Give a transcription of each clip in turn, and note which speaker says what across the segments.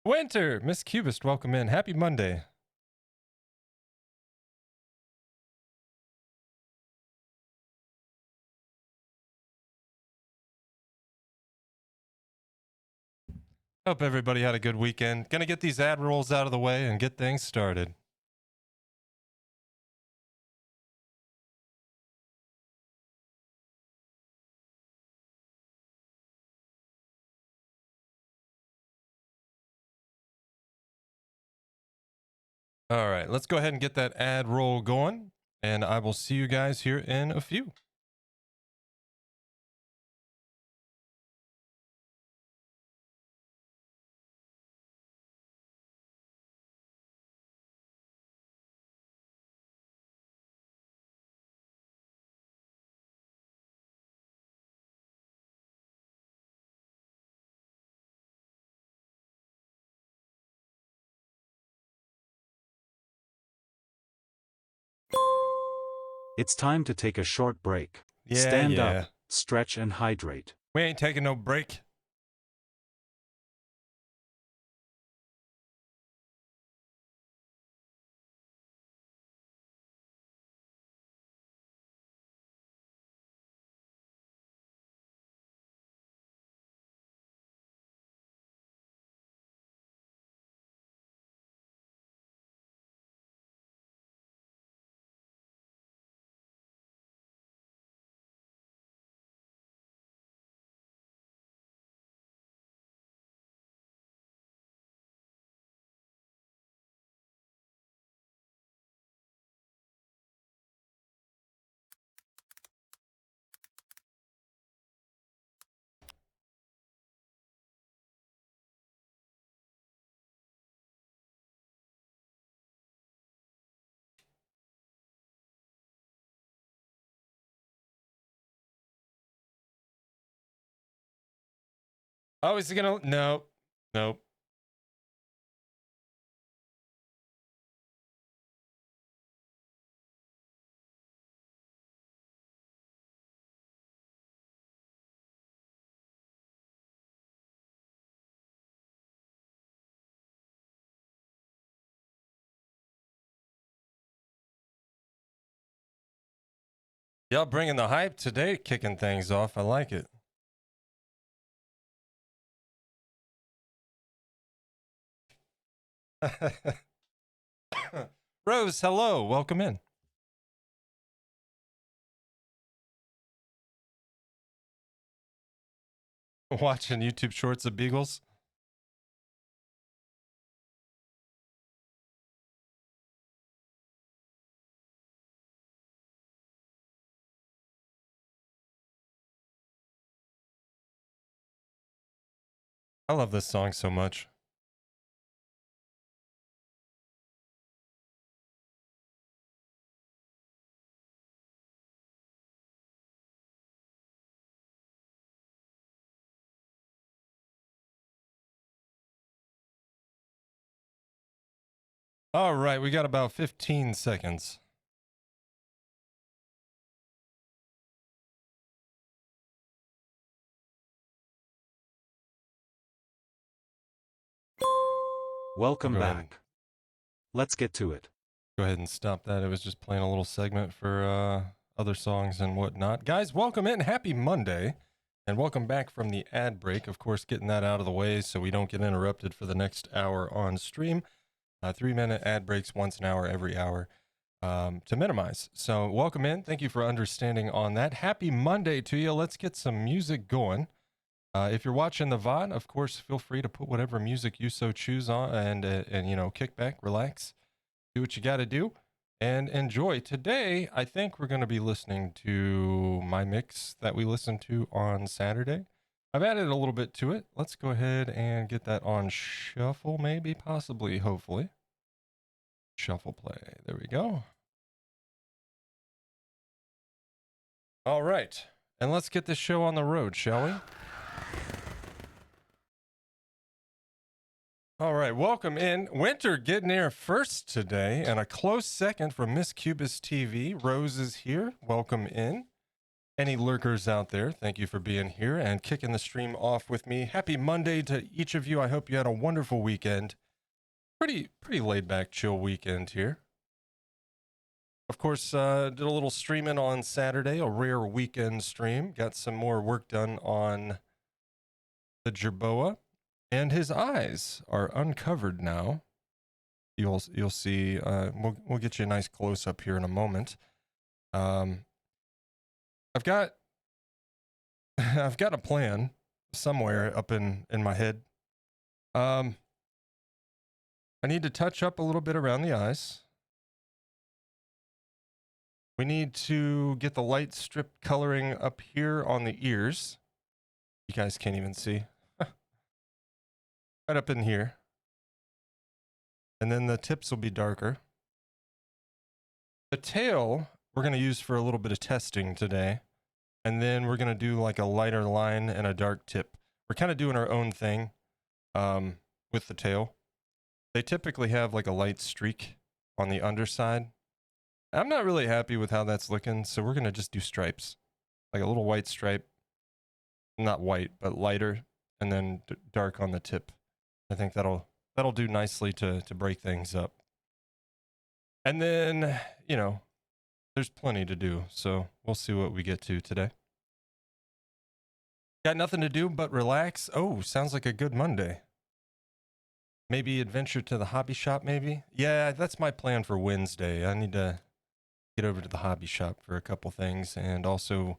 Speaker 1: Winter, Miss Cubist, welcome in. Happy Monday. Hope everybody had a good weekend. Gonna get these ad rolls out of the way and get things started. All right, let's go ahead and get that ad roll going, and I will see you guys here in a few.
Speaker 2: It's time to take a short break.
Speaker 1: Yeah,
Speaker 2: Stand up, stretch and hydrate.
Speaker 1: We ain't taking no break. Oh, is he gonna? Nope. Nope. Y'all bringing the hype today, kicking things off. I like it. Rose, hello. Welcome in. Watching YouTube shorts of beagles. I love this song so much. All right, we got about 15 seconds.
Speaker 2: Welcome
Speaker 1: Go ahead.
Speaker 2: back. Let's get to it.
Speaker 1: Go ahead and stop that. It was just playing a little segment for other songs and whatnot. Guys, welcome in. Happy Monday. And welcome back from the ad break. Of course, getting that out of the way so we don't get interrupted for the next hour on stream. 3-minute ad breaks once an hour, every hour to minimize. So welcome in. Thank you for understanding on that. Happy Monday to you. Let's get some music going. If you're watching the VOD, of course, feel free to put whatever music you so choose on and you know, kick back, relax, do what you got to do, and enjoy. Today, I think we're going to be listening to my mix that we listened to on Saturday. I've added a little bit to it. Let's go ahead and get that on shuffle, maybe, possibly, hopefully. Shuffle play. There we go. All right. And let's get this show on the road, shall we? All right, welcome in. Winter getting here first today, and a close second from Miss Cubist TV. Rose is here. Welcome in. any lurkers out there, thank you for being here and kicking the stream off with me. Happy Monday to each of you. I hope you had a wonderful weekend. Pretty laid back, chill weekend here. Of course, did a little streaming on Saturday, a rare weekend stream. Got some more work done on the Jerboa, and his eyes are uncovered now. You'll see. We'll get you a nice close up here in a moment. I've got a plan somewhere up in my head. I need to touch up a little bit around the eyes. We need to get the light strip coloring up here on the ears. You guys can't even see. Right up in here. And then the tips will be darker. The tail we're going to use for a little bit of testing today. And then we're going to do like a lighter line and a dark tip. We're kind of doing our own thing with the tail. They typically have like a light streak on the underside. I'm not really happy with how that's looking, so we're going to just do stripes. Like a little white stripe. Not white, but lighter, and then dark on the tip. I think that'll do nicely to break things up. And then, you know, there's plenty to do, so we'll see what we get to today. Got nothing to do but relax. Oh, sounds like a good Monday. Maybe adventure to the hobby shop, maybe? Yeah, that's my plan for Wednesday. I need to get over to the hobby shop for a couple things, and also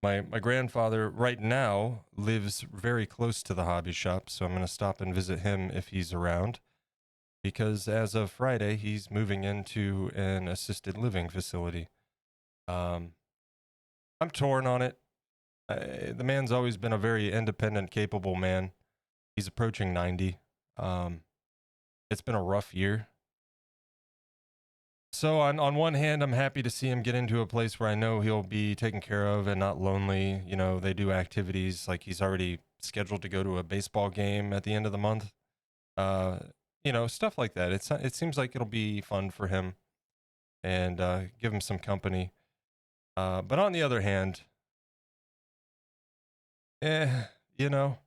Speaker 1: my grandfather right now lives very close to the hobby shop, so I'm going to stop and visit him if he's around, because as of Friday, he's moving into an assisted living facility. I'm torn on it. The man's always been a very independent, capable man. He's approaching 90. It's been a rough year. So on one hand, I'm happy to see him get into a place where I know he'll be taken care of and not lonely. You know, they do activities, like he's already scheduled to go to a baseball game at the end of the month. You know, stuff like that. It seems like it'll be fun for him and give him some company. But on the other hand, you know,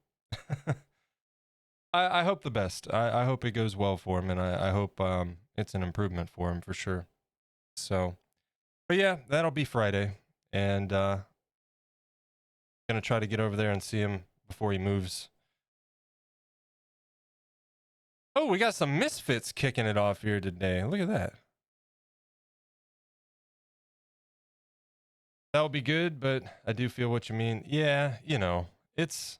Speaker 1: I hope the best. I hope it goes well for him, and I hope it's an improvement for him for sure. So, but yeah, that'll be Friday, and gonna try to get over there and see him before he moves. Oh, we got some Misfits kicking it off here today. Look at that. That'll be good, but I do feel what you mean. Yeah, you know, it's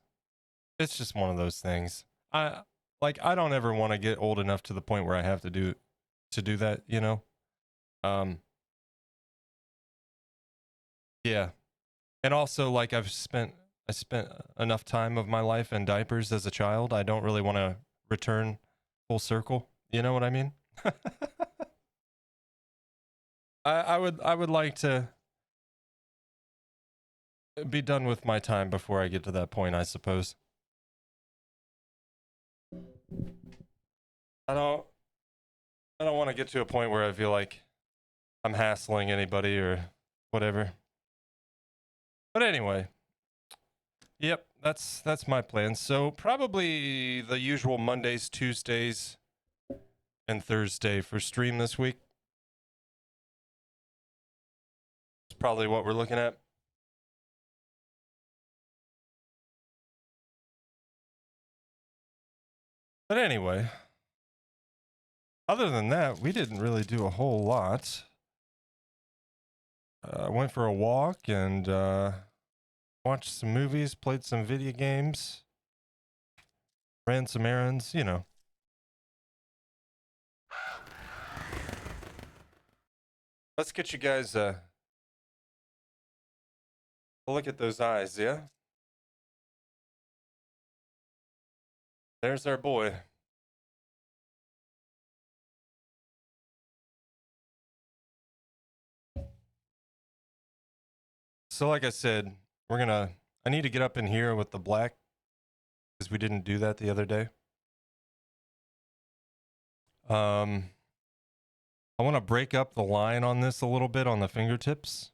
Speaker 1: just one of those things. I don't ever want to get old enough to the point where I have to do that, you know. Yeah. And also, like, I spent enough time of my life in diapers as a child. I don't really want to return full circle. You know what I mean? I would like to be done with my time before I get to that point, I suppose. I don't want to get to a point where I feel like I'm hassling anybody or whatever. But anyway, yep, that's my plan. So probably the usual Mondays, Tuesdays, and Thursday for stream this week. It's probably what we're looking at. But anyway, other than that, we didn't really do a whole lot. I went for a walk and watched some movies, played some video games, ran some errands, you know. Let's get you guys a look at those eyes, yeah? There's our boy. So like I said, I need to get up in here with the black because we didn't do that the other day. I want to break up the line on this a little bit on the fingertips.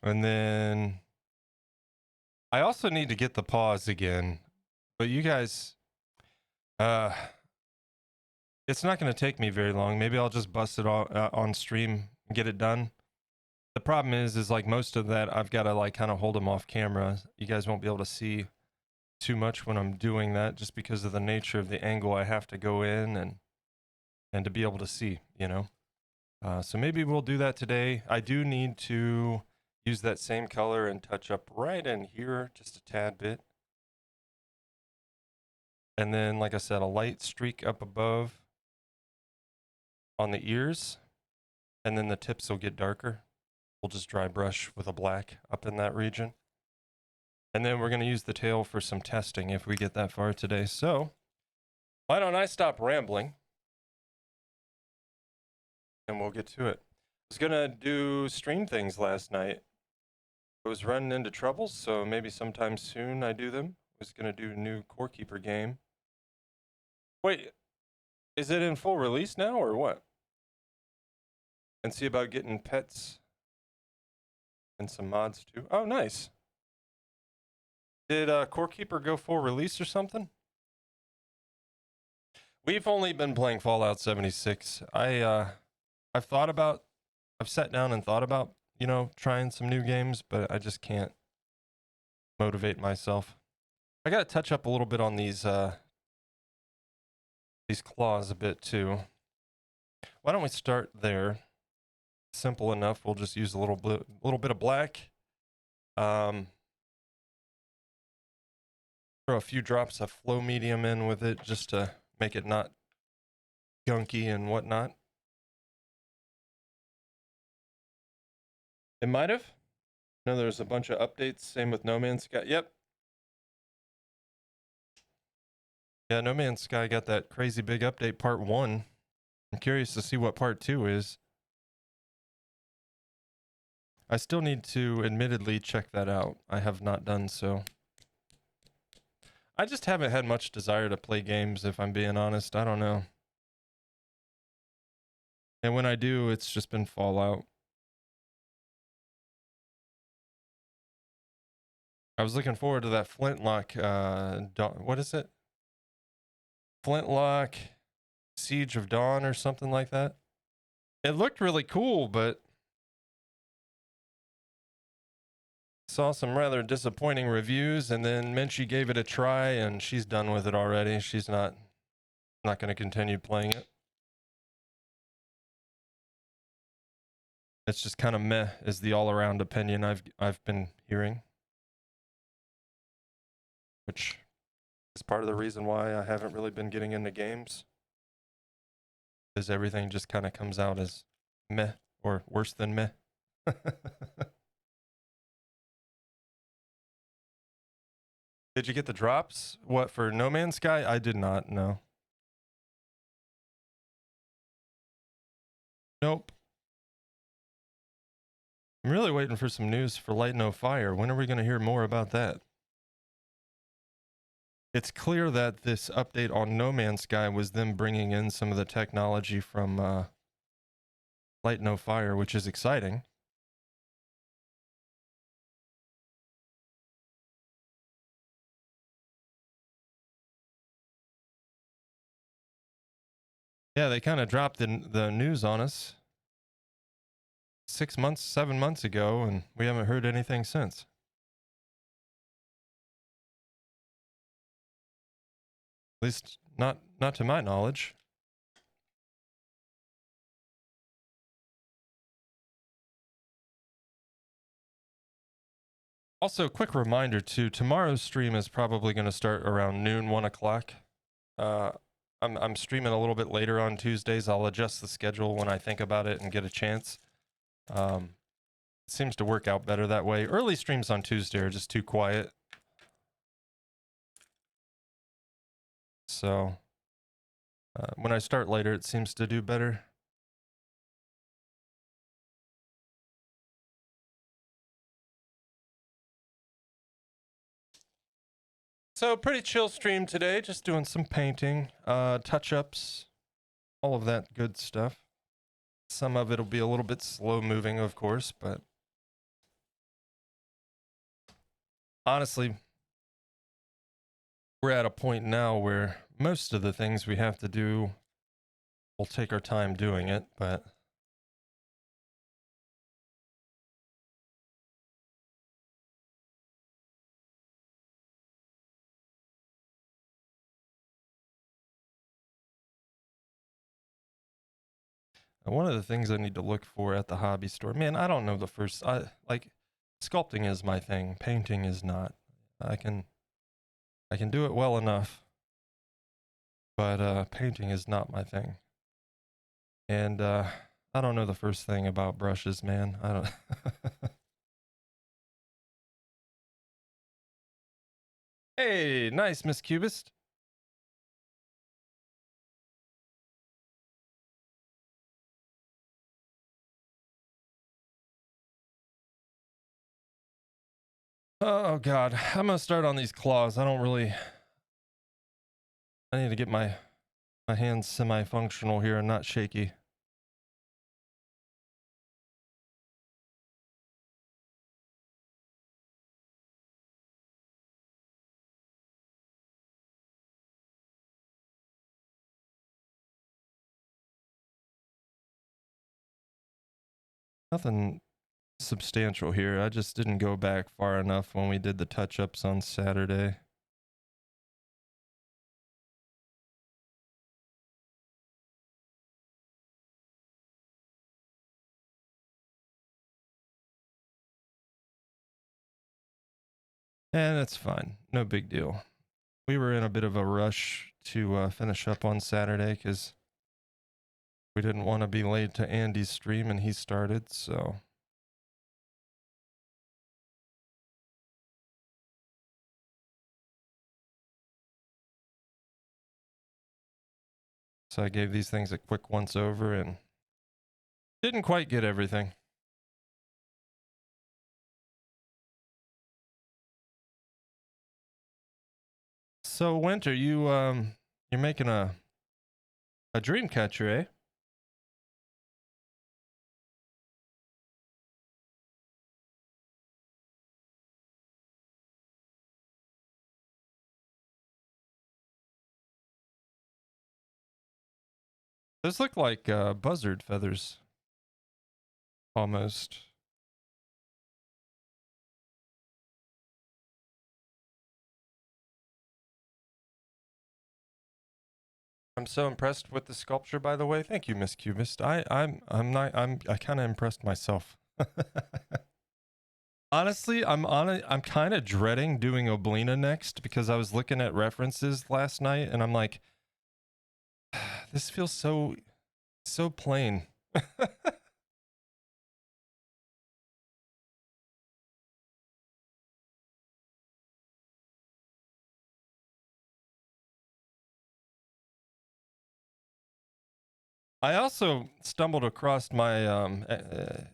Speaker 1: And then I also need to get the pause again. But you guys, it's not going to take me very long. Maybe I'll just bust it all on stream and get it done. The problem is like most of that, I've got to like kind of hold them off camera. You guys won't be able to see too much when I'm doing that, just because of the nature of the angle I have to go in and to be able to see, you know. So maybe we'll do that today. I do need to use that same color and touch up right in here just a tad bit. And then, like I said, a light streak up above on the ears, and then the tips will get darker. We'll just dry brush with a black up in that region. And then we're going to use the tail for some testing if we get that far today. So why don't I stop rambling and we'll get to it. I was going to do stream things last night. I was running into troubles, so maybe sometime soon I do them. I was going to do a new Core Keeper game. Wait, is it in full release now or what? And see about getting pets and some mods too. Oh, nice. Did Core Keeper go full release or something? We've only been playing Fallout 76. I've sat down and thought about, you know, trying some new games, but I just can't motivate myself. I got to touch up a little bit on these claws a bit too. Why don't we start there? Simple enough. We'll just use a little bit of black. Throw a few drops of flow medium in with it just to make it not gunky and whatnot. It might have. No, there's a bunch of updates. Same with No Man's Sky. Yep. Yeah, No Man's Sky got that crazy big update, part 1. I'm curious to see what part 2 is. I still need to admittedly check that out. I have not done so. I just haven't had much desire to play games, if I'm being honest. I don't know. And when I do, it's just been Fallout. I was looking forward to that Flintlock, what is it? Flintlock Siege of Dawn or something like that. It looked really cool, but saw some rather disappointing reviews, and then Menchie gave it a try, and she's done with it already. She's not going to continue playing it. It's just kind of meh is the all-around opinion I've been hearing, which is part of the reason why I haven't really been getting into games, because everything just kind of comes out as meh or worse than meh. Did you get the drops? What, for No Man's Sky? I did not, no. Nope. I'm really waiting for some news for Light No Fire. When are we going to hear more about that? It's clear that this update on No Man's Sky was them bringing in some of the technology from Light No Fire, which is exciting. Yeah, they kind of dropped the news on us 7 months ago, and we haven't heard anything since. At least not to my knowledge. Also, quick reminder too, tomorrow's stream is probably going to start around noon, 1 o'clock. I'm streaming a little bit later on Tuesdays. I'll adjust the schedule when I think about it and get a chance. It seems to work out better that way. Early streams on Tuesday are just too quiet. So when I start later, it seems to do better. So pretty chill stream today, just doing some painting, touch-ups, all of that good stuff. Some of it'll be a little bit slow moving, of course, but honestly, we're at a point now where most of the things we have to do, we'll take our time doing it, but one of the things I need to look for at the hobby store, man, I don't know the first, like sculpting is my thing. Painting is not. I can do it well enough, but painting is not my thing. And I don't know the first thing about brushes, man. I don't. Hey, nice, Miss Cubist. Oh God, I'm gonna start on these claws. I don't really. I need to get my hands semi-functional here and not shaky. Nothing substantial here. I just didn't go back far enough when we did the touch-ups on Saturday. And it's fine. No big deal. We were in a bit of a rush to finish up on Saturday because we didn't want to be late to Andy's stream and he started, so. So I gave these things a quick once over and didn't quite get everything. So Winter, you're making a dream catcher, eh? Those look like buzzard feathers. Almost. I'm so impressed with the sculpture, by the way. Thank you, Miss Cubist. I'm kind of impressed myself. Honestly, I'm kind of dreading doing Oblina next because I was looking at references last night and I'm like, this feels so plain. I also stumbled across my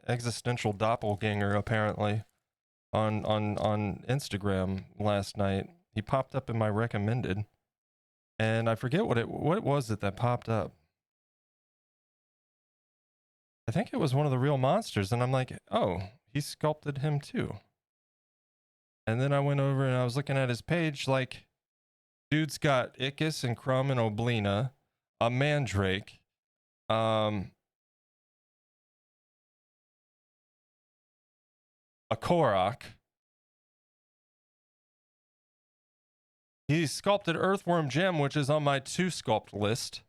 Speaker 1: existential doppelganger apparently on Instagram last night. He popped up in my recommended, and I forget what was it that popped up. I think it was one of the real monsters, and I'm like, oh, he sculpted him too. And then I went over and I was looking at his page, like, dude's got Ickis and Crumb and Oblina, a Mandrake, a Korok. He sculpted Earthworm Gem, which is on my to sculpt list.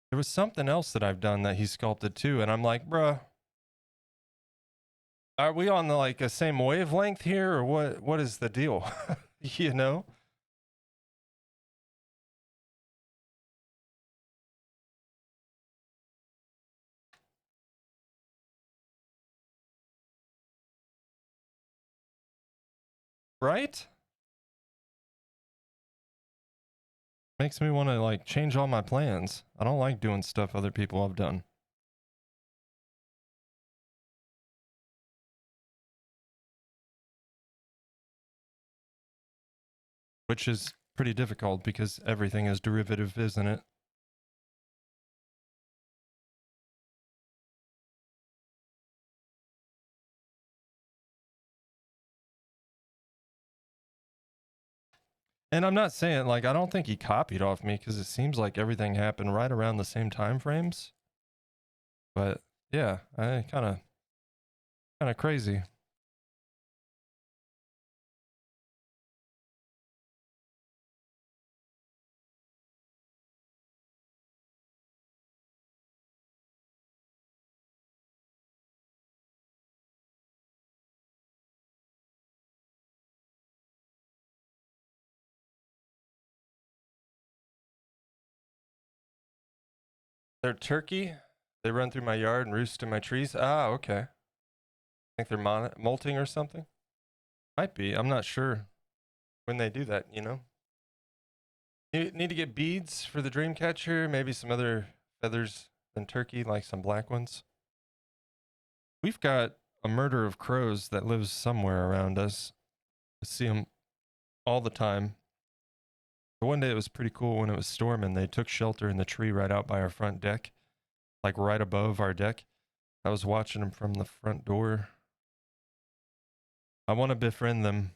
Speaker 1: There was something else that I've done that he sculpted too, and I'm like, bruh, are we on the like a same wavelength here, or what is the deal? You know? Right? Makes me want to like change all my plans. I don't like doing stuff other people have done. Which is pretty difficult because everything is derivative, isn't it? And I'm not saying, like, I don't think he copied off me because it seems like everything happened right around the same time frames. But yeah, I kind of crazy. They're turkey. They run through my yard and roost in my trees. Ah, okay. I think they're molting or something. Might be. I'm not sure when they do that, you know? You need to get beads for the dream catcher, maybe some other feathers than turkey, like some black ones. We've got a murder of crows that lives somewhere around us. I see them all the time. But one day it was pretty cool when it was storming. They took shelter in the tree right out by our front deck, like right above our deck. I was watching them from the front door. I want to befriend them.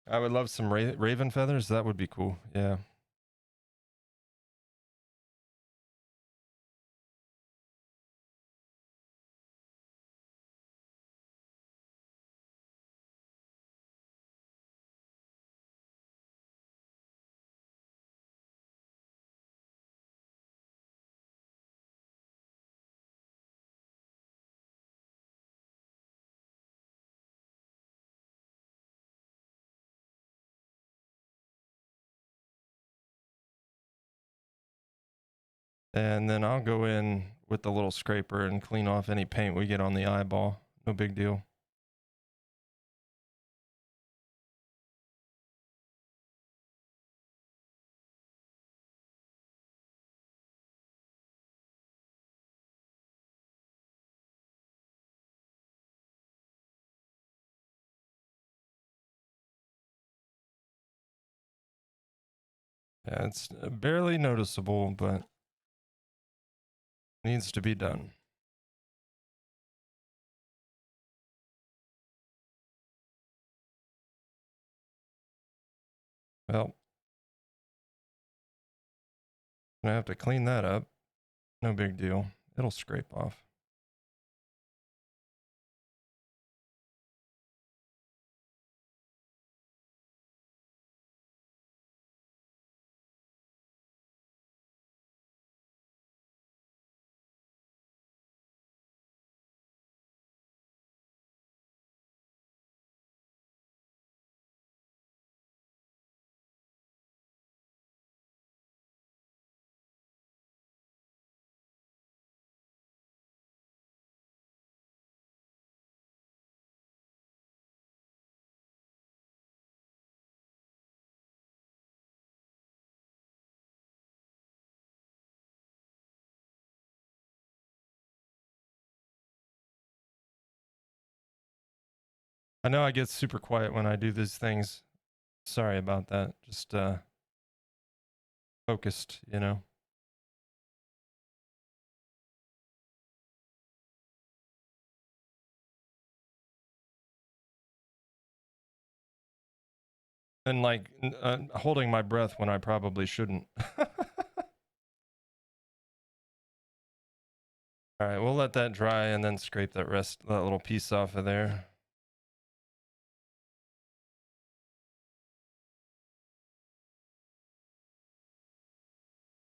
Speaker 1: I would love some raven feathers. That would be cool. Yeah. And then I'll go in with the little scraper and clean off any paint we get on the eyeball. No big deal. Yeah, it's barely noticeable, but needs to be done. Well, I have to clean that up. No big deal. It'll scrape off. I know I get super quiet when I do these things. Sorry about that. Just focused, you know. And like holding my breath when I probably shouldn't. All right, we'll let that dry and then scrape that little piece off of there.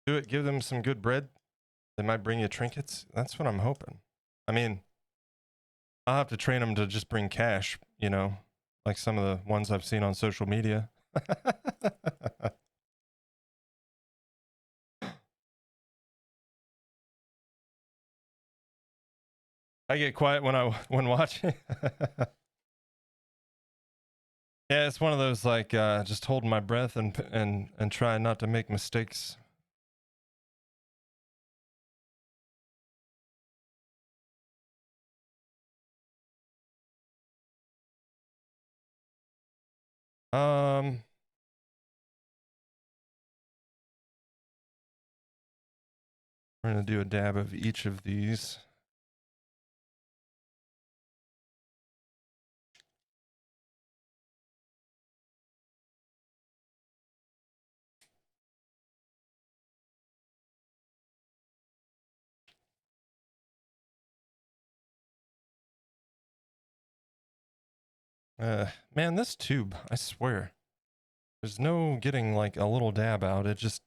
Speaker 1: Do it. Give them some good bread. They might bring you trinkets. That's what I'm hoping. I mean, I'll have to train them to just bring cash, you know, like some of the ones I've seen on social media. I get quiet when watching. Yeah, it's one of those like just holding my breath and trying not to make mistakes. Um, We're going to do a dab of each of these. Man, this tube, I swear. There's no getting like a little dab out. It just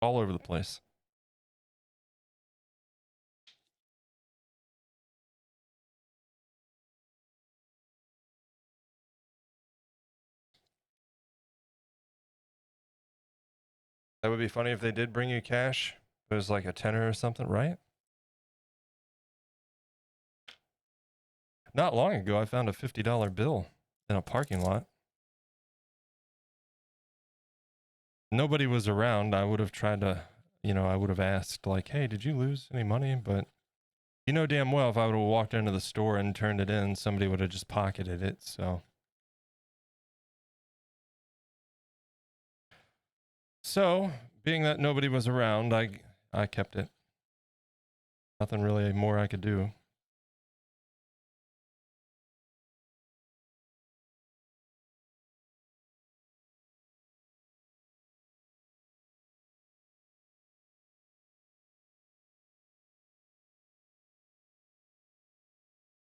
Speaker 1: all over the place. That would be funny if they did bring you cash. It was like a tenner or something, right? Not long ago, I found a $50 bill in a parking lot. Nobody was around. I would have tried to, I would have asked, like, hey, did you lose any money? But you know damn well if I would have walked into the store and turned it in, somebody would have just pocketed it, so. So, being that nobody was around, I kept it. Nothing really more I could do.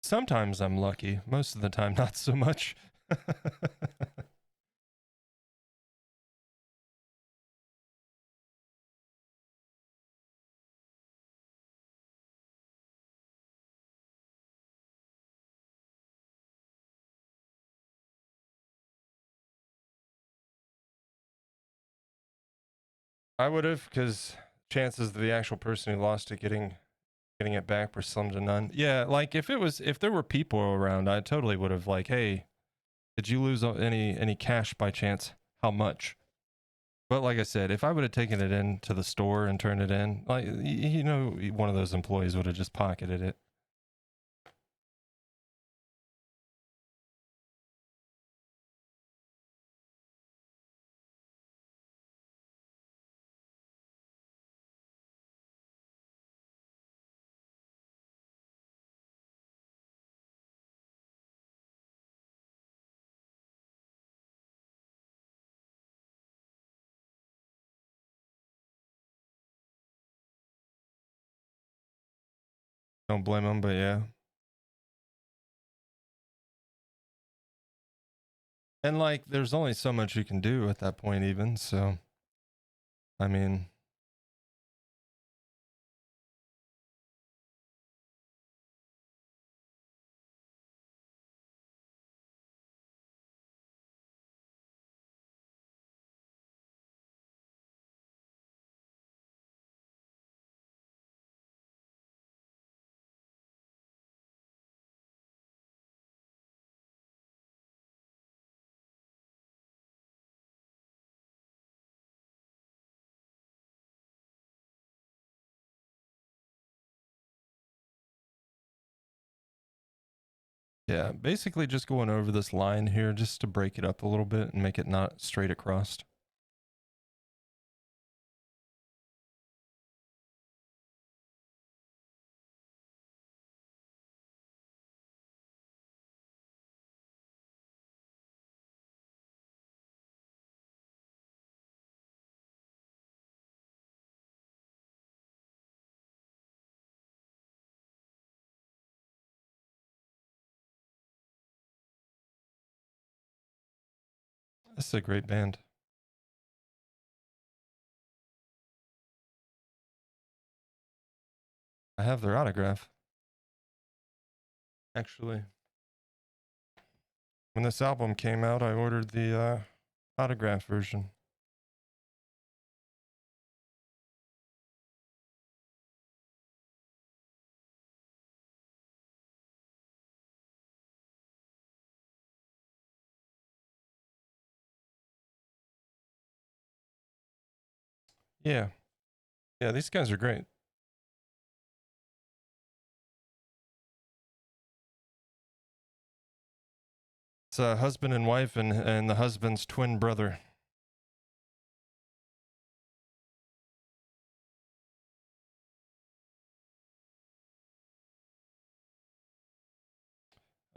Speaker 1: Sometimes I'm lucky. Most of the time, not so much. I would have, because chances of the actual person who lost it getting it back were slim to none. Yeah, like if there were people around, I totally would have like, hey, did you lose any cash by chance? How much? But like I said, if I would have taken it into the store and turned it in, like one of those employees would have just pocketed it. Don't blame them, but yeah. And like, there's only so much you can do at that point, even. So, I mean, yeah, basically just going over this line here just to break it up a little bit and make it not straight across. This is a great band. I have their autograph. Actually, when this album came out, I ordered the autograph version. Yeah. Yeah, these guys are great. It's a husband and wife and the husband's twin brother.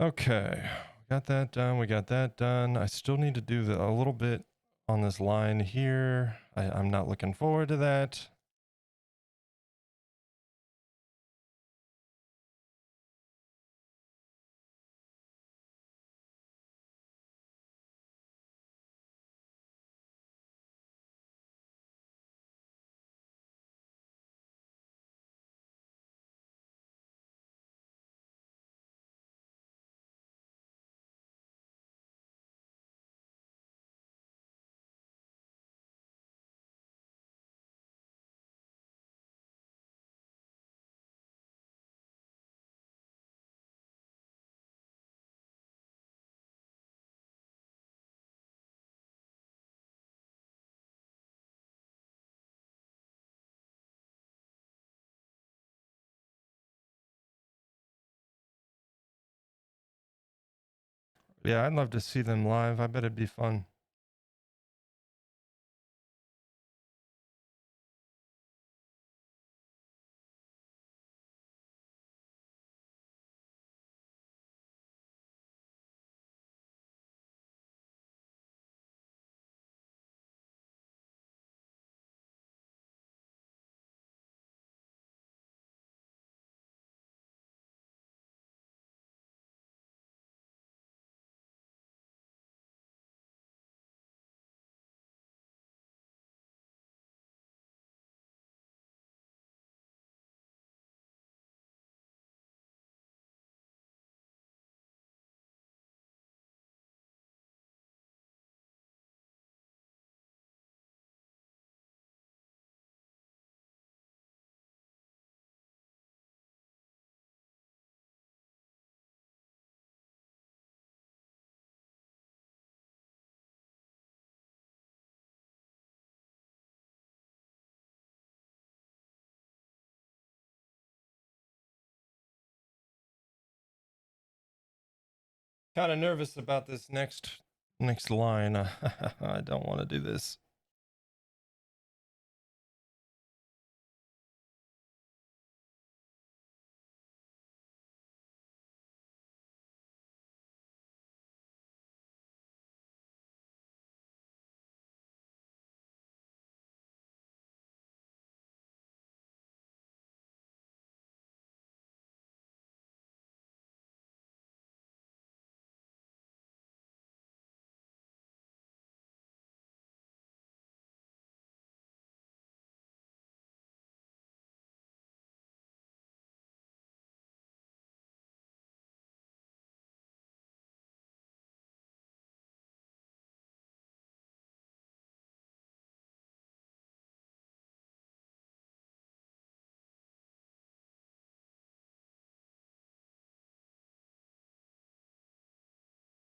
Speaker 1: Okay, got that done. We got that done. I still need to do a little bit on this line here. I'm not looking forward to that. Yeah, I'd love to see them live. I bet it'd be fun. Kind of nervous about this next line. I don't want to do this.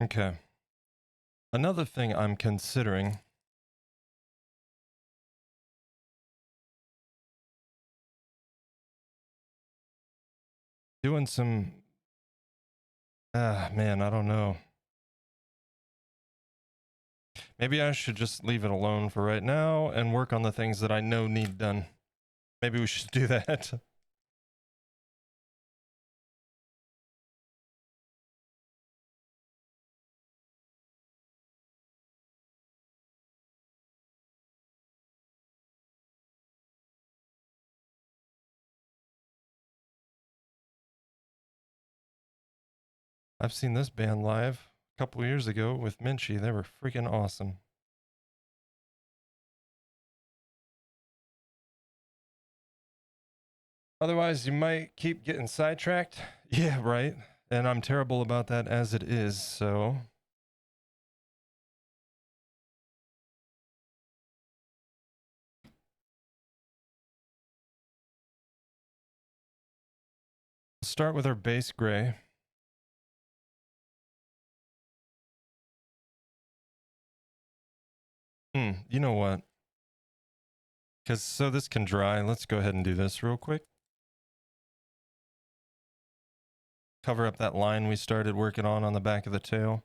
Speaker 1: Okay. Another thing I'm considering doing some man, I don't know. Maybe I should just leave it alone for right now and work on the things that I know need done. Maybe we should do that. I've seen this band live a couple years ago with Minchie. They were freaking awesome. Otherwise, you might keep getting sidetracked. Yeah, right. And I'm terrible about that as it is, so. Start with our base gray. You know what? Because so this can dry, let's go ahead and do this real quick. Cover up that line we started working on the back of the tail.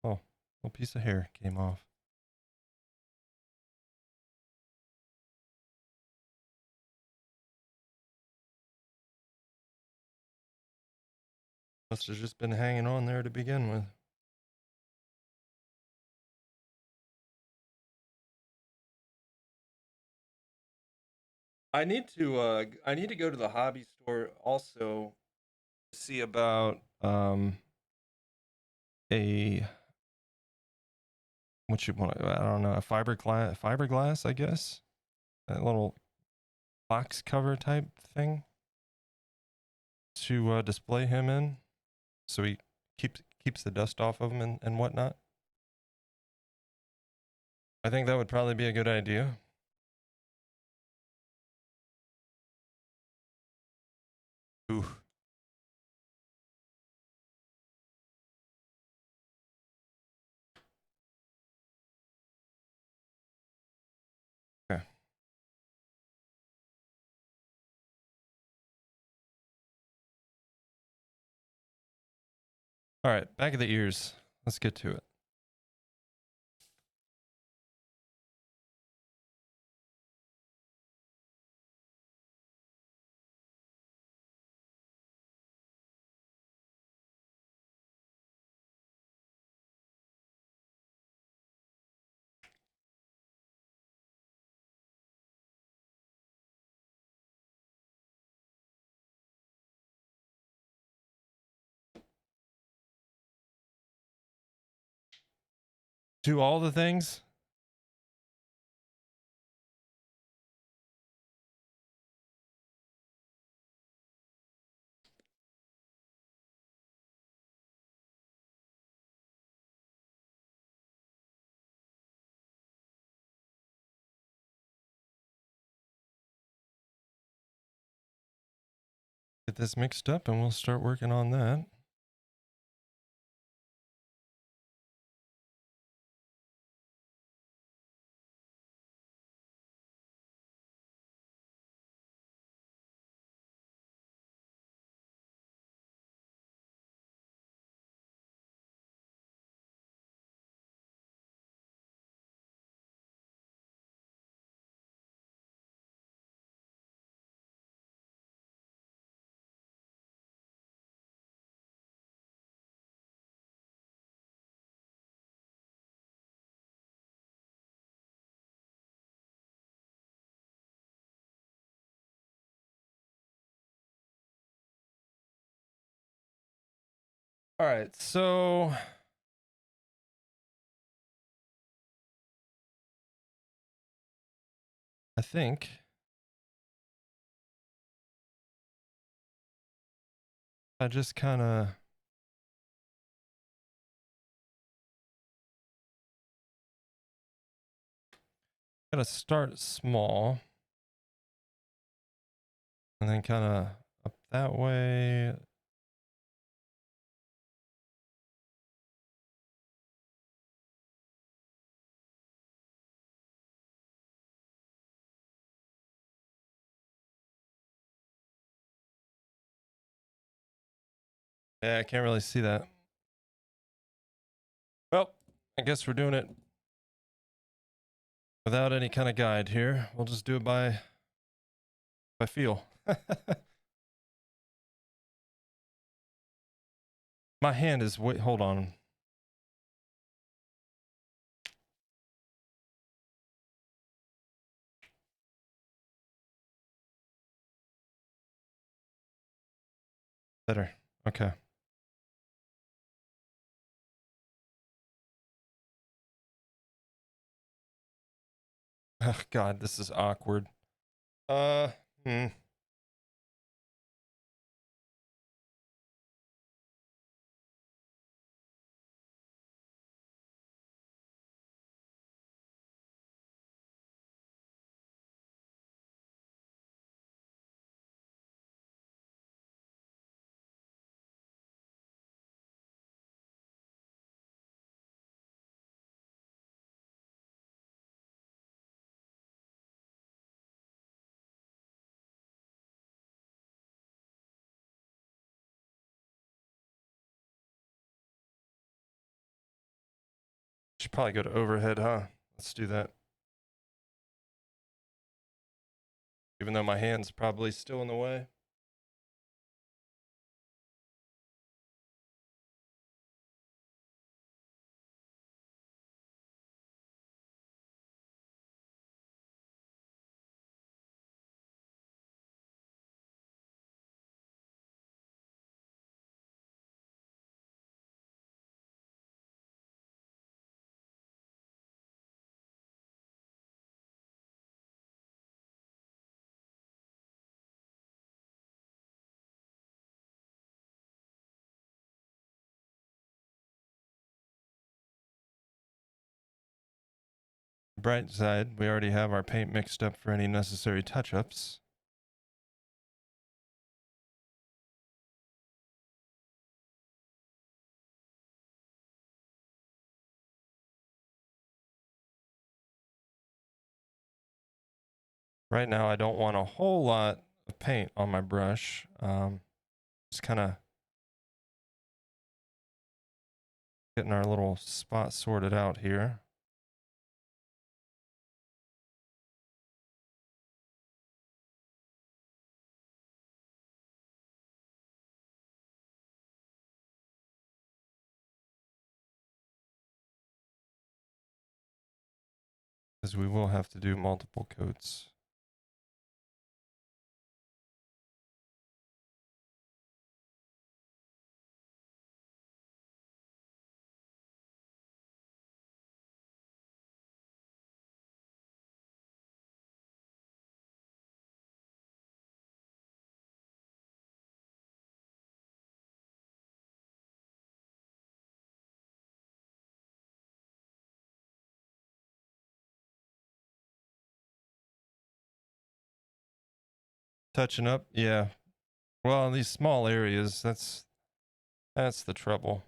Speaker 1: Oh, little piece of hair came off. Must have just been hanging on there to begin with. I need to go to the hobby store also to see about a what you want, I don't know, a fiberglass, I guess. A little box cover type thing to display him in so he keeps the dust off of him and whatnot. I think that would probably be a good idea. Ooh. Okay. All right, back of the ears. Let's get to it. Do all the things? Get this mixed up and we'll start working on that. All right, so I think I just kind of gotta start small and then kind of up that way. Yeah, I can't really see that. Well, I guess we're doing it without any kind of guide here. We'll just do it by feel. My hand is wait. Hold on. Better. Okay. Oh God, this is awkward. Hmm. Should probably go to overhead, huh? Let's do that. Even though my hand's probably still in the way. Bright side, we already have our paint mixed up for any necessary touch-ups. Right now, I don't want a whole lot of paint on my brush. Just kind of getting our little spot sorted out here. Because we will have to do multiple coats. Touching up, yeah. Well, in these small areas, that's the trouble.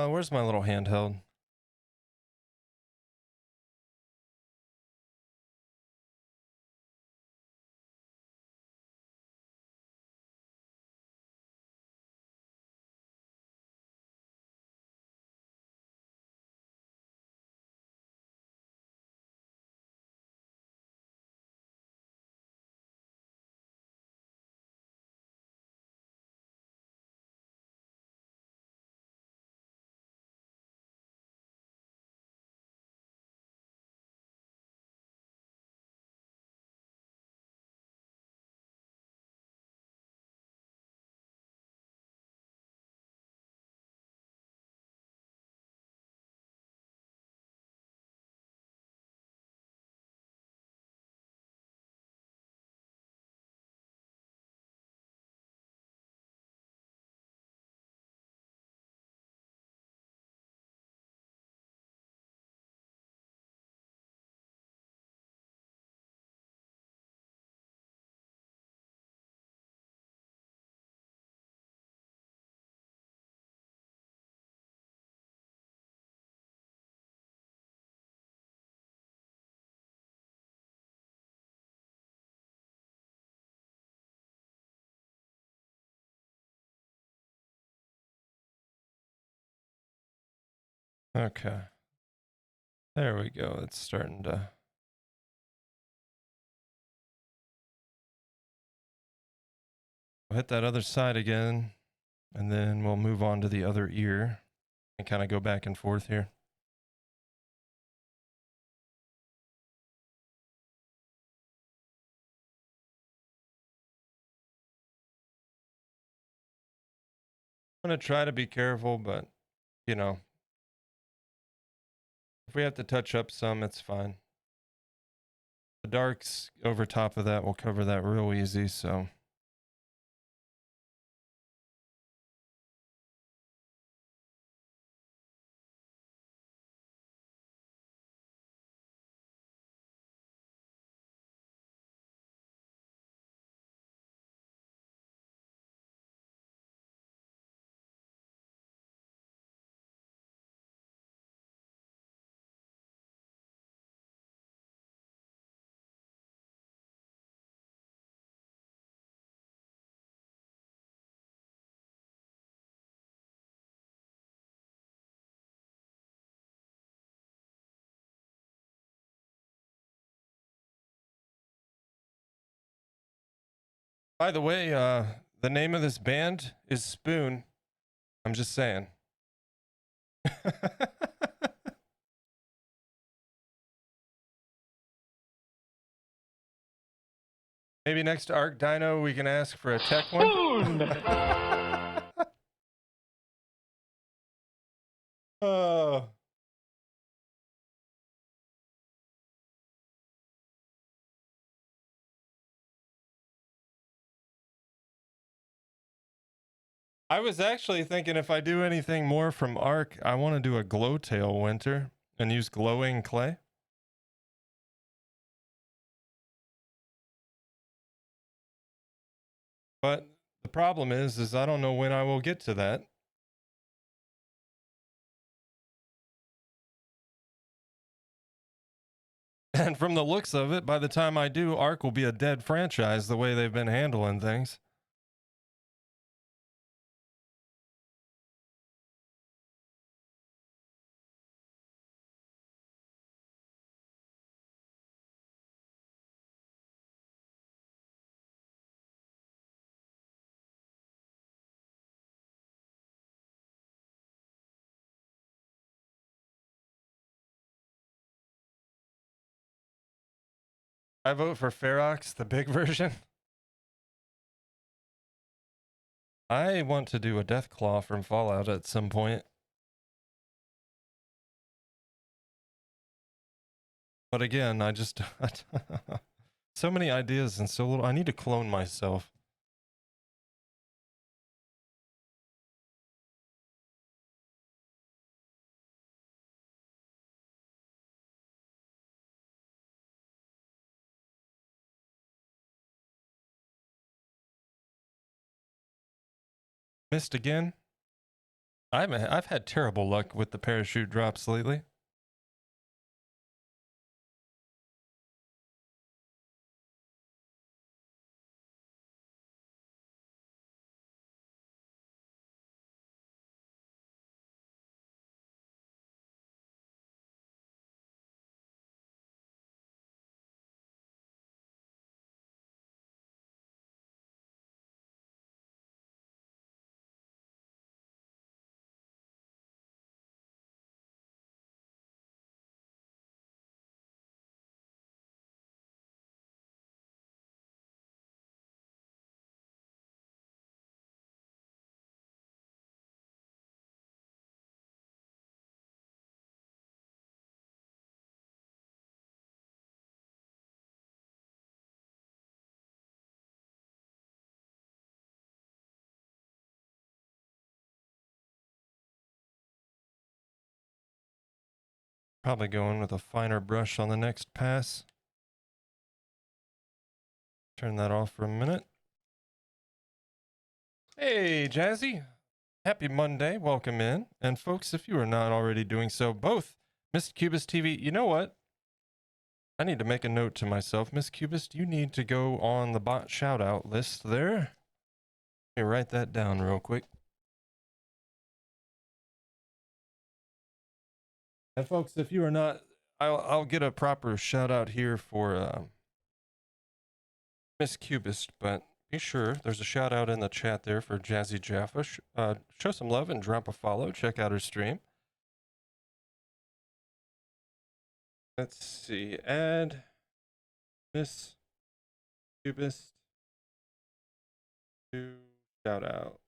Speaker 1: Where's my little handheld? Okay. There we go. It's starting to... We'll hit that other side again, and then we'll move on to the other ear and kind of go back and forth here. I'm going to try to be careful, but, you know, if we have to touch up some, it's fine. The darks over top of that will cover that real easy, so... By the way, the name of this band is Spoon. I'm just saying. Maybe next Arc Dino we can ask for a tech one. Oh. I was actually thinking if I do anything more from Arc, I want to do a glow tail winter and use glowing clay. But the problem is I don't know when I will get to that. And from the looks of it, by the time I do, Arc will be a dead franchise the way they've been handling things. I vote for Ferox, the big version. I want to do a Deathclaw from Fallout at some point. But again, I just so many ideas and so little. I need to clone myself. Missed again. I've had terrible luck with the parachute drops lately. Probably going with a finer brush on the next pass. Turn that off for a minute. Hey, Jazzy. Happy Monday. Welcome in. And folks, if you are not already doing so, both Miss Cubist TV, you know what? I need to make a note to myself. Miss Cubist, you need to go on the bot shout out list there. Let me write that down real quick. And folks, if you are not, I'll get a proper shout out here for Miss Cubist, but be sure there's a shout out in the chat there for Jazzy Jaffa. Show some love and drop a follow. Check out her stream. Let's see. Add Miss Cubist to shout out.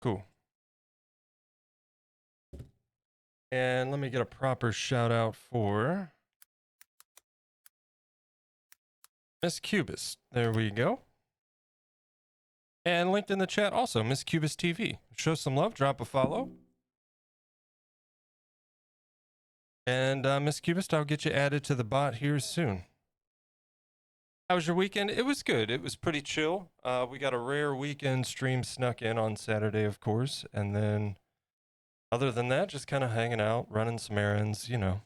Speaker 1: Cool. And let me get a proper shout out for Miss Cubist. There we go. And linked in the chat also, Miss Cubist TV. Show some love, drop a follow. And Miss Cubist, I'll get you added to the bot here soon. How was your weekend? It was good. It was pretty chill. We got a rare weekend stream snuck in on Saturday, of course. And then other than that, just kind of hanging out, running some errands, you know.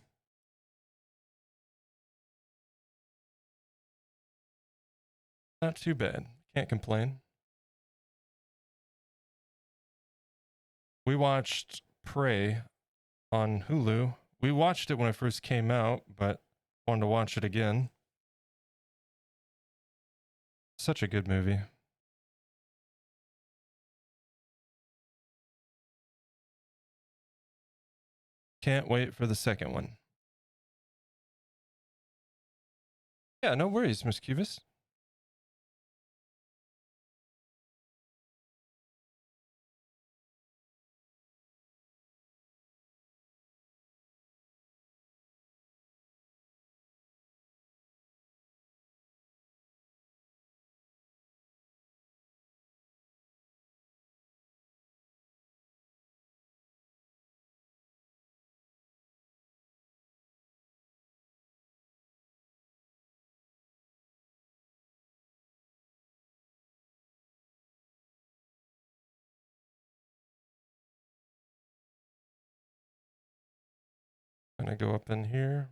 Speaker 1: Not too bad. Can't complain. We watched Prey on Hulu. We watched it when it first came out, but wanted to watch it again. Such a good movie. Can't wait for the second one. Yeah, no worries, Miss Cubis. Gonna go up in here.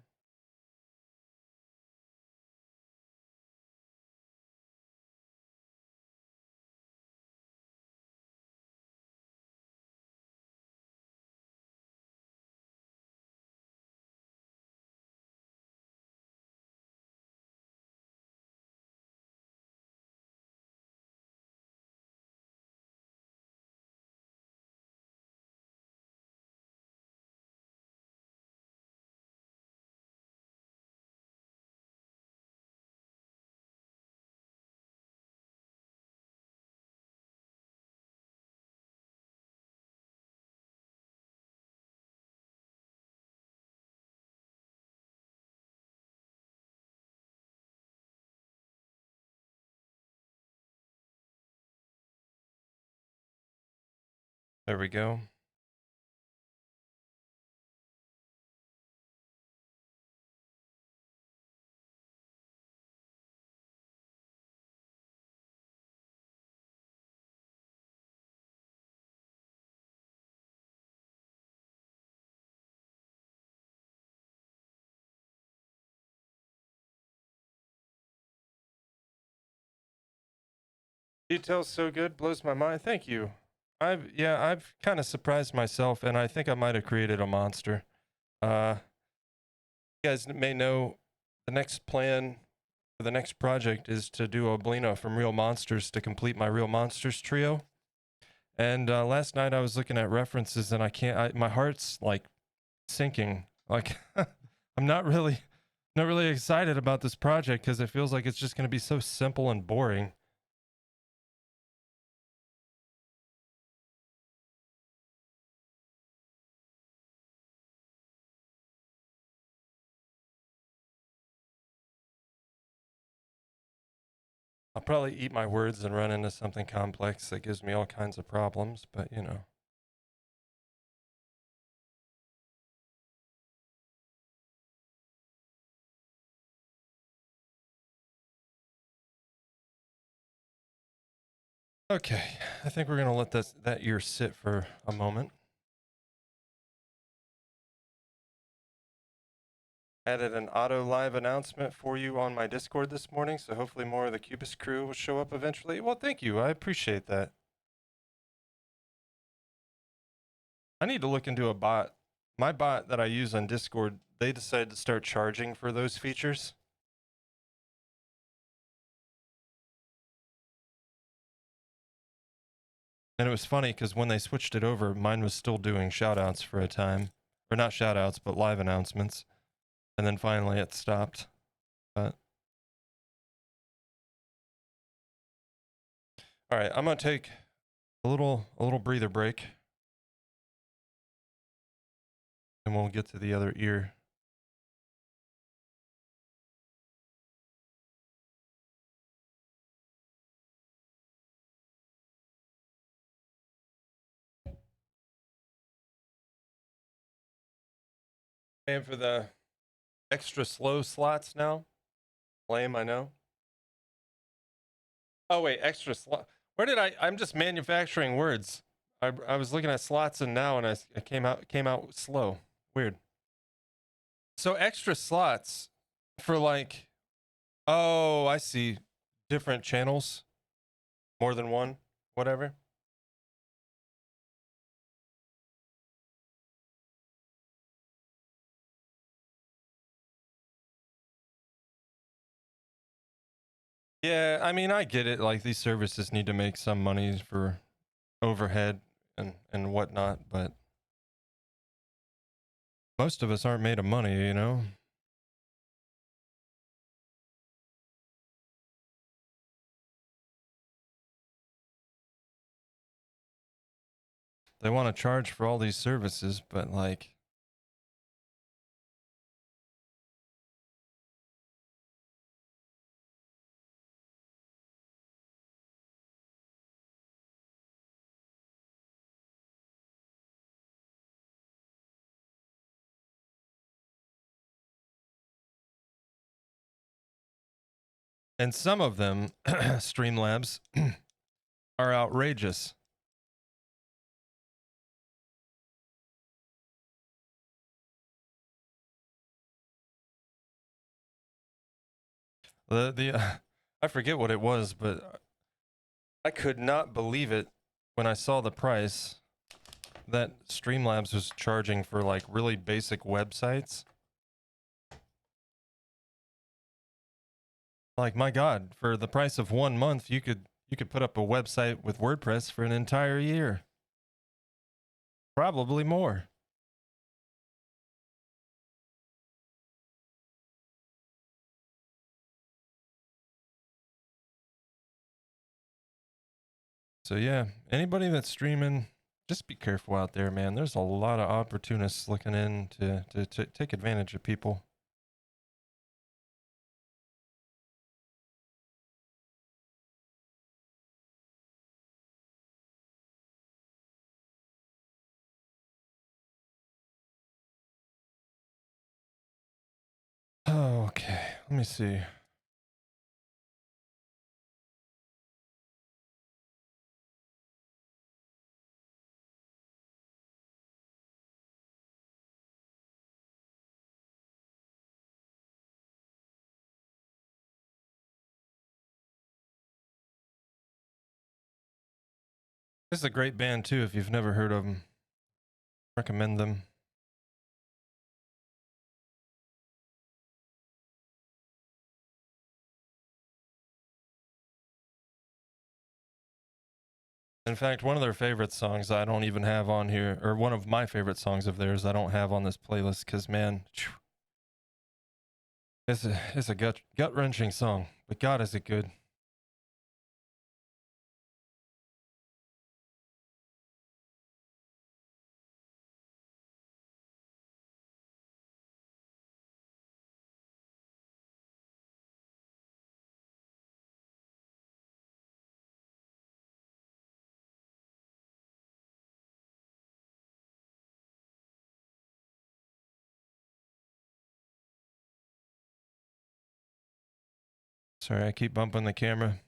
Speaker 1: There we go. Details so good, blows my mind. Thank you. I've kind of surprised myself, and I think I might have created a monster. You guys may know the next plan for the next project is to do Oblina from Real Monsters to complete my Real Monsters trio. And last night I was looking at references, and my heart's like sinking. Like I'm not really excited about this project because it feels like it's just going to be so simple and boring. I'll probably eat my words and run into something complex that gives me all kinds of problems, but you know. Okay, I think we're gonna let that ear sit for a moment. Added an auto live announcement for you on my Discord this morning, so hopefully more of the Cubist crew will show up eventually. Well, thank you. I appreciate that. I need to look into a bot. My bot that I use on Discord, they decided to start charging for those features. And it was funny because when they switched it over, mine was still doing shoutouts for a time. Or not shoutouts, but live announcements. And then finally it stopped. But all right, I'm gonna take a little breather break. And we'll get to the other ear. And for the extra slow slots now. Lame, I know. Oh wait, extra slot. Where did I'm just manufacturing words. I was looking at slots and now, and I came out slow. Weird. So extra slots for like, oh, I see, different channels, more than one, whatever. Yeah, I mean, I get it. Like these services need to make some money for overhead and whatnot, but most of us aren't made of money, you know. They want to charge for all these services, but like, and some of them, Streamlabs, are outrageous. The I forget what it was, but I could not believe it when I saw the price that Streamlabs was charging for like really basic websites. Like my God, for the price of 1 month, you could put up a website with WordPress for an entire year. Probably more. So yeah, anybody that's streaming, just be careful out there, man. There's a lot of opportunists looking in to take advantage of people. Oh, okay, let me see. This is a great band too. If you've never heard of them, recommend them. In fact, one of their favorite songs I don't even have on here, or one of my favorite songs of theirs I don't have on this playlist because man, it's a gut wrenching song. But God, is it good? Sorry, I keep bumping the camera.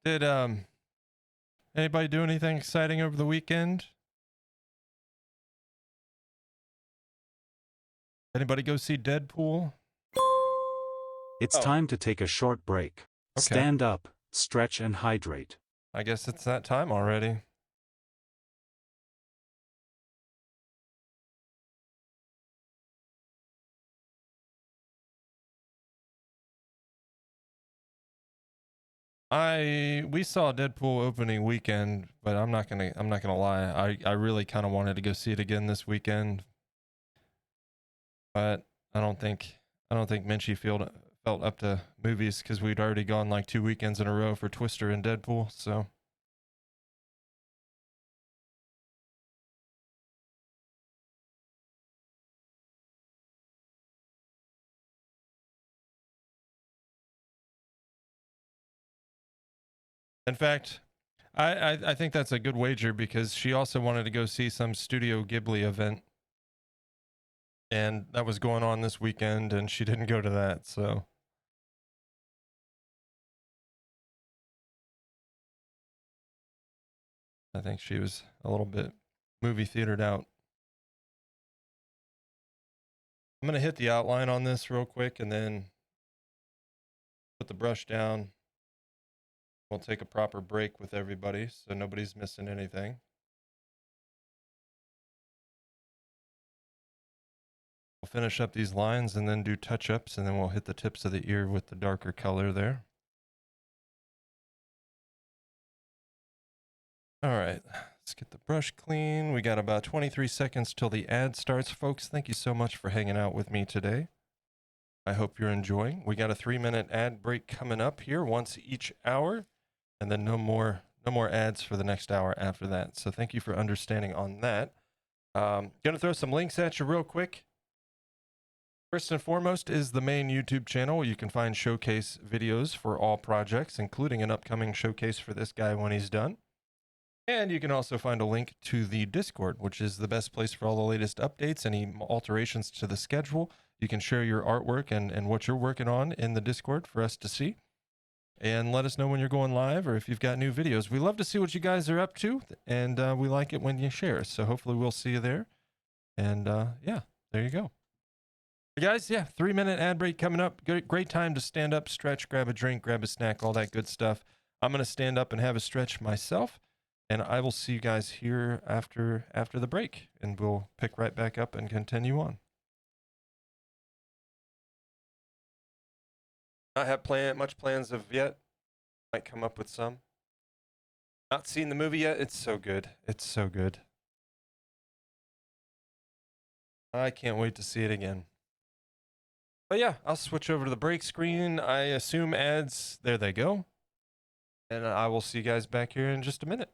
Speaker 1: Did anybody do anything exciting over the weekend? Anybody go see Deadpool?
Speaker 2: It's
Speaker 1: Oh,
Speaker 2: time to take a short break.
Speaker 1: okay.
Speaker 2: Stand up, stretch and hydrate.
Speaker 1: I guess it's that time already. We saw Deadpool opening weekend, but I'm not gonna lie. I really kind of wanted to go see it again this weekend, but I don't think Minchie felt up to movies because we'd already gone like 2 weekends in a row for Twister and Deadpool. So in fact, I think that's a good wager because she also wanted to go see some Studio Ghibli event, and that was going on this weekend, and she didn't go to that. So I think she was a little bit movie theatered out. I'm gonna hit the outline on this real quick, and then put the brush down. We'll take a proper break with everybody so nobody's missing anything. finish up these lines and then do touch-ups, and then we'll hit the tips of the ear with the darker color there. All right, let's get the brush clean. We got about 23 seconds till the ad starts, folks. Thank you so much for hanging out with me today. I hope you're enjoying. We got a 3-minute ad break coming up here once each hour, and then no more ads for the next hour after that. So thank you for understanding on that. Gonna throw some links at you real quick. First and foremost is the main YouTube channel where you can find showcase videos for all projects, including an upcoming showcase for this guy when he's done. And you can also find a link to the Discord, which is the best place for all the latest updates, any alterations to the schedule. You can share your artwork and what you're working on in the Discord for us to see. And let us know when you're going live or if you've got new videos. We love to see what you guys are up to, and we like it when you share. So hopefully we'll see you there. And yeah, there you go. Guys, yeah, 3-minute ad break coming up. Great time to stand up, stretch, grab a drink, grab a snack, all that good stuff. I'm going to stand up and have a stretch myself. And I will see you guys here after the break, and we'll pick right back up and continue on. Not have much plans of yet. Might come up with some. Not seen the movie yet. It's so good. It's so good. I can't wait to see it again. But yeah, I'll switch over to the break screen. I assume ads. There they go. And I will see you guys back here in just a minute.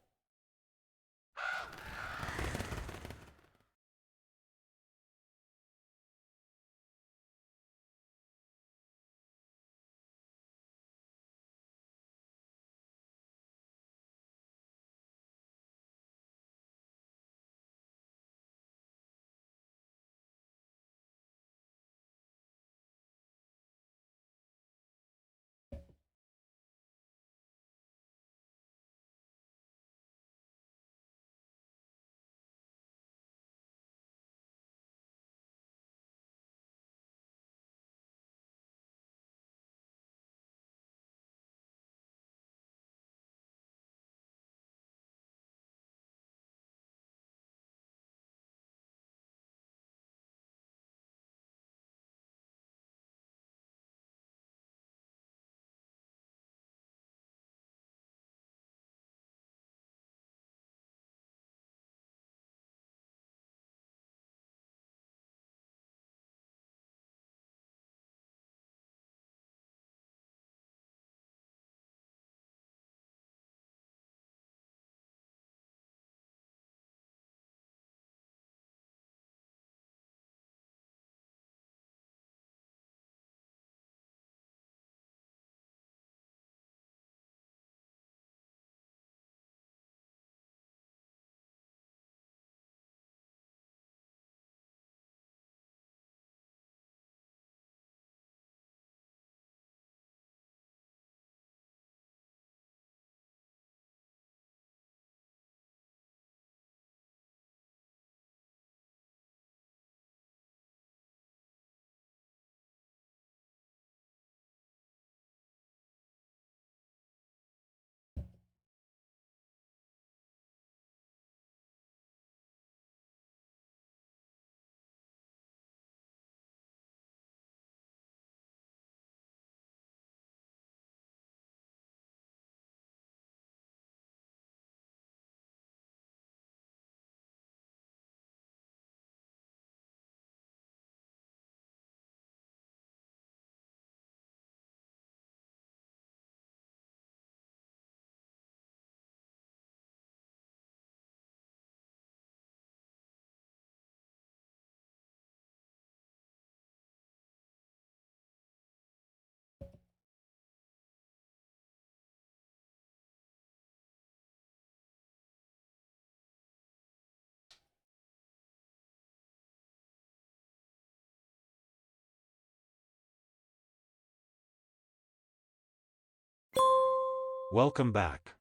Speaker 2: Welcome back.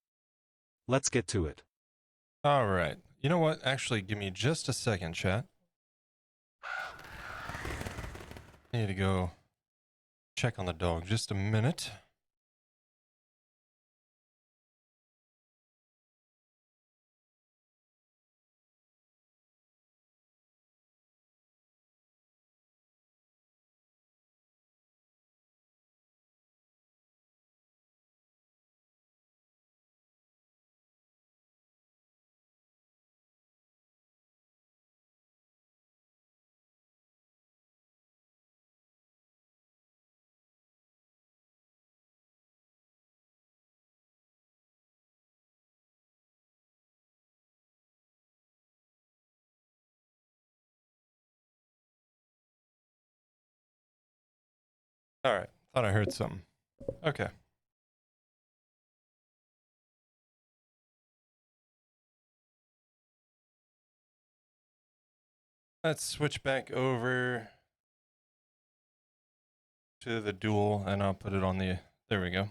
Speaker 2: Let's get to it.
Speaker 1: All right. You know what? Actually, give me just a second, chat. I need to go check on the dog. Just a minute. All right. Thought I heard something. Okay. Let's switch back over to the dual and I'll put it on the. There we go.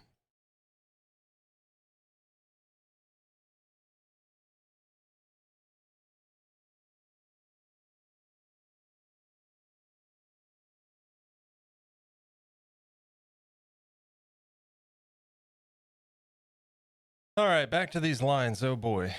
Speaker 1: All right. Back to these lines. Oh boy.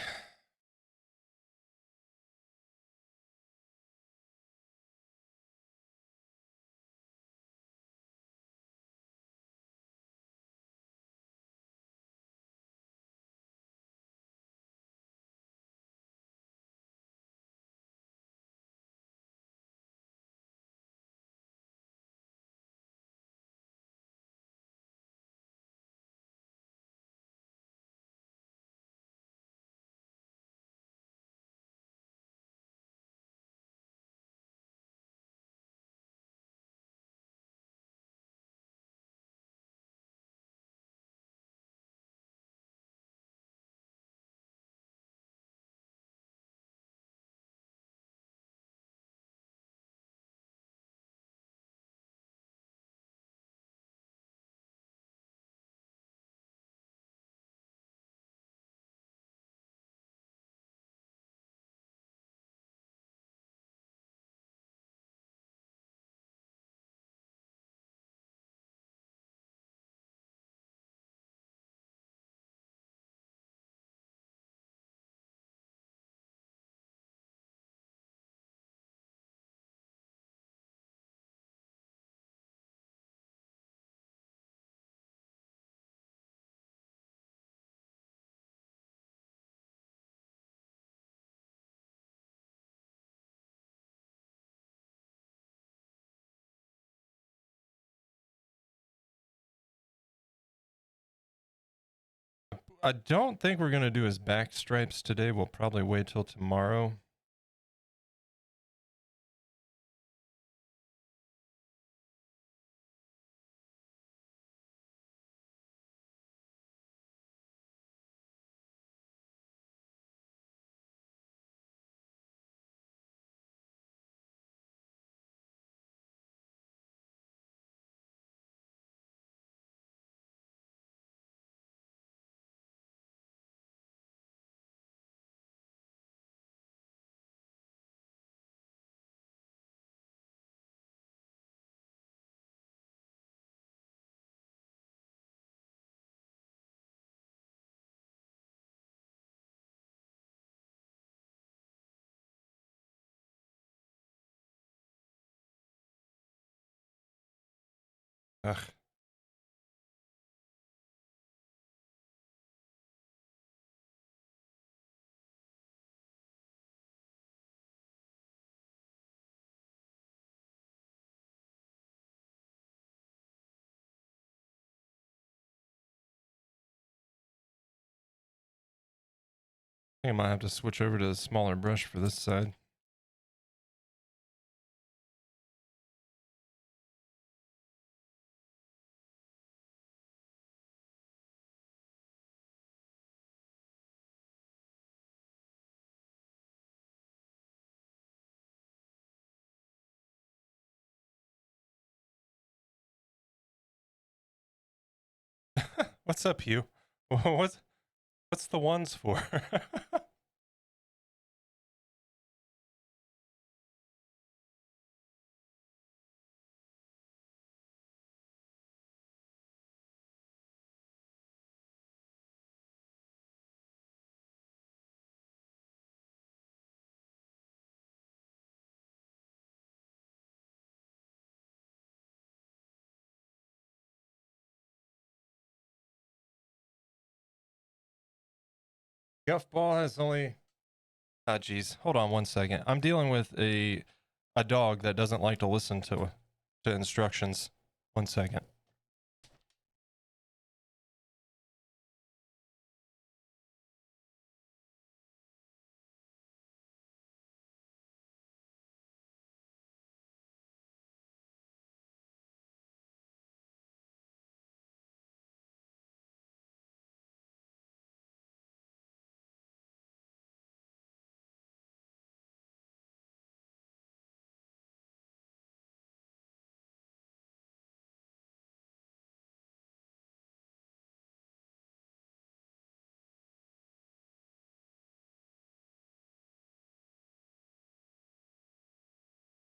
Speaker 1: I don't think we're going to do his back stripes today. We'll probably wait till tomorrow. Ugh. I think I might have to switch over to a smaller brush for this side. What's up, Hugh? What's the ones for? Guff ball has only. Ah, geez. Hold on one second. I'm dealing with a dog that doesn't like to listen to instructions. One second.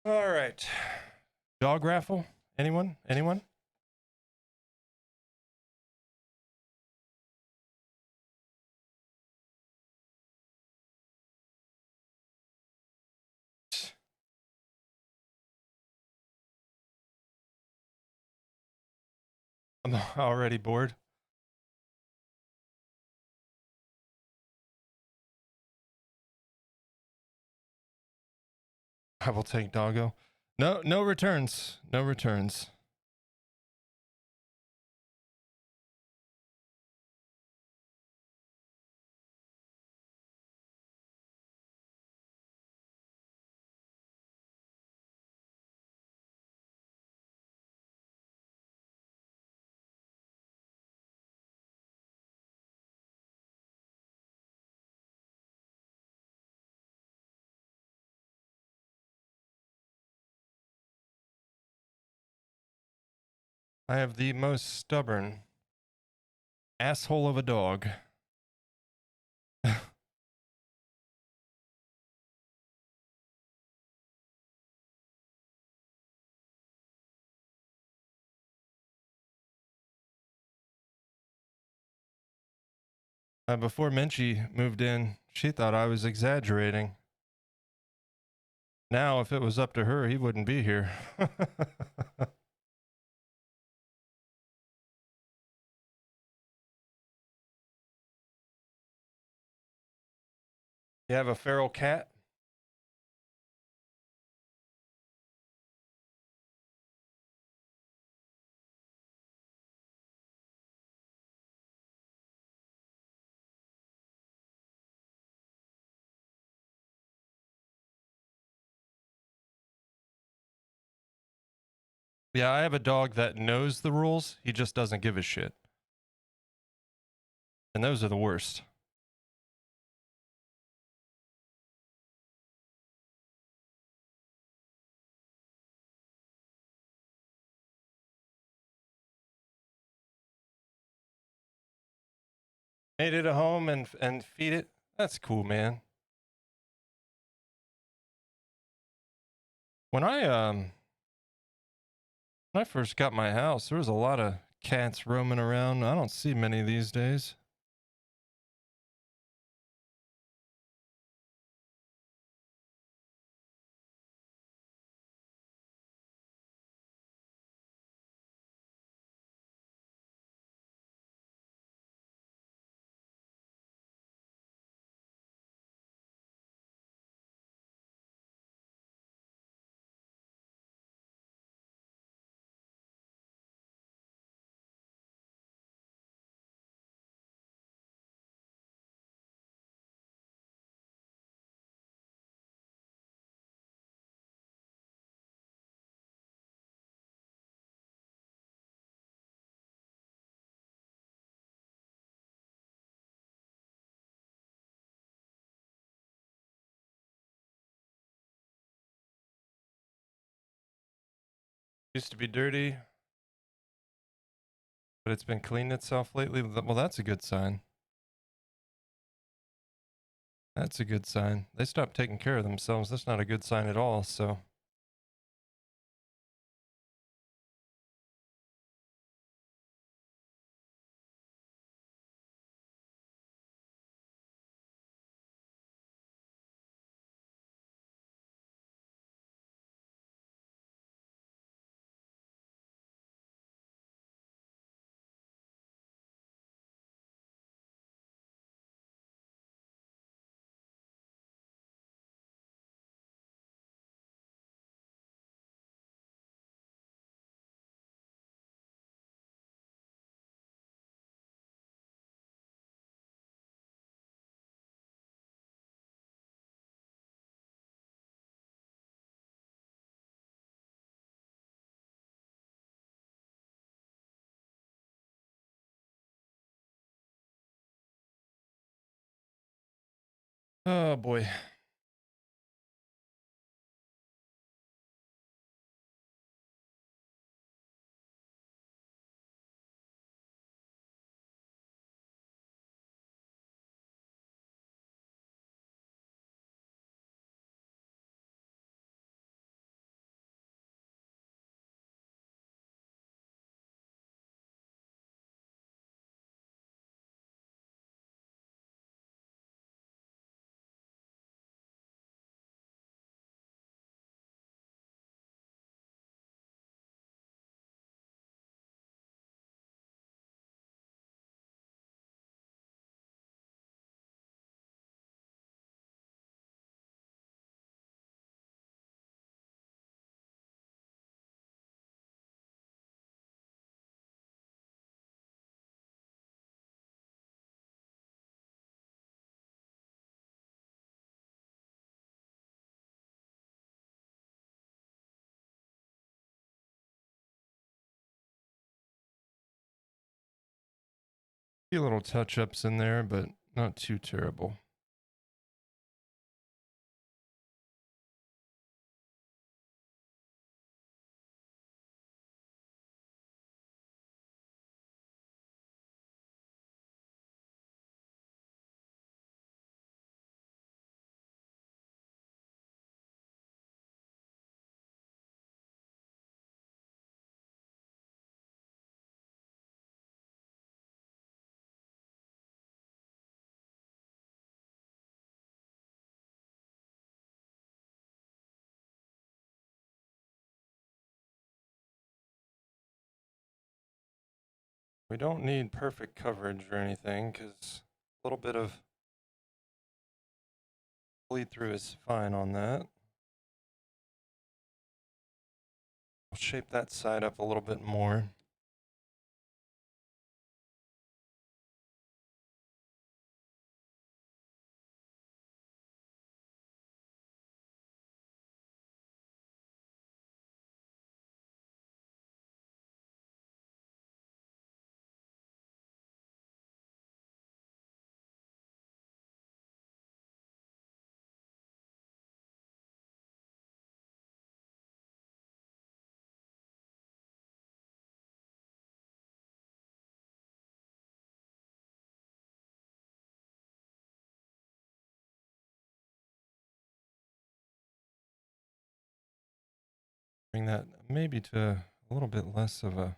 Speaker 1: All right. Dog raffle? Anyone? Anyone? I'm already bored. I will take doggo. No returns. No returns. I have the most stubborn asshole of a dog. Before Minchie moved in, she thought I was exaggerating. Now, if it was up to her, he wouldn't be here. You have a feral cat? Yeah, I have a dog that knows the rules. He just doesn't give a shit. And those are the worst. Made it a home and feed it. That's cool, man. When I first got my house, there was a lot of cats roaming around. I don't see many these days. Used to be dirty, but it's been cleaning itself lately. Well, that's a good sign. That's a good sign. They stopped taking care of themselves. That's not a good sign at all, so. Oh boy. few little touch-ups in there, but not too terrible. We don't need perfect coverage or anything, because a little bit of bleed through is fine on that. I'll shape that side up a little bit more. Bring that maybe to a little bit less of a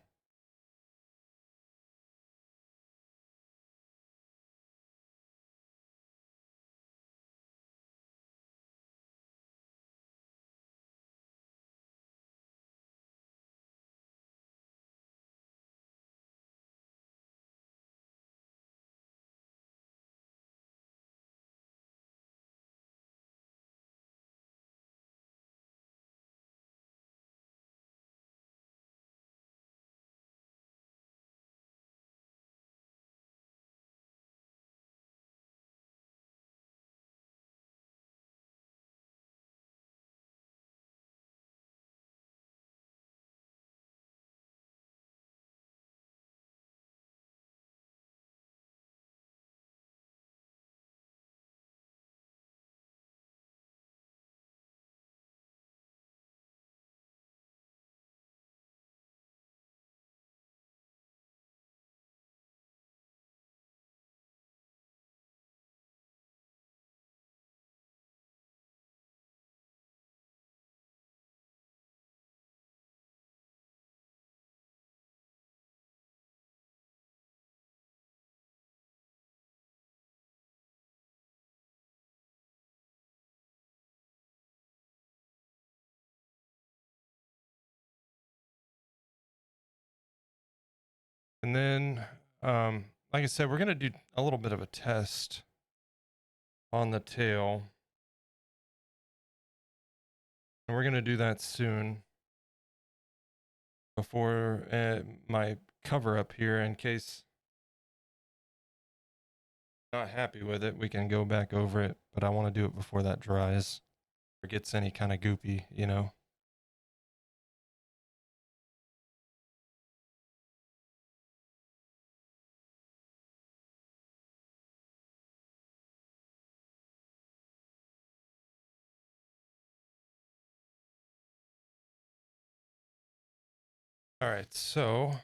Speaker 1: and then like I said, we're gonna do a little bit of a test on the tail. And we're gonna do that soon before my cover up here, in case not happy with it, we can go back over it, but I want to do it before that dries or gets any kind of goopy, you know. All right, so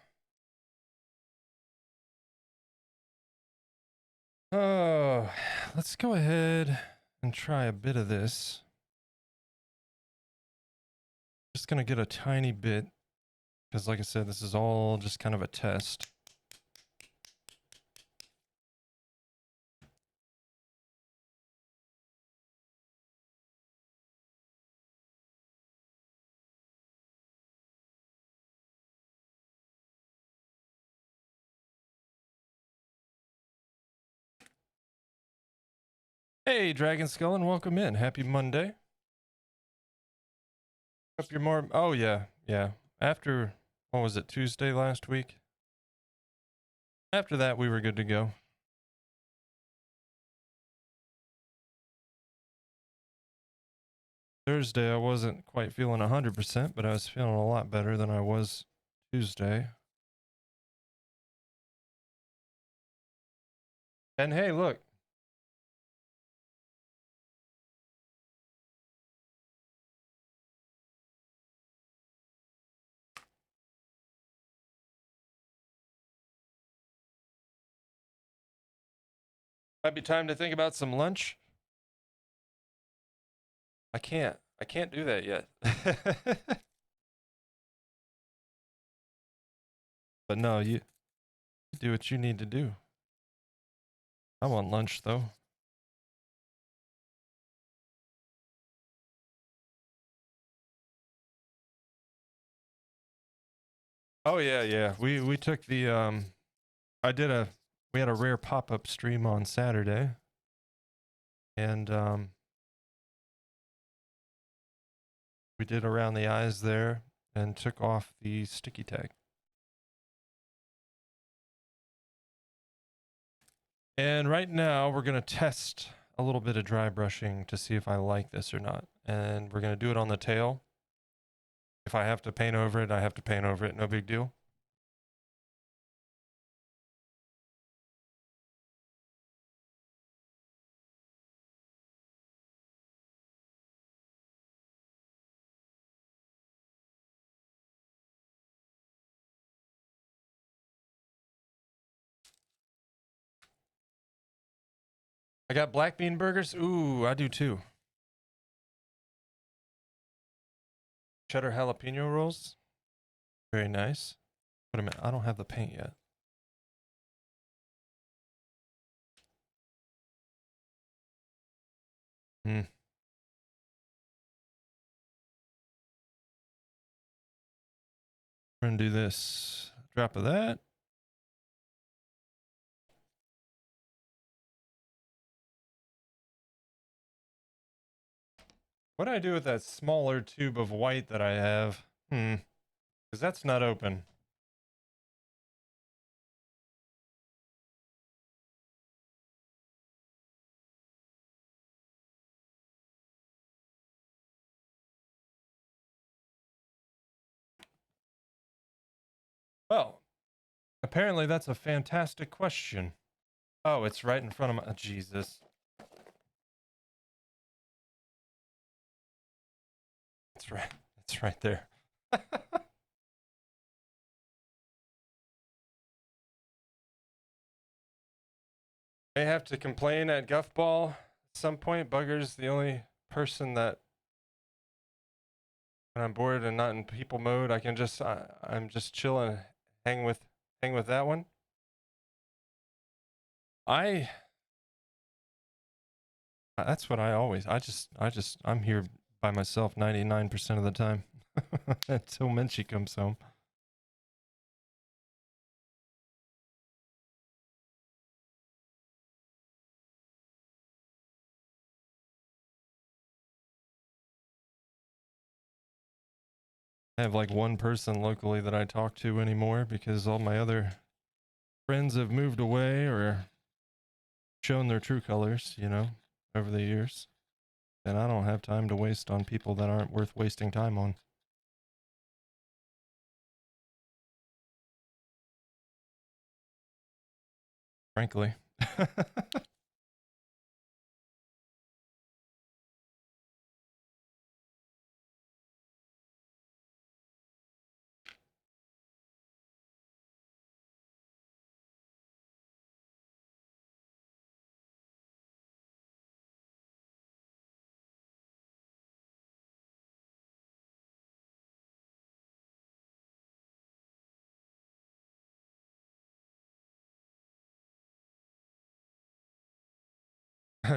Speaker 1: let's go ahead and try a bit of this. Just gonna get a tiny bit, because like I said, this is all just kind of a test. Hey, Dragon Skull, and welcome in. Happy Monday. Hope you're more. Oh yeah, yeah. After, what was it, Tuesday last week? After that, we were good to go. Thursday, I wasn't quite feeling 100%, but I was feeling a lot better than I was Tuesday. And hey, look. Might be time to think about some lunch. I can't do that yet. But no, you do what you need to do. I want lunch though. Oh yeah, yeah. We took the we had a rare pop-up stream on Saturday. And we did around the eyes there and took off the sticky tag. And right now we're going to test a little bit of dry brushing to see if I like this or not. And we're going to do it on the tail. If I have to paint over it, I have to paint over it. No big deal. I got black bean burgers. Ooh, I do too. Cheddar jalapeno rolls. Very nice. Wait a minute, I don't have the paint yet. Hmm. We're gonna do this. Drop of that. What do I do with that smaller tube of white that I have? Because that's not open. Well, apparently that's a fantastic question. Oh, it's right in front of my... Jesus. It's right. It's right there. May have to complain at Guffball at some point. Bugger's the only person that when I'm bored and not in people mode, I can just I'm just chilling, hang with that one. That's what I always. I'm here by myself 99% of the time until Menchie comes home. I have like one person locally that I talk to anymore because all my other friends have moved away or shown their true colors, you know, over the years. And I don't have time to waste on people that aren't worth wasting time on. Frankly.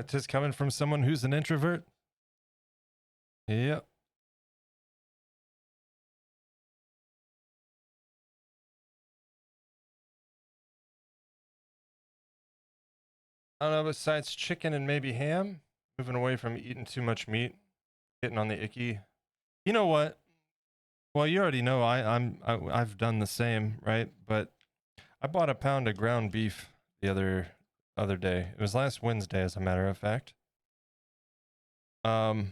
Speaker 1: Just coming from someone who's an introvert. Yep. I don't know, besides chicken and maybe ham, moving away from eating too much meat, getting on the icky. You know what? Well, you already know I've done the same, right? But I bought a pound of ground beef the other day. It was last Wednesday, as a matter of fact. The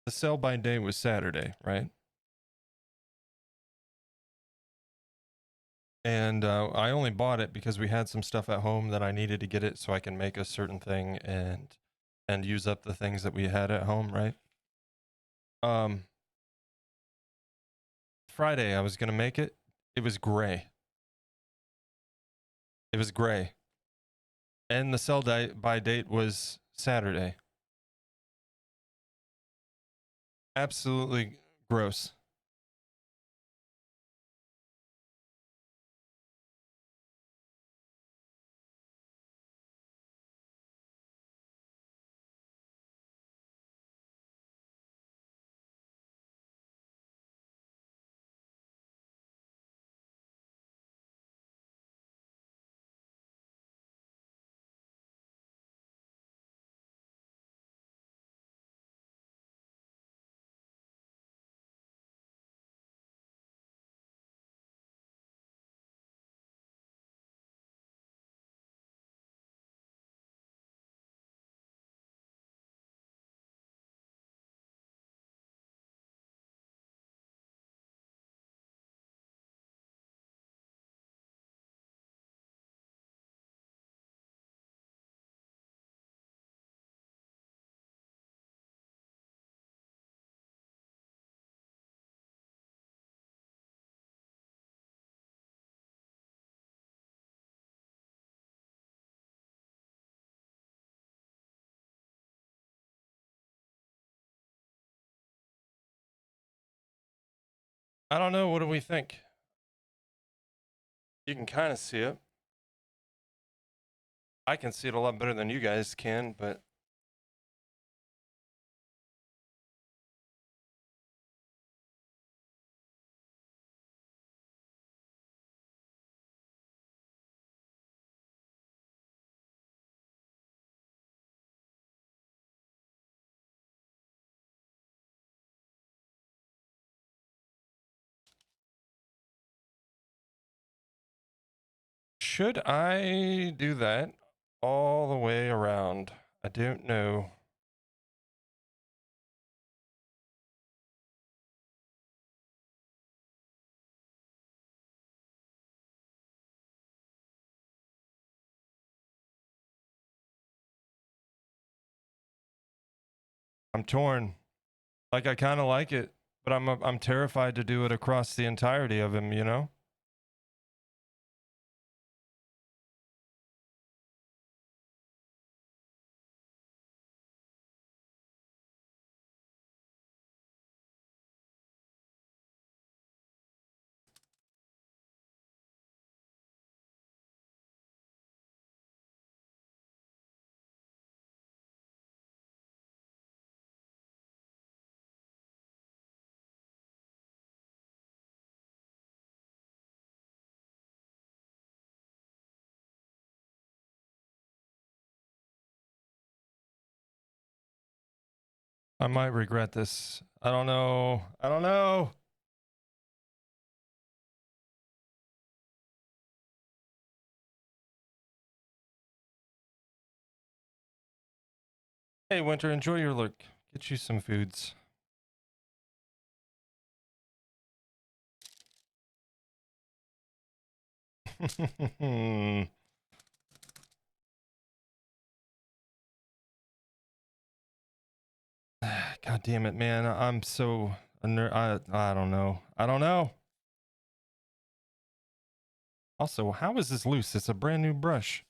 Speaker 1: sell by day was Saturday, right? And I only bought it because we had some stuff at home that I needed to get it so I can make a certain thing and use up the things that we had at home, right? Um, Friday I was gonna make it. It was gray. It was gray, and the by date was Saturday. Absolutely gross. I don't know. What do we think? You can kind of see it. I can see it a lot better than you guys can, but should I do that all the way around? I don't know. I'm torn. Like I kind of like it, but I'm terrified to do it across the entirety of him, you know? I might regret this. I don't know. I don't know. Hey, Winter, enjoy your look. Get you some foods. God damn it, man. I'm so I don't know. I don't know. Also, how is this loose? It's a brand new brush.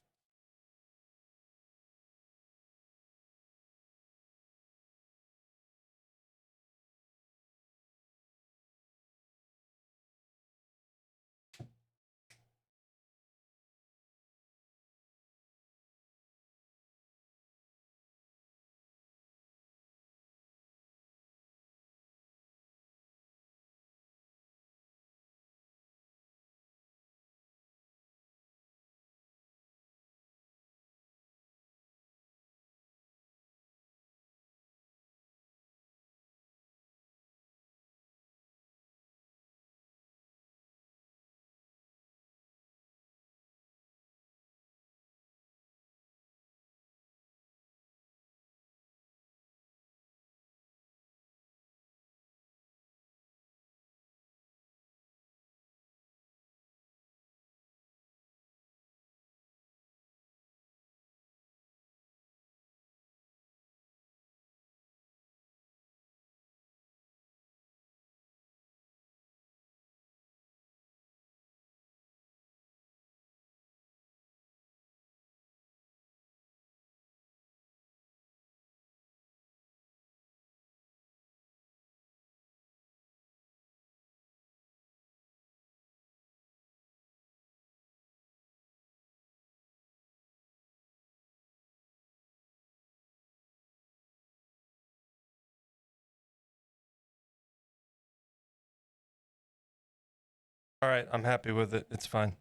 Speaker 1: All right, I'm happy with it. It's fine.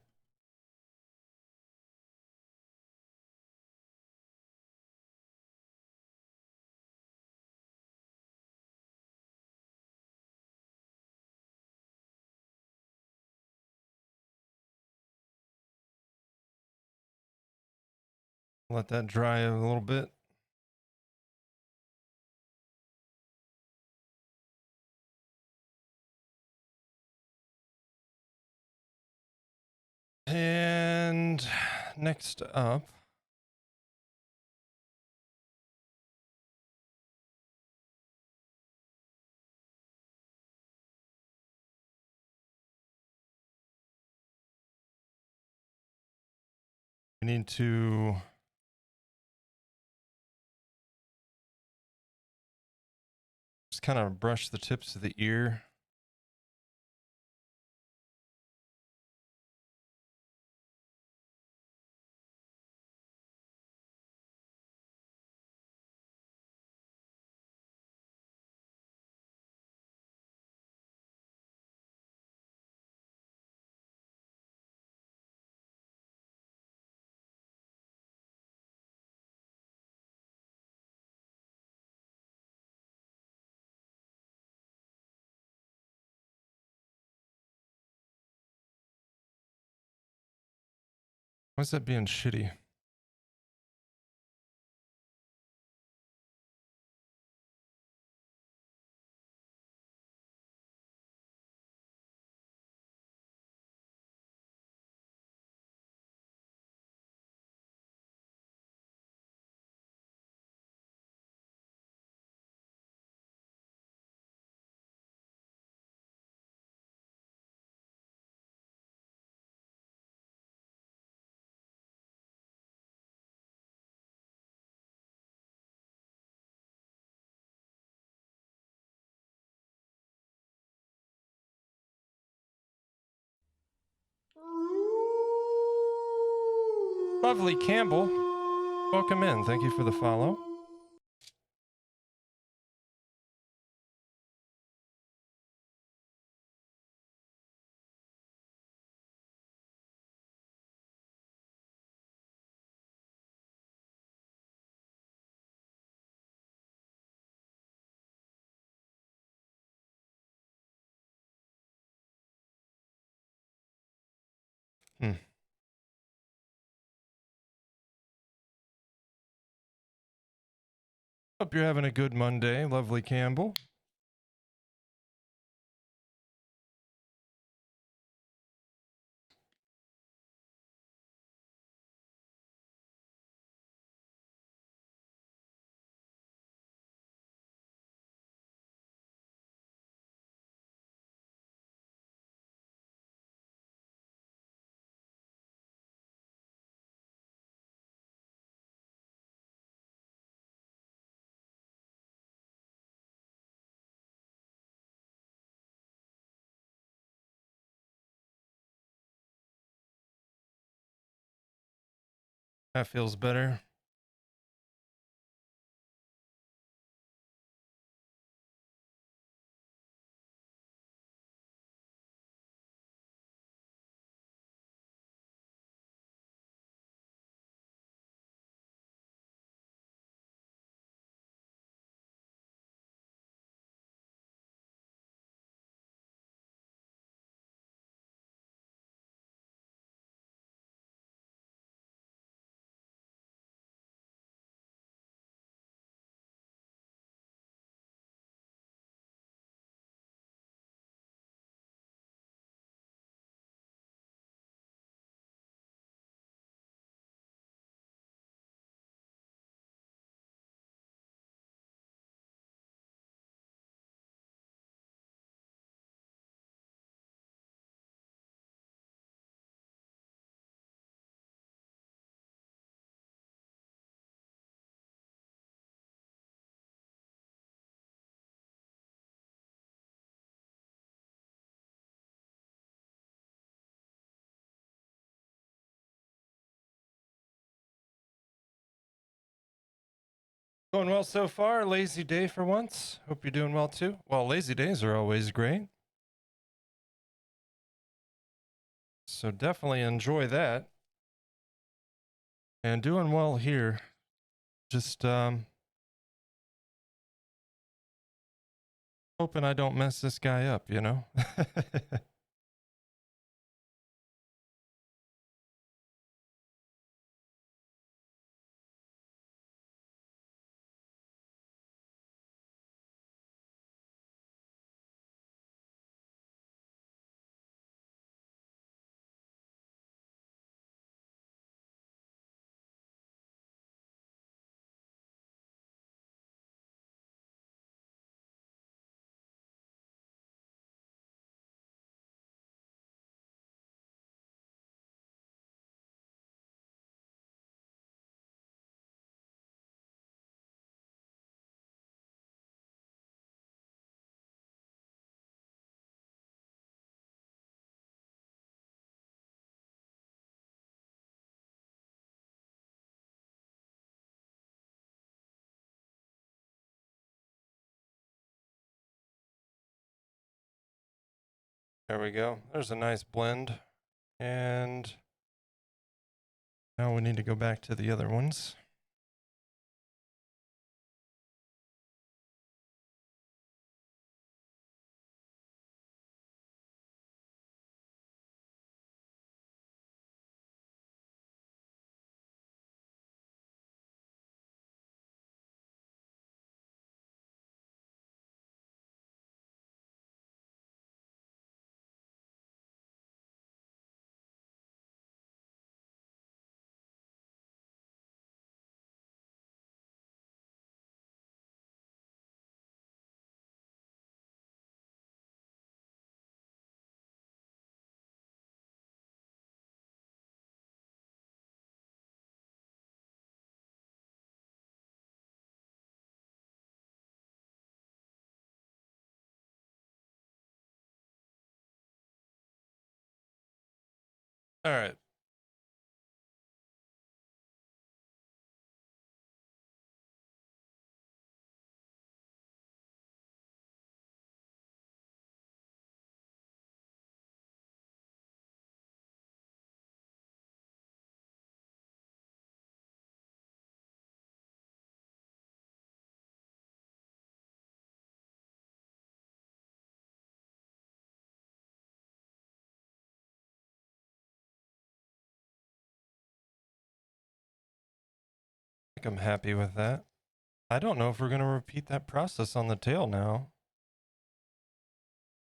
Speaker 1: Let that dry a little bit. And next up, we need to just kind of brush the tips of the ear. Why is that being shitty? Lovely Campbell. Welcome in. Thank you for the follow. Hope you're having a good Monday, lovely Campbell. That feels better. Going well so far. Lazy day for once. Hope you're doing well too. Well, lazy days are always great. So definitely enjoy that. And doing well here. Just hoping I don't mess this guy up, you know? There we go. There's a nice blend. And now we need to go back to the other ones. All right. I think I'm happy with that. I don't know if we're going to repeat that process on the tail now.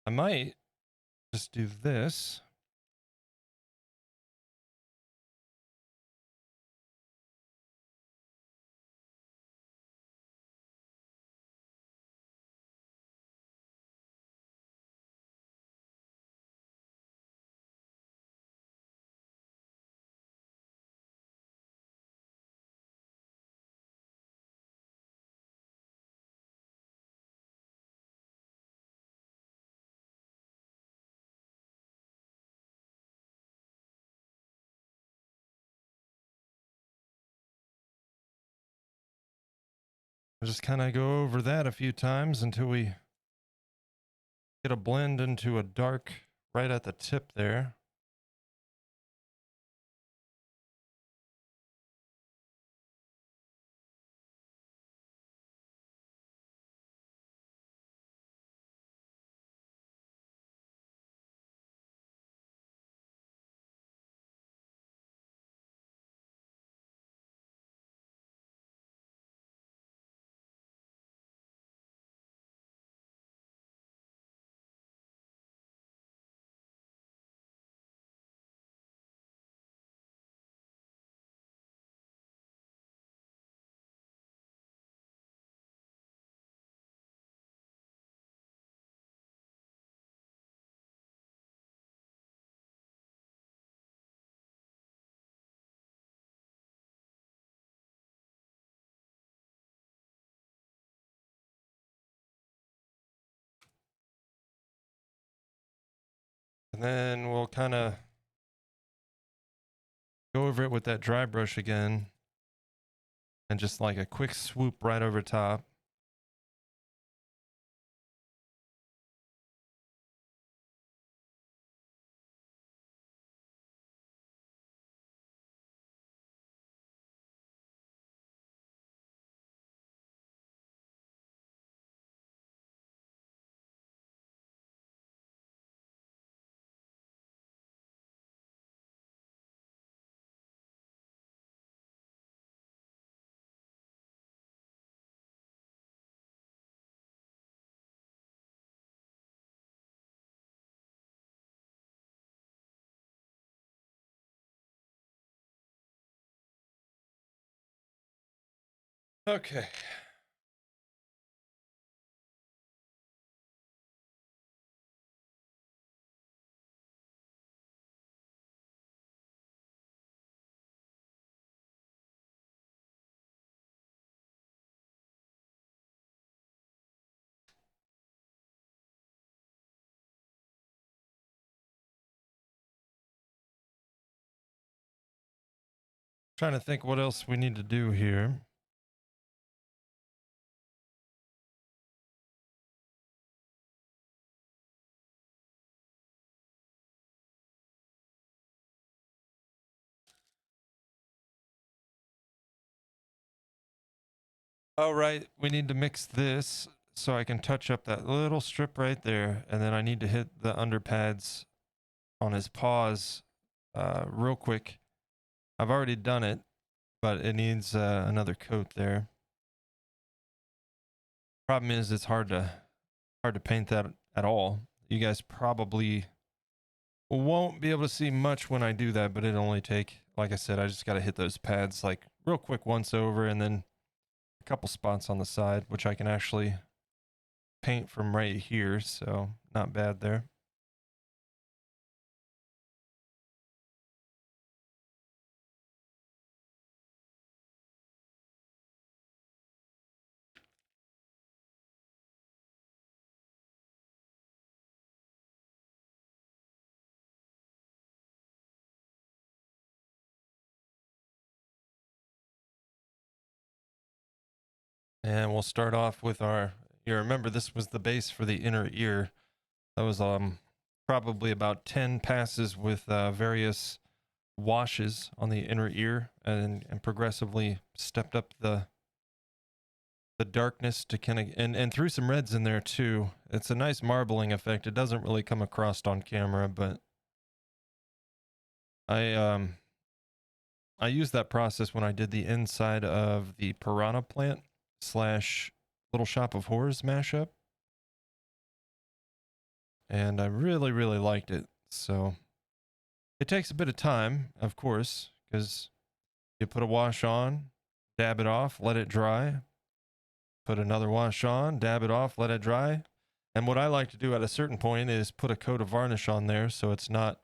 Speaker 1: I might just do this. I'll just kind of go over that a few times until we get a blend into a dark right at the tip there. And then we'll kind of go over it with that dry brush again. And just like a quick swoop right over top. Okay. Trying to think what else we need to do here. Oh, right. We need to mix this so I can touch up that little strip right there. And then I need to hit the underpads on his paws real quick. I've already done it, but it needs another coat there. Problem is it's hard to paint that at all. You guys probably won't be able to see much when I do that, but it'll only take, like I said, I just got to hit those pads like real quick once over and then a couple spots on the side, which I can actually paint from right here. So not bad there. And we'll start off with our, you remember this was the base for the inner ear. That was probably about 10 passes with various washes on the inner ear and progressively stepped up the darkness to kind of and threw some reds in there too. It's a nice marbling effect. It doesn't really come across on camera, but I used that process when I did the inside of the Piranha Plant slash Little Shop of Horrors mashup. And I really, really liked it. So it takes a bit of time, of course, because you put a wash on, dab it off, let it dry, put another wash on, dab it off, let it dry. And what I like to do at a certain point is put a coat of varnish on there so it's not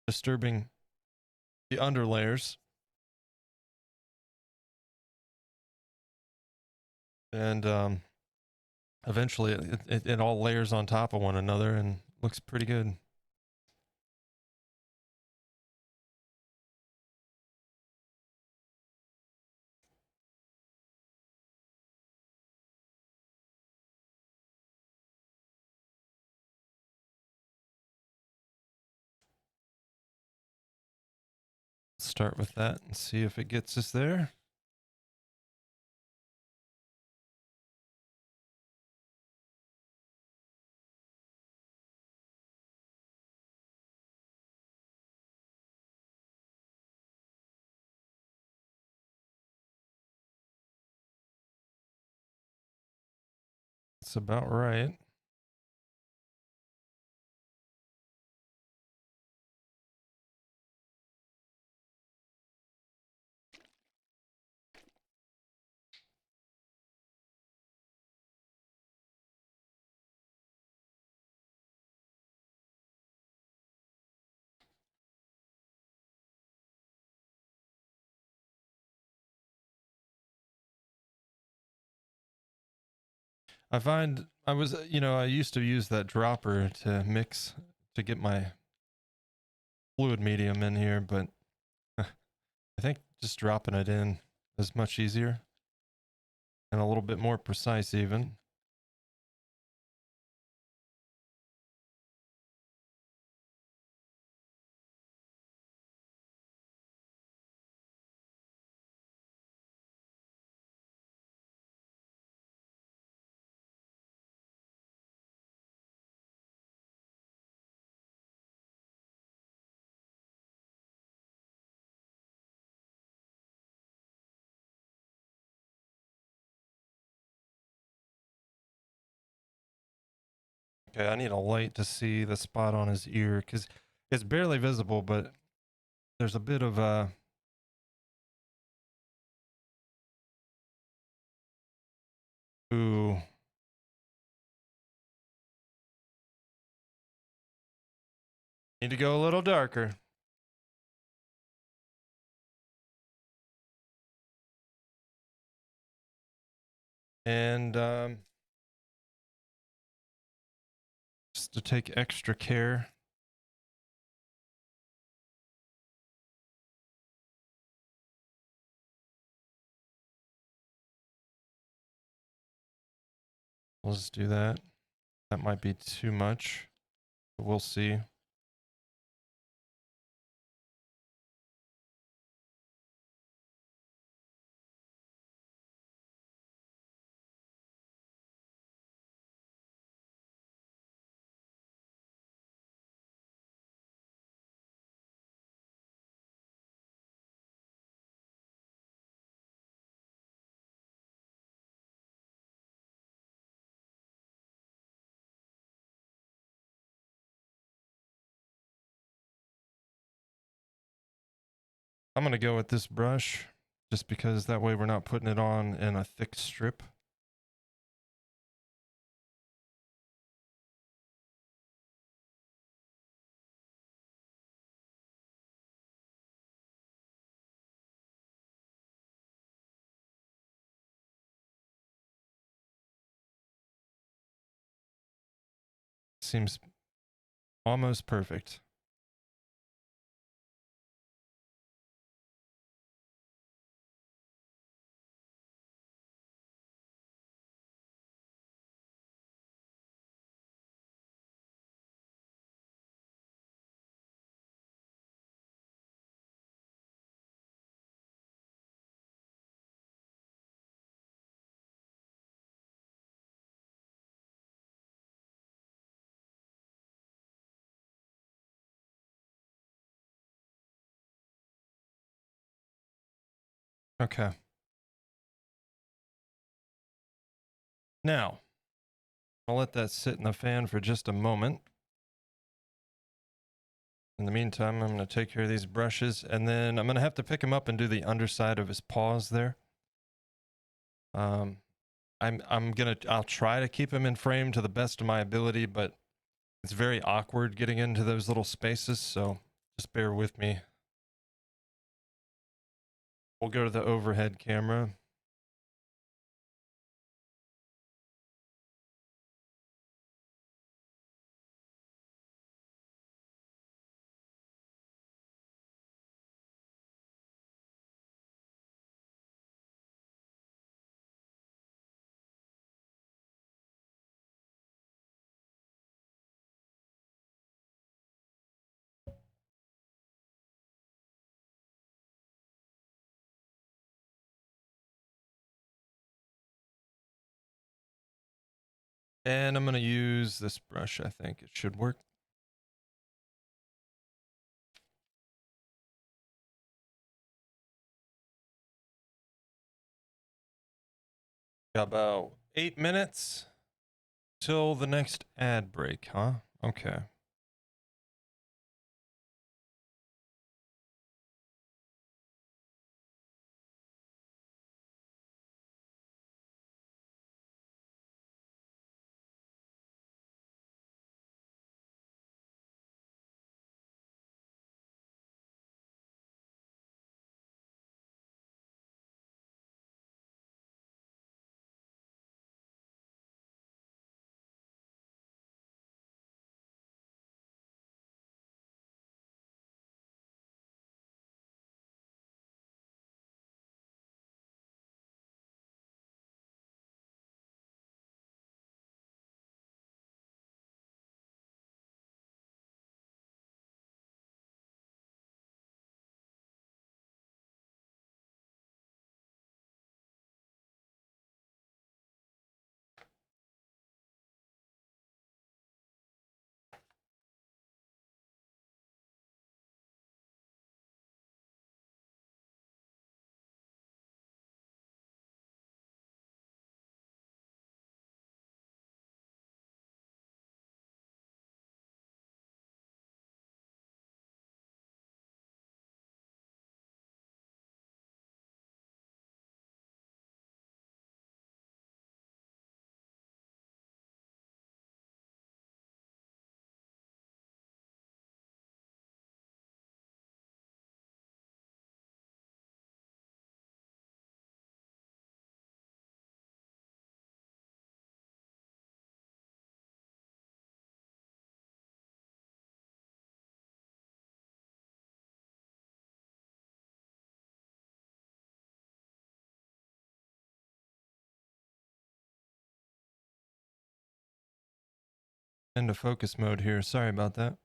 Speaker 1: disturbing the under layers. And eventually it all layers on top of one another and looks pretty good. Start with that and see if it gets us there. That's about right. I find I was, I used to use that dropper to mix to get my fluid medium in here, but I think just dropping it in is much easier and a little bit more precise even. Okay, I need a light to see the spot on his ear because it's barely visible, but there's a bit of Ooh. Need to go a little darker. And just to take extra care. We'll just do that. That might be too much, but we'll see. I'm going to go with this brush just because that way we're not putting it on in a thick strip. Seems almost perfect. Okay. Now, I'll let that sit in the fan for just a moment. In the meantime, I'm going to take care of these brushes, and then I'm going to have to pick him up and do the underside of his paws there. I'll try to keep him in frame to the best of my ability, but it's very awkward getting into those little spaces, so just bear with me. We'll go to the overhead camera. And I'm going to use this brush. I think it should work. Got about 8 minutes till the next ad break, huh? Okay. into focus mode here. Sorry about that.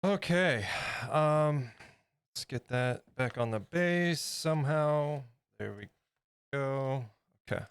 Speaker 1: Okay. Let's get that back on the base somehow. There we go. Okay.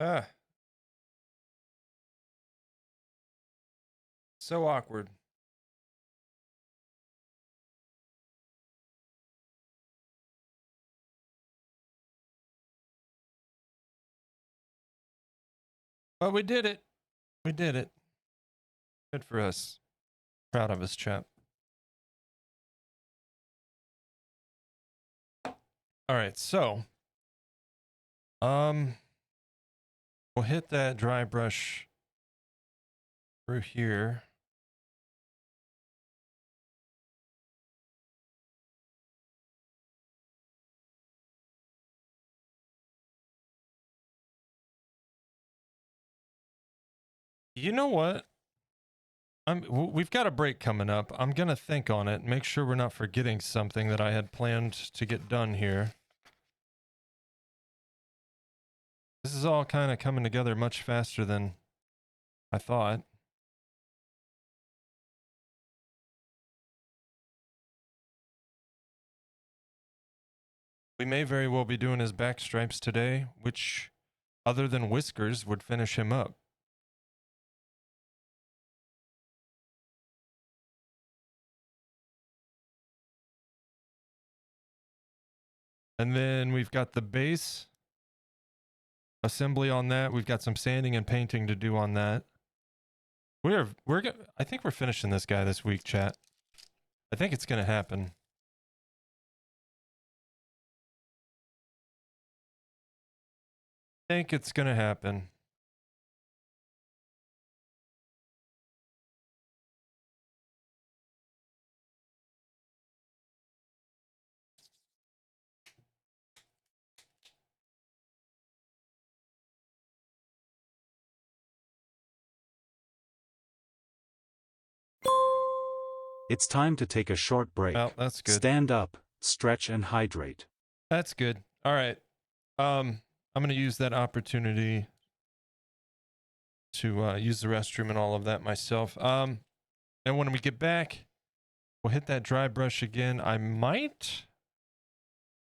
Speaker 1: Ah, so awkward. But we did it. We did it. Good for us. Proud of us, chap. All right, so we'll hit that dry brush through here. You know what? We've got a break coming up. I'm gonna think on it, make sure we're not forgetting something that I had planned to get done here. This is all kind of coming together much faster than I thought. We may very well be doing his back stripes today, which, other than whiskers, would finish him up. And then we've got the base assembly on that. We've got some sanding and painting to do on that. I think we're finishing this guy this week, chat. I think it's gonna happen. I think it's gonna happen.
Speaker 2: It's time to take a short break.
Speaker 1: Well, that's good.
Speaker 2: Stand up, stretch and hydrate.
Speaker 1: That's good. All right. I'm gonna use that opportunity to use the restroom and all of that myself. And when we get back, we'll hit that dry brush again. I might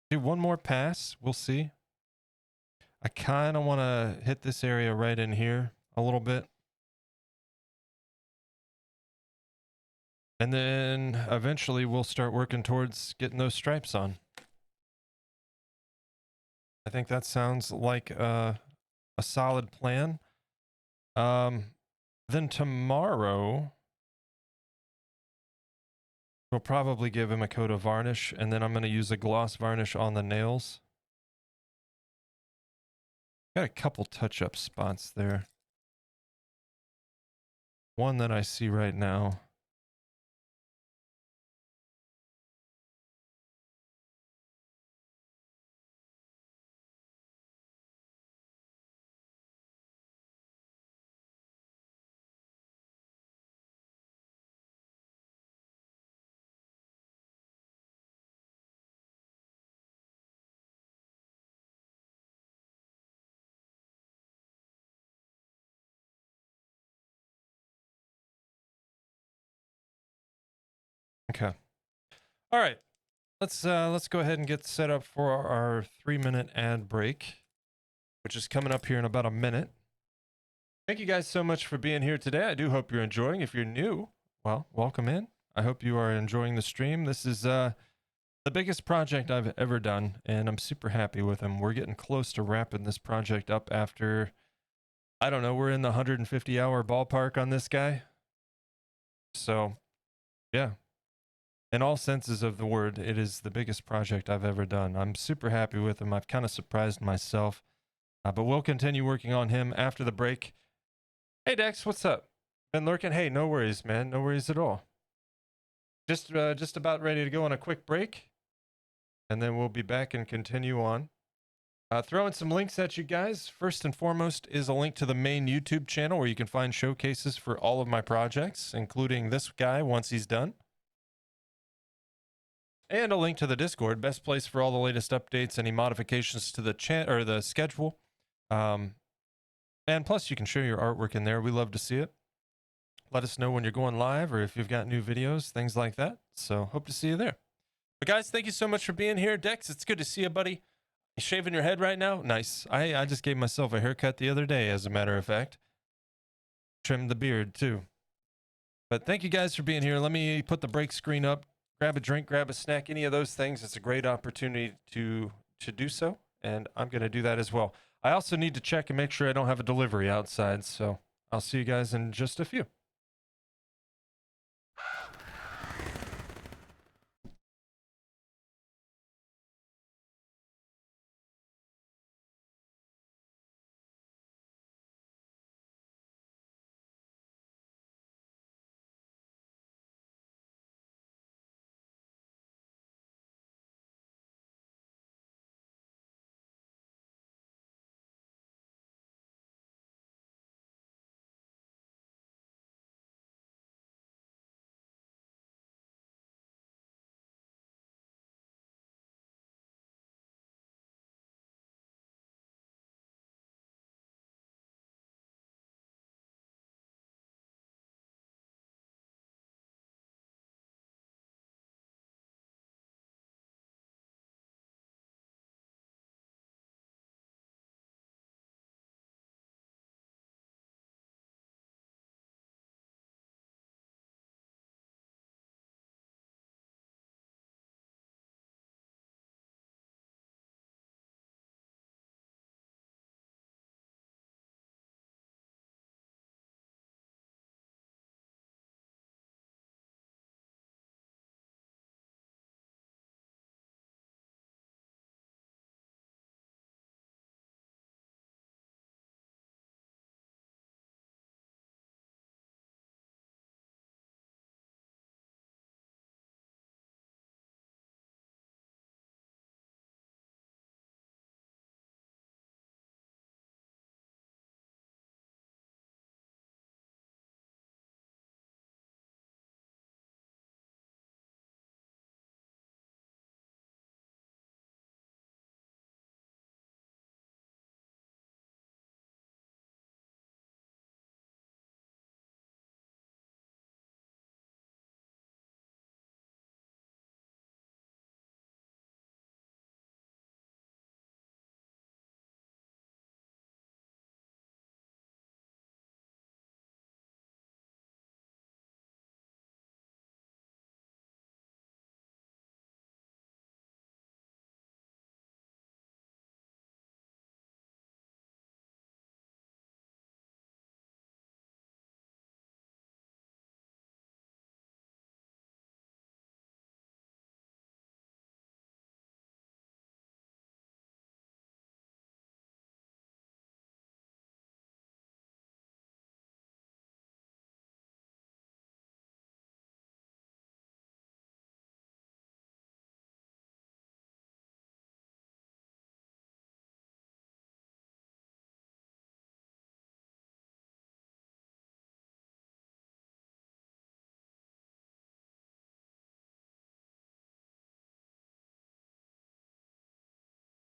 Speaker 1: do one more pass. We'll see. I kind of want to hit this area right in here a little bit. And then eventually we'll start working towards getting those stripes on. I think that sounds like a solid plan. Then tomorrow, we'll probably give him a coat of varnish, and then I'm going to use a gloss varnish on the nails. Got a couple touch-up spots there. One that I see right now. Okay. All right. Let's go ahead and get set up for our 3-minute ad break, which is coming up here in about a minute. Thank you guys so much for being here today. I do hope you're enjoying. If you're new, well, welcome in. I hope you are enjoying the stream. This is the biggest project I've ever done, and I'm super happy with him. We're getting close to wrapping this project up after, I don't know, we're in the 150-hour ballpark on this guy. So, yeah. In all senses of the word, it is the biggest project I've ever done. I'm super happy with him. I've kind of surprised myself, but we'll continue working on him after the break. Hey, Dex, what's up? Been lurking? Hey, no worries, man. No worries at all. Just about ready to go on a quick break, and then we'll be back and continue on. Throwing some links at you guys. First and foremost is a link to the main YouTube channel where you can find showcases for all of my projects, including this guy once he's done. And a link to the Discord, best place for all the latest updates, any modifications to the chat or the schedule. And plus, you can share your artwork in there. We love to see it. Let us know when you're going live or if you've got new videos, things like that. So hope to see you there. But guys, thank you so much for being here. Dex, it's good to see you, buddy. You shaving your head right now? Nice. I just gave myself a haircut the other day, as a matter of fact. Trimmed the beard, too. But thank you guys for being here. Let me put the break screen up. Grab a drink, grab a snack, any of those things. It's a great opportunity to do so, and I'm going to do that as well. I also need to check and make sure I don't have a delivery outside, so I'll see you guys in just a few.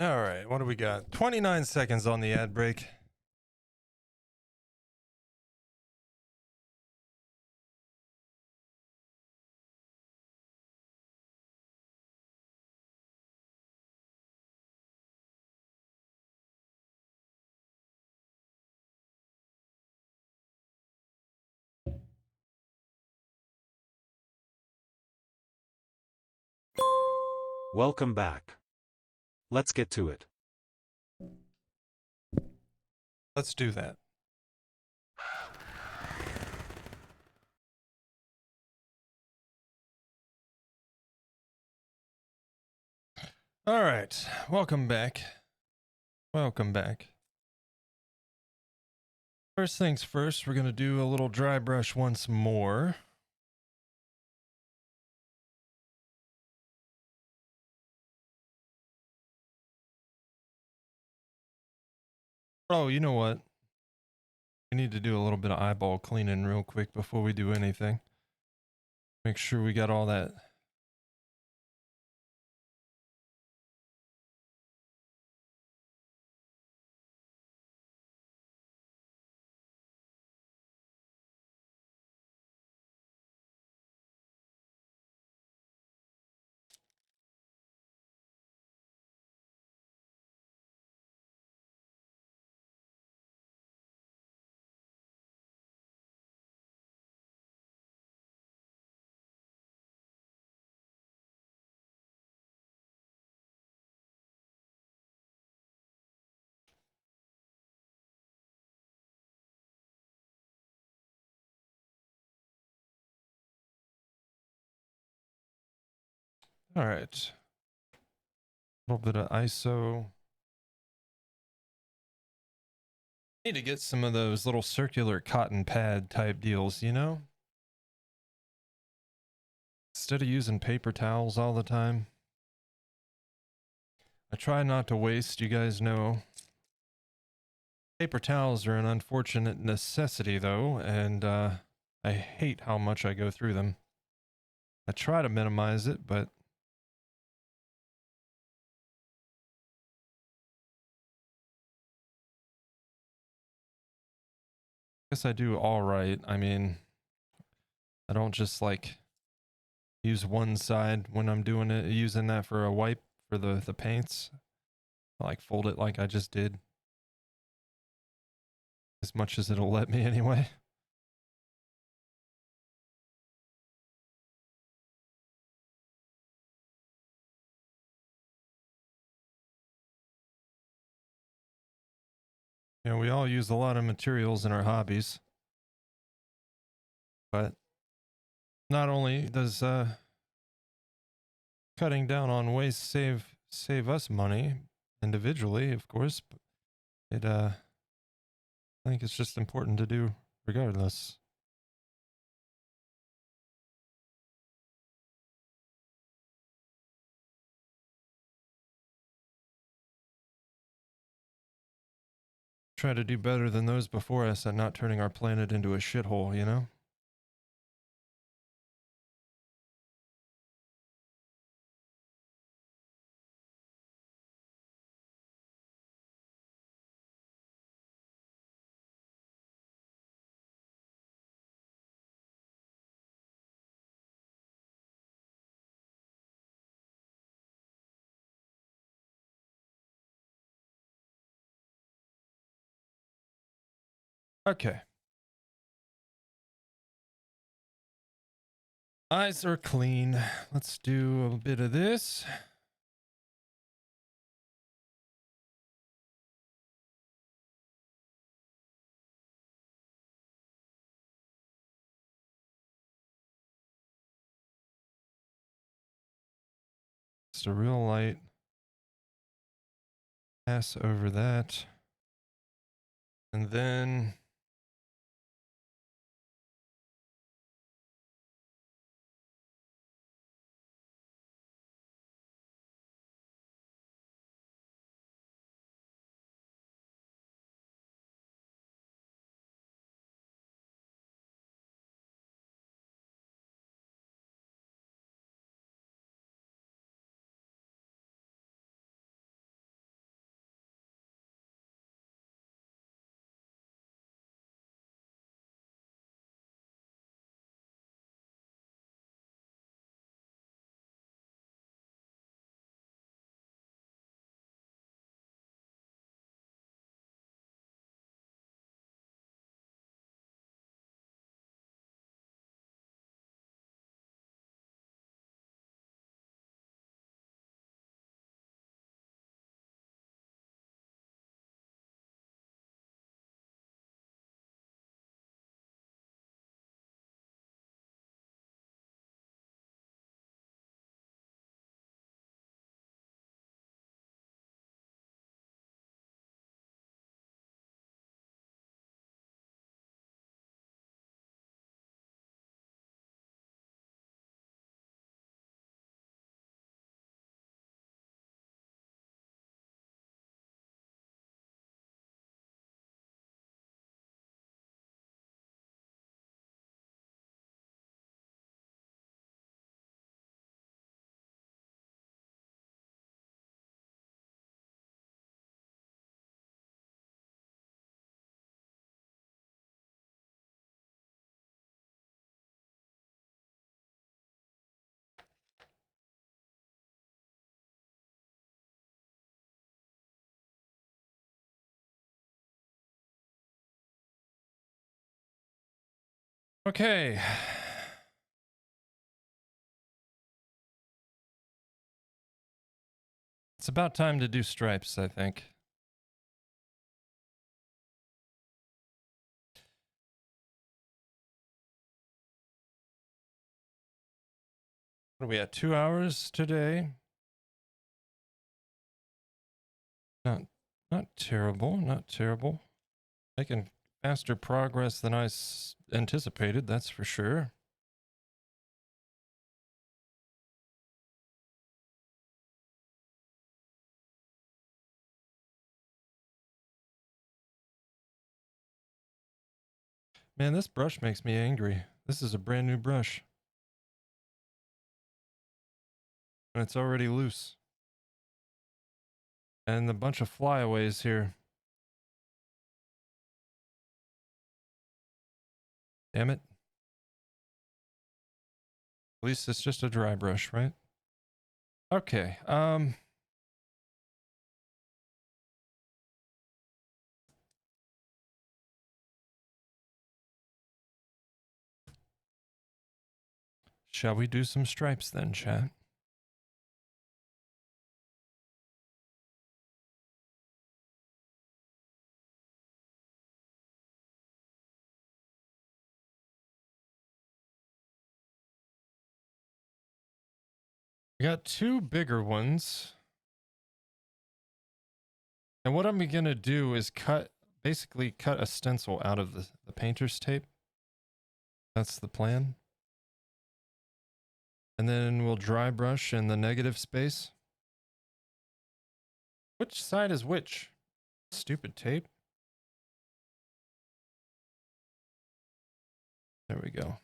Speaker 1: All right, what do we got? 29 seconds on the ad break.
Speaker 2: Welcome back. Let's get to it.
Speaker 1: Let's do that. All right, welcome back. Welcome back. First things first, we're going to do a little dry brush once more. Oh, you know what? We need to do a little bit of eyeball cleaning real quick before we do anything. Make sure we got all that. All right. A little bit of ISO. Need to get some of those little circular cotton pad type deals, you know? Instead of using paper towels all the time. I try not to waste, you guys know. Paper towels are an unfortunate necessity though, and I hate how much I go through them. I try to minimize it, but I guess I do all right. I mean, I don't just like use one side when I'm doing it, using that for a wipe for the paints. I like fold it like I just did. As much as it'll let me anyway. You know, we all use a lot of materials in our hobbies. But not only does cutting down on waste save us money individually, of course, but it I think it's just important to do regardless. Try to do better than those before us at not turning our planet into a shithole, you know? Okay. Eyes are clean. Let's do a bit of this. Just a real light pass over that. And then Okay. It's about time to do stripes, I think. What are we at? 2 hours today? Not terrible, not terrible. Making faster progress than I anticipated, that's for sure. Man, this brush makes me angry. This is a brand new brush. And it's already loose. And a bunch of flyaways here. Damn it. At least it's just a dry brush, right? Okay, shall we do some stripes then, chat? We got two bigger ones. And what I'm going to do is basically cut a stencil out of the painter's tape. That's the plan. And then we'll dry brush in the negative space. Which side is which? Stupid tape. There we go.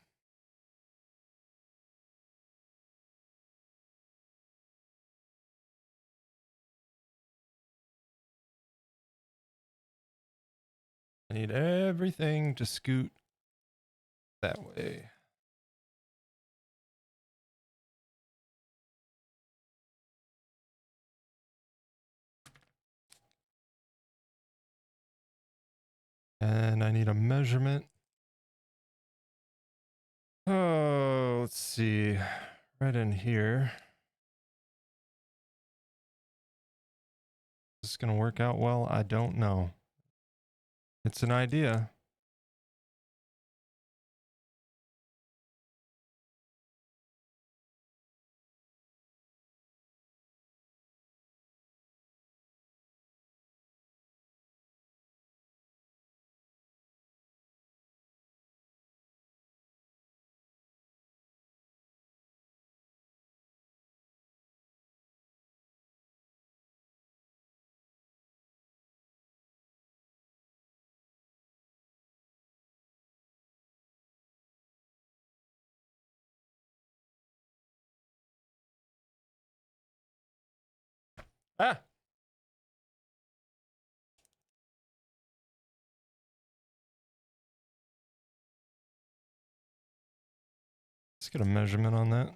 Speaker 1: I need everything to scoot that way. And I need a measurement. Oh, let's see. Right in here. Is this going to work out well? I don't know. It's an idea. Ah! Let's get a measurement on that.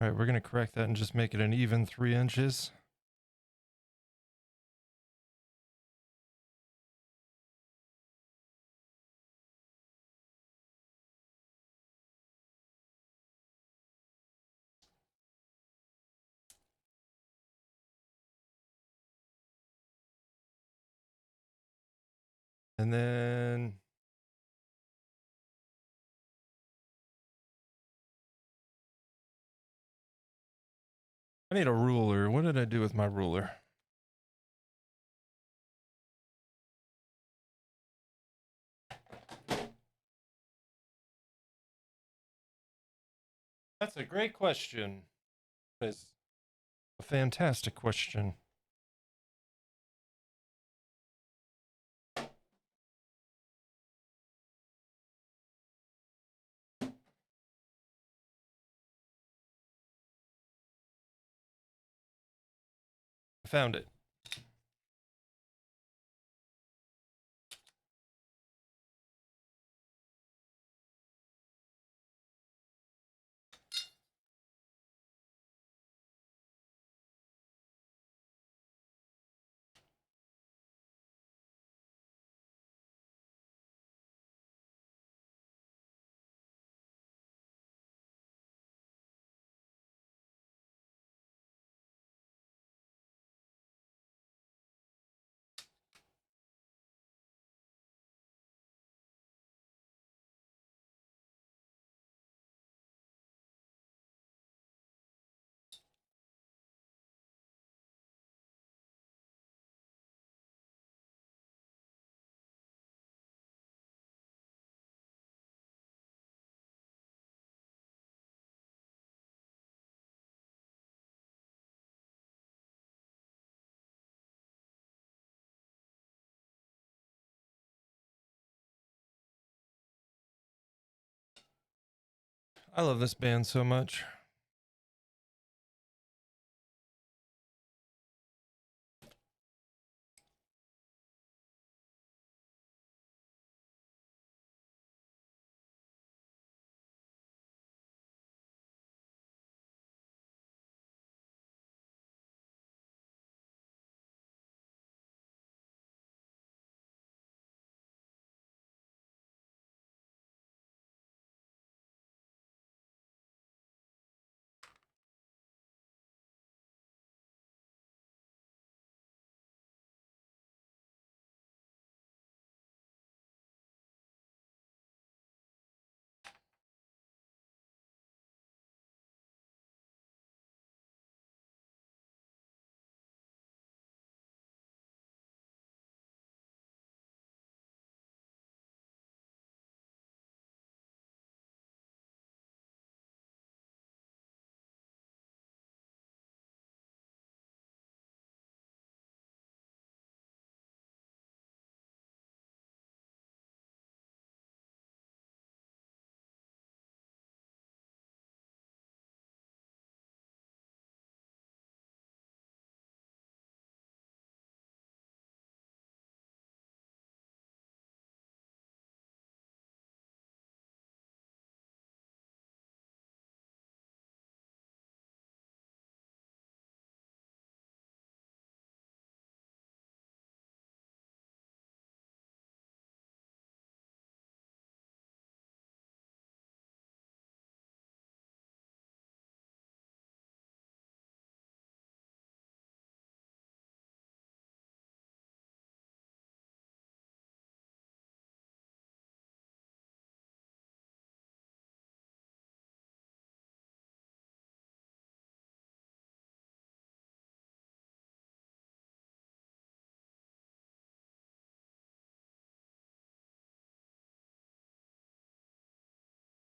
Speaker 1: All right, we're going to correct that and just make it an even 3 inches. And then I need a ruler. What did I do with my ruler? That's a great question. It's a fantastic question. I found it. I love this band so much.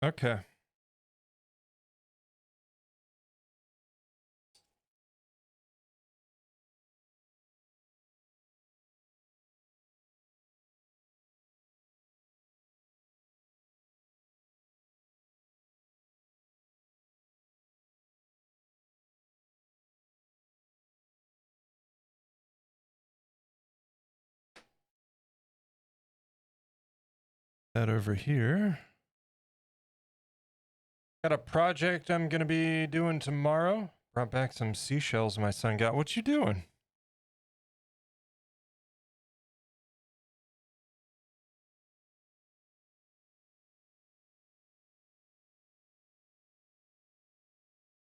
Speaker 1: Okay. That over here. Got a project I'm gonna be doing tomorrow. Brought back some seashells my son got. What you doing?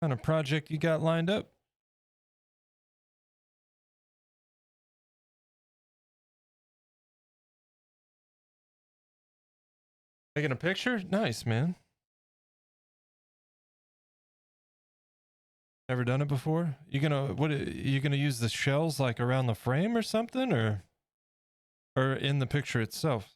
Speaker 1: What kind of project you got lined up? Taking a picture? Nice, man. Never done it before? You gonna use the shells like around the frame or something, or in the picture itself?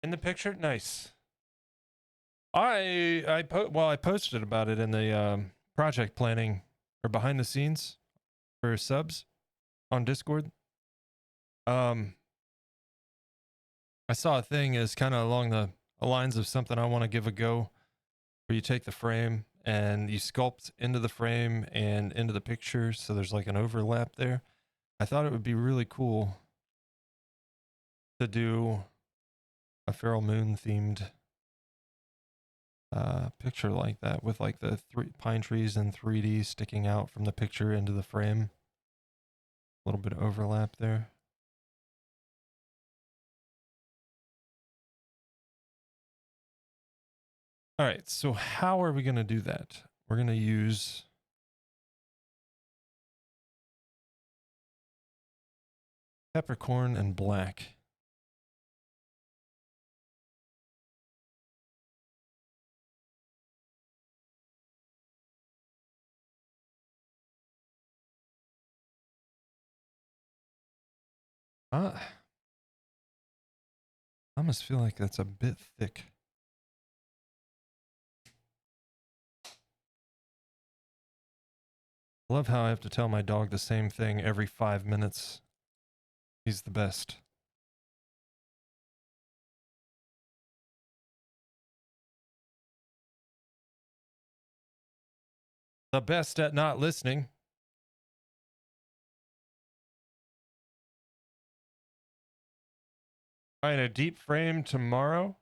Speaker 1: In the picture? Nice. I posted about it in the project planning or behind the scenes for subs on Discord. I saw a thing is kind of along the lines of something I want to give a go, where you take the frame and you sculpt into the frame and into the picture, so there's like an overlap there. I thought it would be really cool to do a Feral Moon themed picture like that, with like the three pine trees in 3D sticking out from the picture into the frame. A little bit of overlap there. All right, so how are we going to do that? We're going to use peppercorn and black. I almost feel like that's a bit thick. I love how I have to tell my dog the same thing every 5 minutes. He's the best. The best at not listening. Trying a deep frame tomorrow.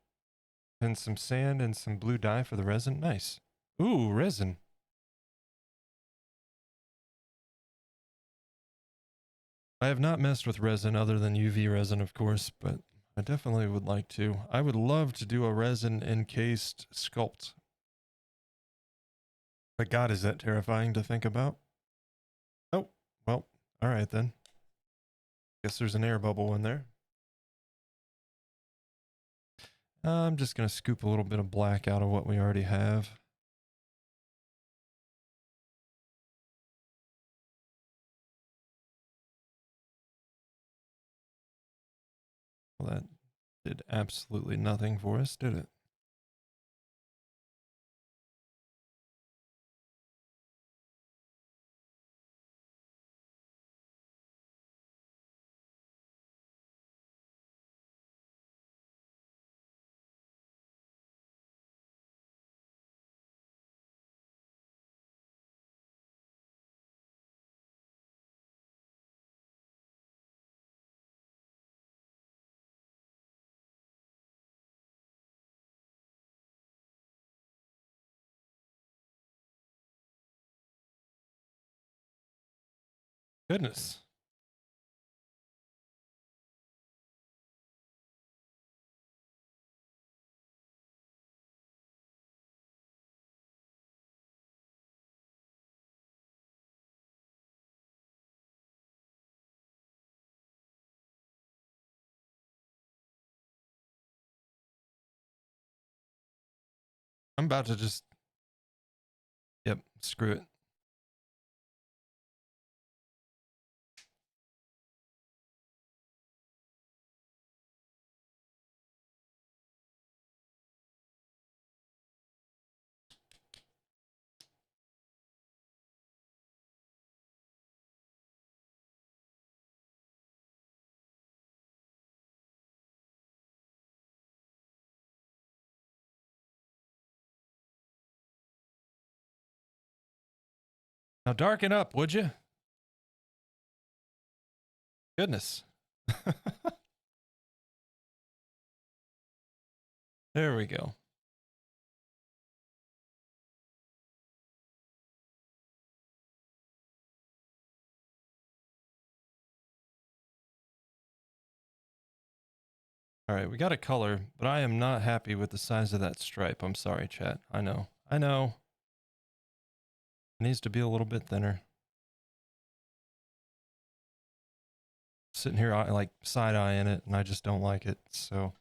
Speaker 1: And some sand and some blue dye for the resin. Nice. Ooh, resin. I have not messed with resin other than UV resin, of course, but I definitely would like to. I would love to do a resin encased sculpt. But God, is that terrifying to think about? Oh, well, all right then. Guess there's an air bubble in there. I'm just going to scoop a little bit of black out of what we already have. Well, that did absolutely nothing for us, did it? Goodness. I'm about to just, yep, screw it. Now darken up, would you? Goodness. There we go. All right, we got a color, but I am not happy with the size of that stripe. I'm sorry, chat. I know. I know. It needs to be a little bit thinner. Sitting here like side-eyeing it, and I just don't like it, so.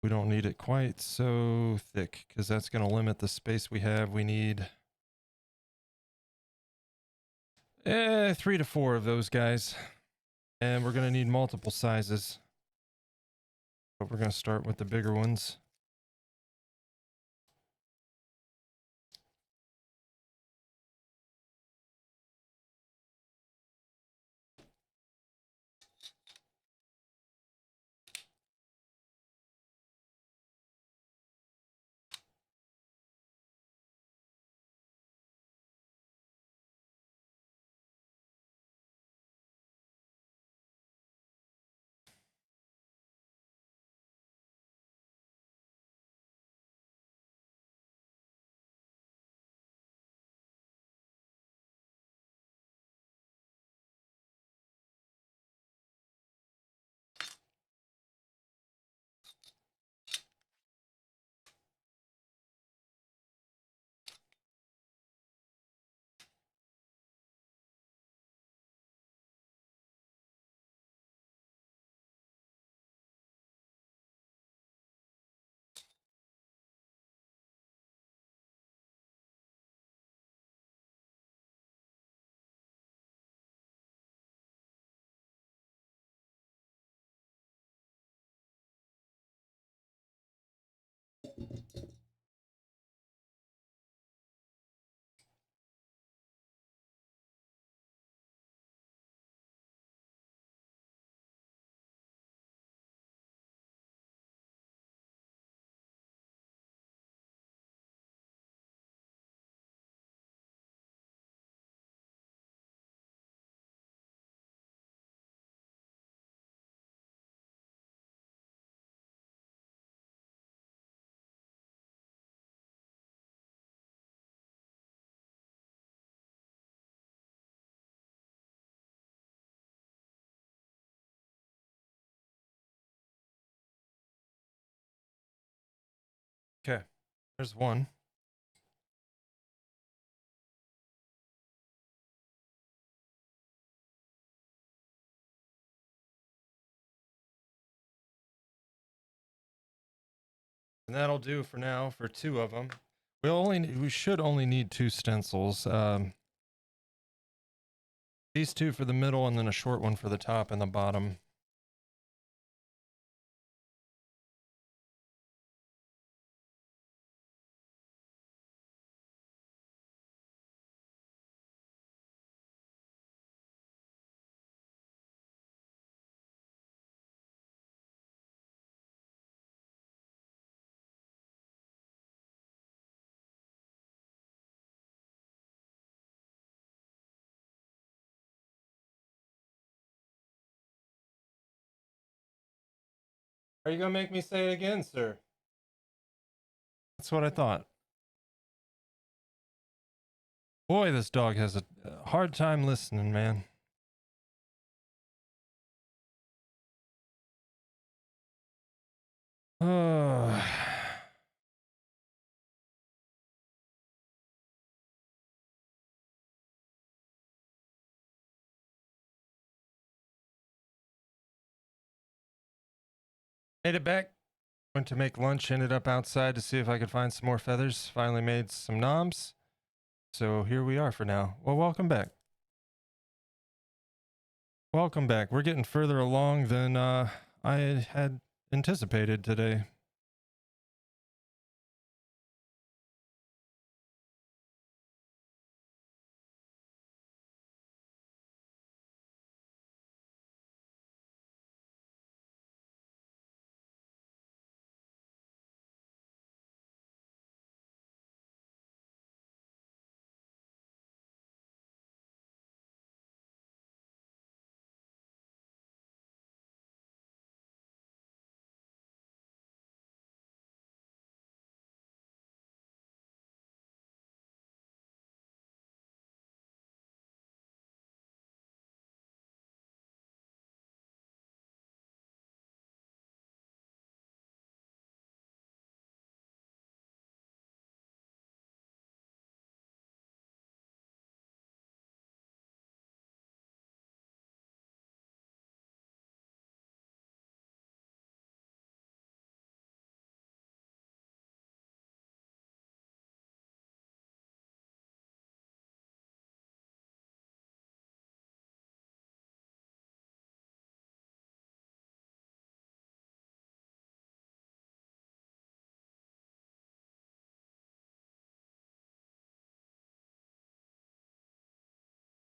Speaker 1: We don't need it quite so thick, because that's going to limit the space we have. We need 3 to 4 of those guys. And we're going to need multiple sizes. But we're going to start with the bigger ones. Okay, there's one. And that'll do for now for two of them. We should only need two stencils. These two for the middle and then a short one for the top and the bottom. Are you gonna make me say it again, sir? That's what I thought. Boy, this dog has a hard time listening, man. Oh. Made it back. Went to make lunch, ended up outside to see if I could find some more feathers. Finally made some noms. So here we are for now. Well, welcome back. Welcome back. We're getting further along than I had anticipated today.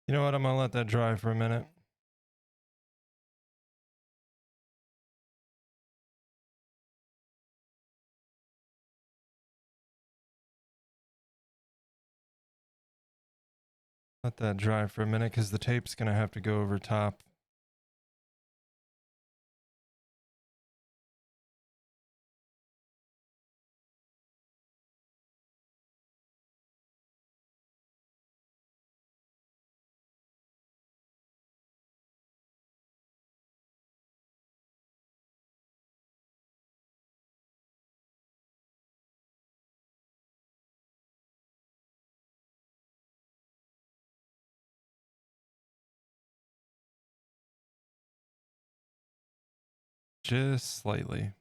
Speaker 1: You know what? I'm gonna let that dry for a minute. Let that dry for a minute because the tape's gonna have to go over top. Just slightly.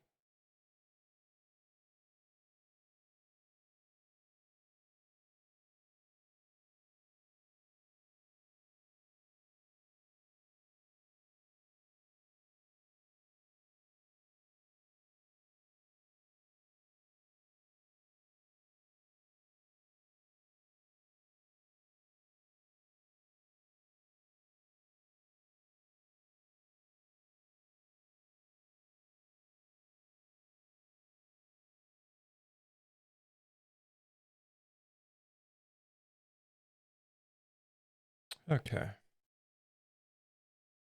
Speaker 1: Okay.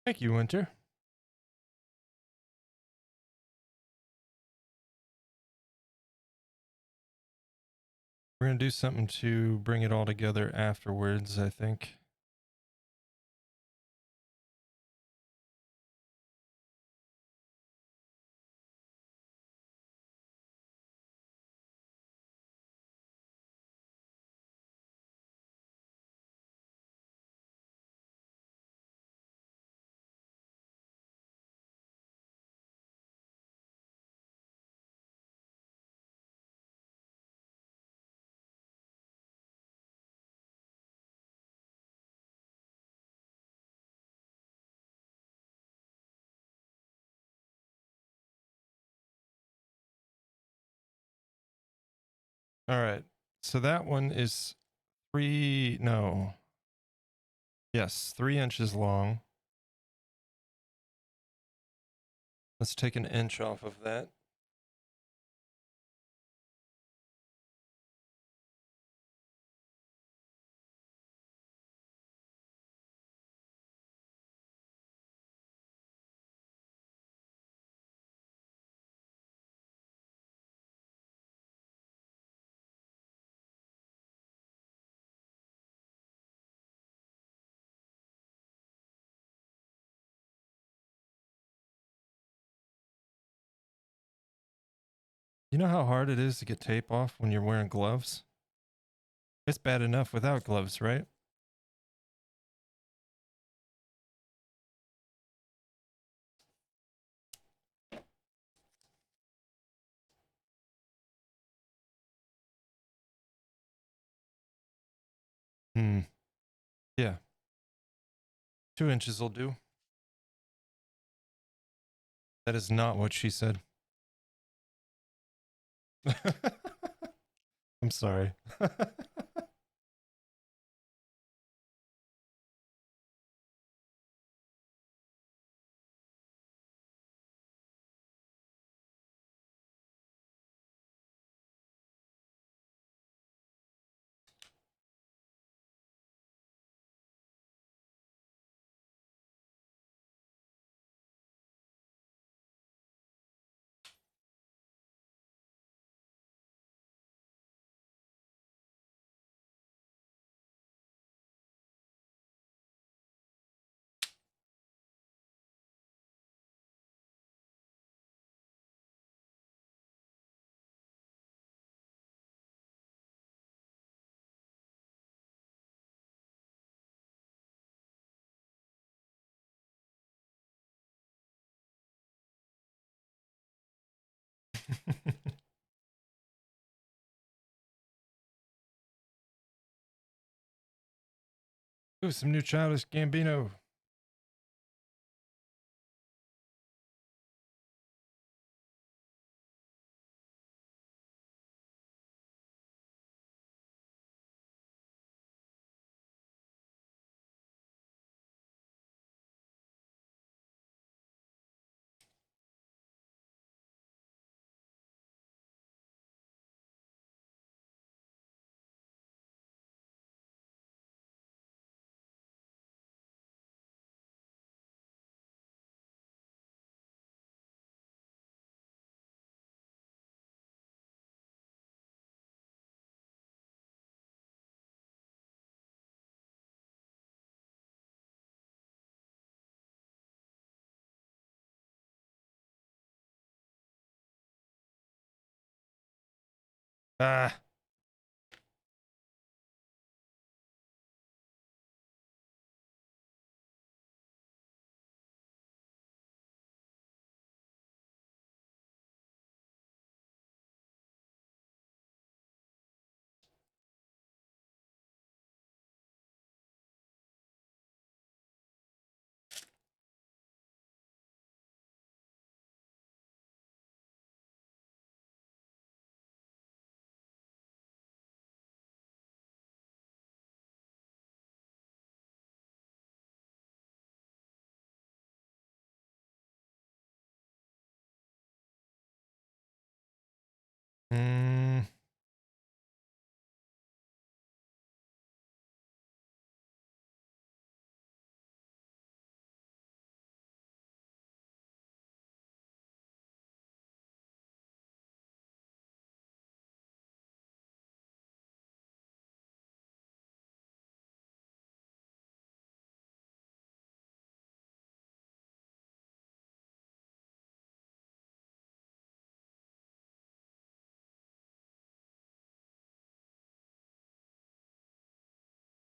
Speaker 1: Thank you, Winter. We're gonna do something to bring it all together afterwards, I think. All right. So that one is 3 inches long. Let's take an inch off of that. You know how hard it is to get tape off when you're wearing gloves? It's bad enough without gloves, right? Hmm. Yeah. 2 inches will do. That is not what she said. I'm sorry. Ooh, some new Childish Gambino. Ah. Mm.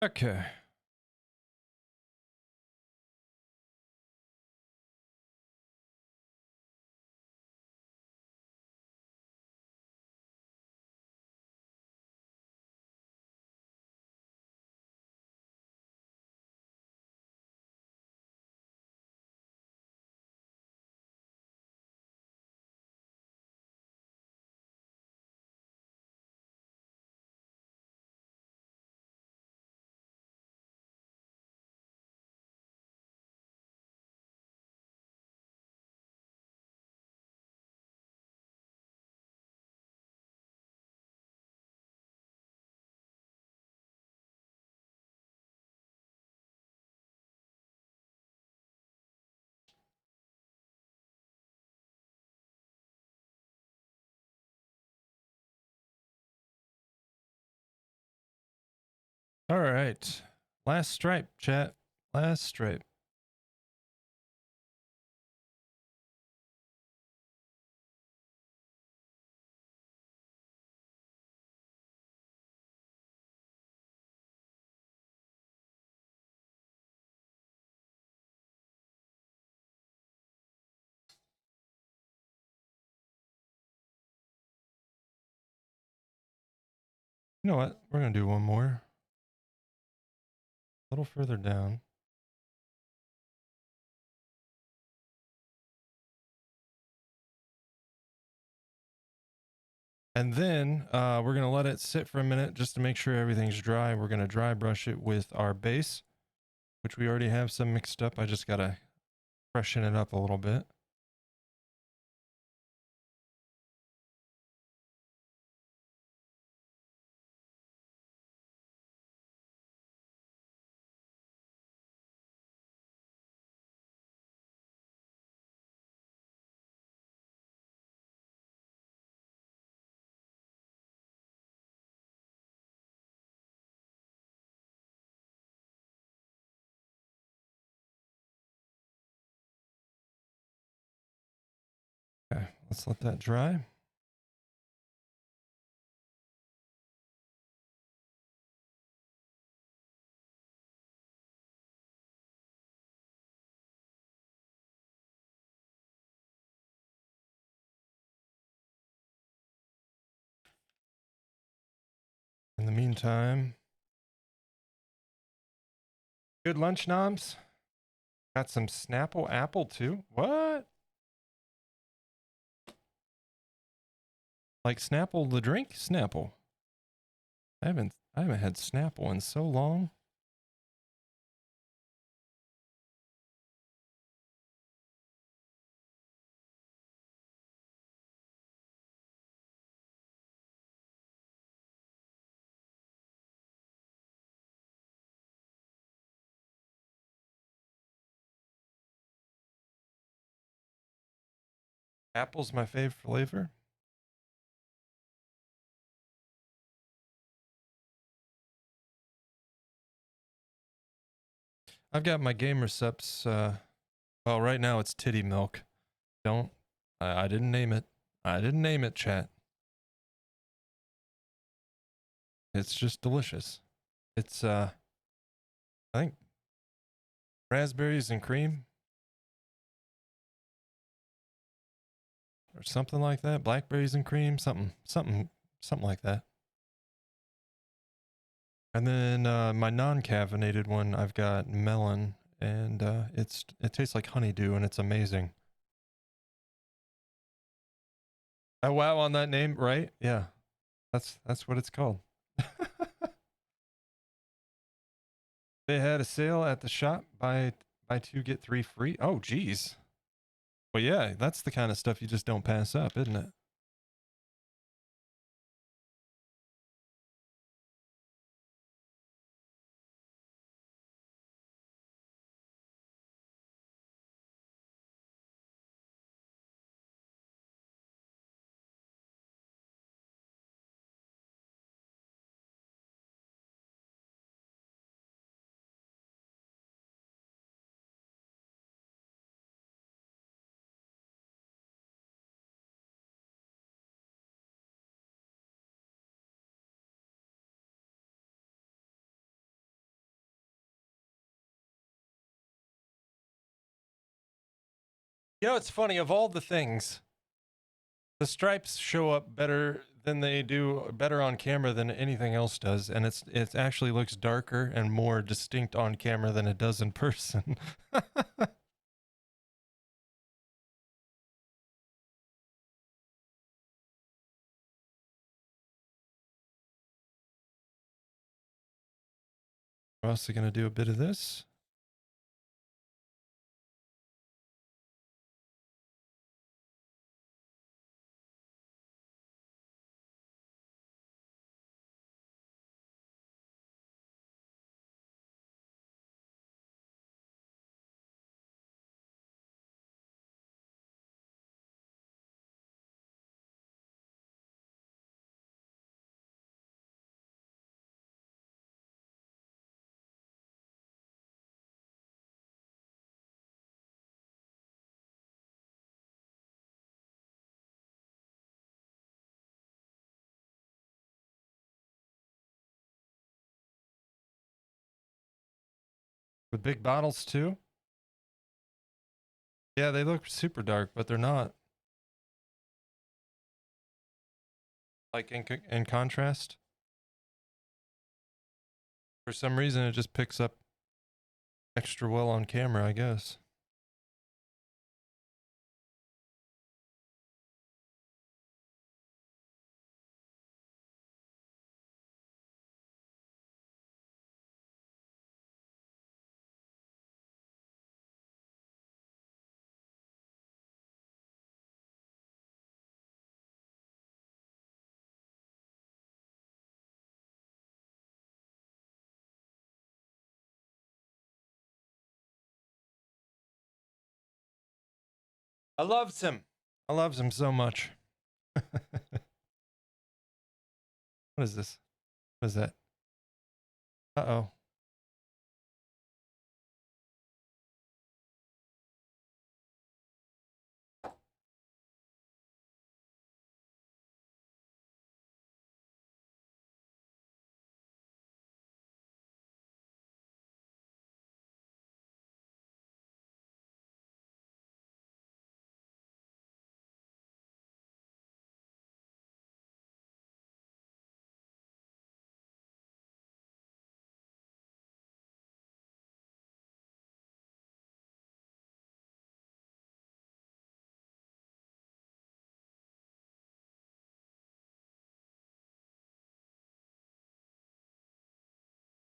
Speaker 1: Okay. All right. Last stripe, chat. Last stripe. You know what? We're going to do one more. A little further down. And then we're going to let it sit for a minute just to make sure everything's dry. We're going to dry brush it with our base, which we already have some mixed up. I just got to freshen it up a little bit. Okay, let's let that dry. In the meantime, good lunch, noms. Got some Snapple apple too. What? Like Snapple the drink? Snapple. I haven't had Snapple in so long. Apple's my favorite flavor. I've got my game recepts. Well, right now it's titty milk. Don't. I didn't name it. I didn't name it, chat. It's just delicious. It's I think raspberries and cream or something like that. Blackberries and cream, something like that. And then my non-caffeinated one, I've got melon, and it tastes like honeydew, and it's amazing. Oh wow, on that name, right? Yeah, that's what it's called. They had a sale at the shop. Buy two get three free. Oh geez. Well, yeah, that's the kind of stuff you just don't pass up, isn't it? You know, it's funny. Of all the things, the stripes show up better than they do better on camera than anything else does, and it actually looks darker and more distinct on camera than it does in person. We're also going to do a bit of this. With big bottles too? Yeah, they look super dark, but they're not. Like in contrast. For some reason, it just picks up extra well on camera, I guess. I loves him. I loves him so much. What is this? What is that? Uh-oh.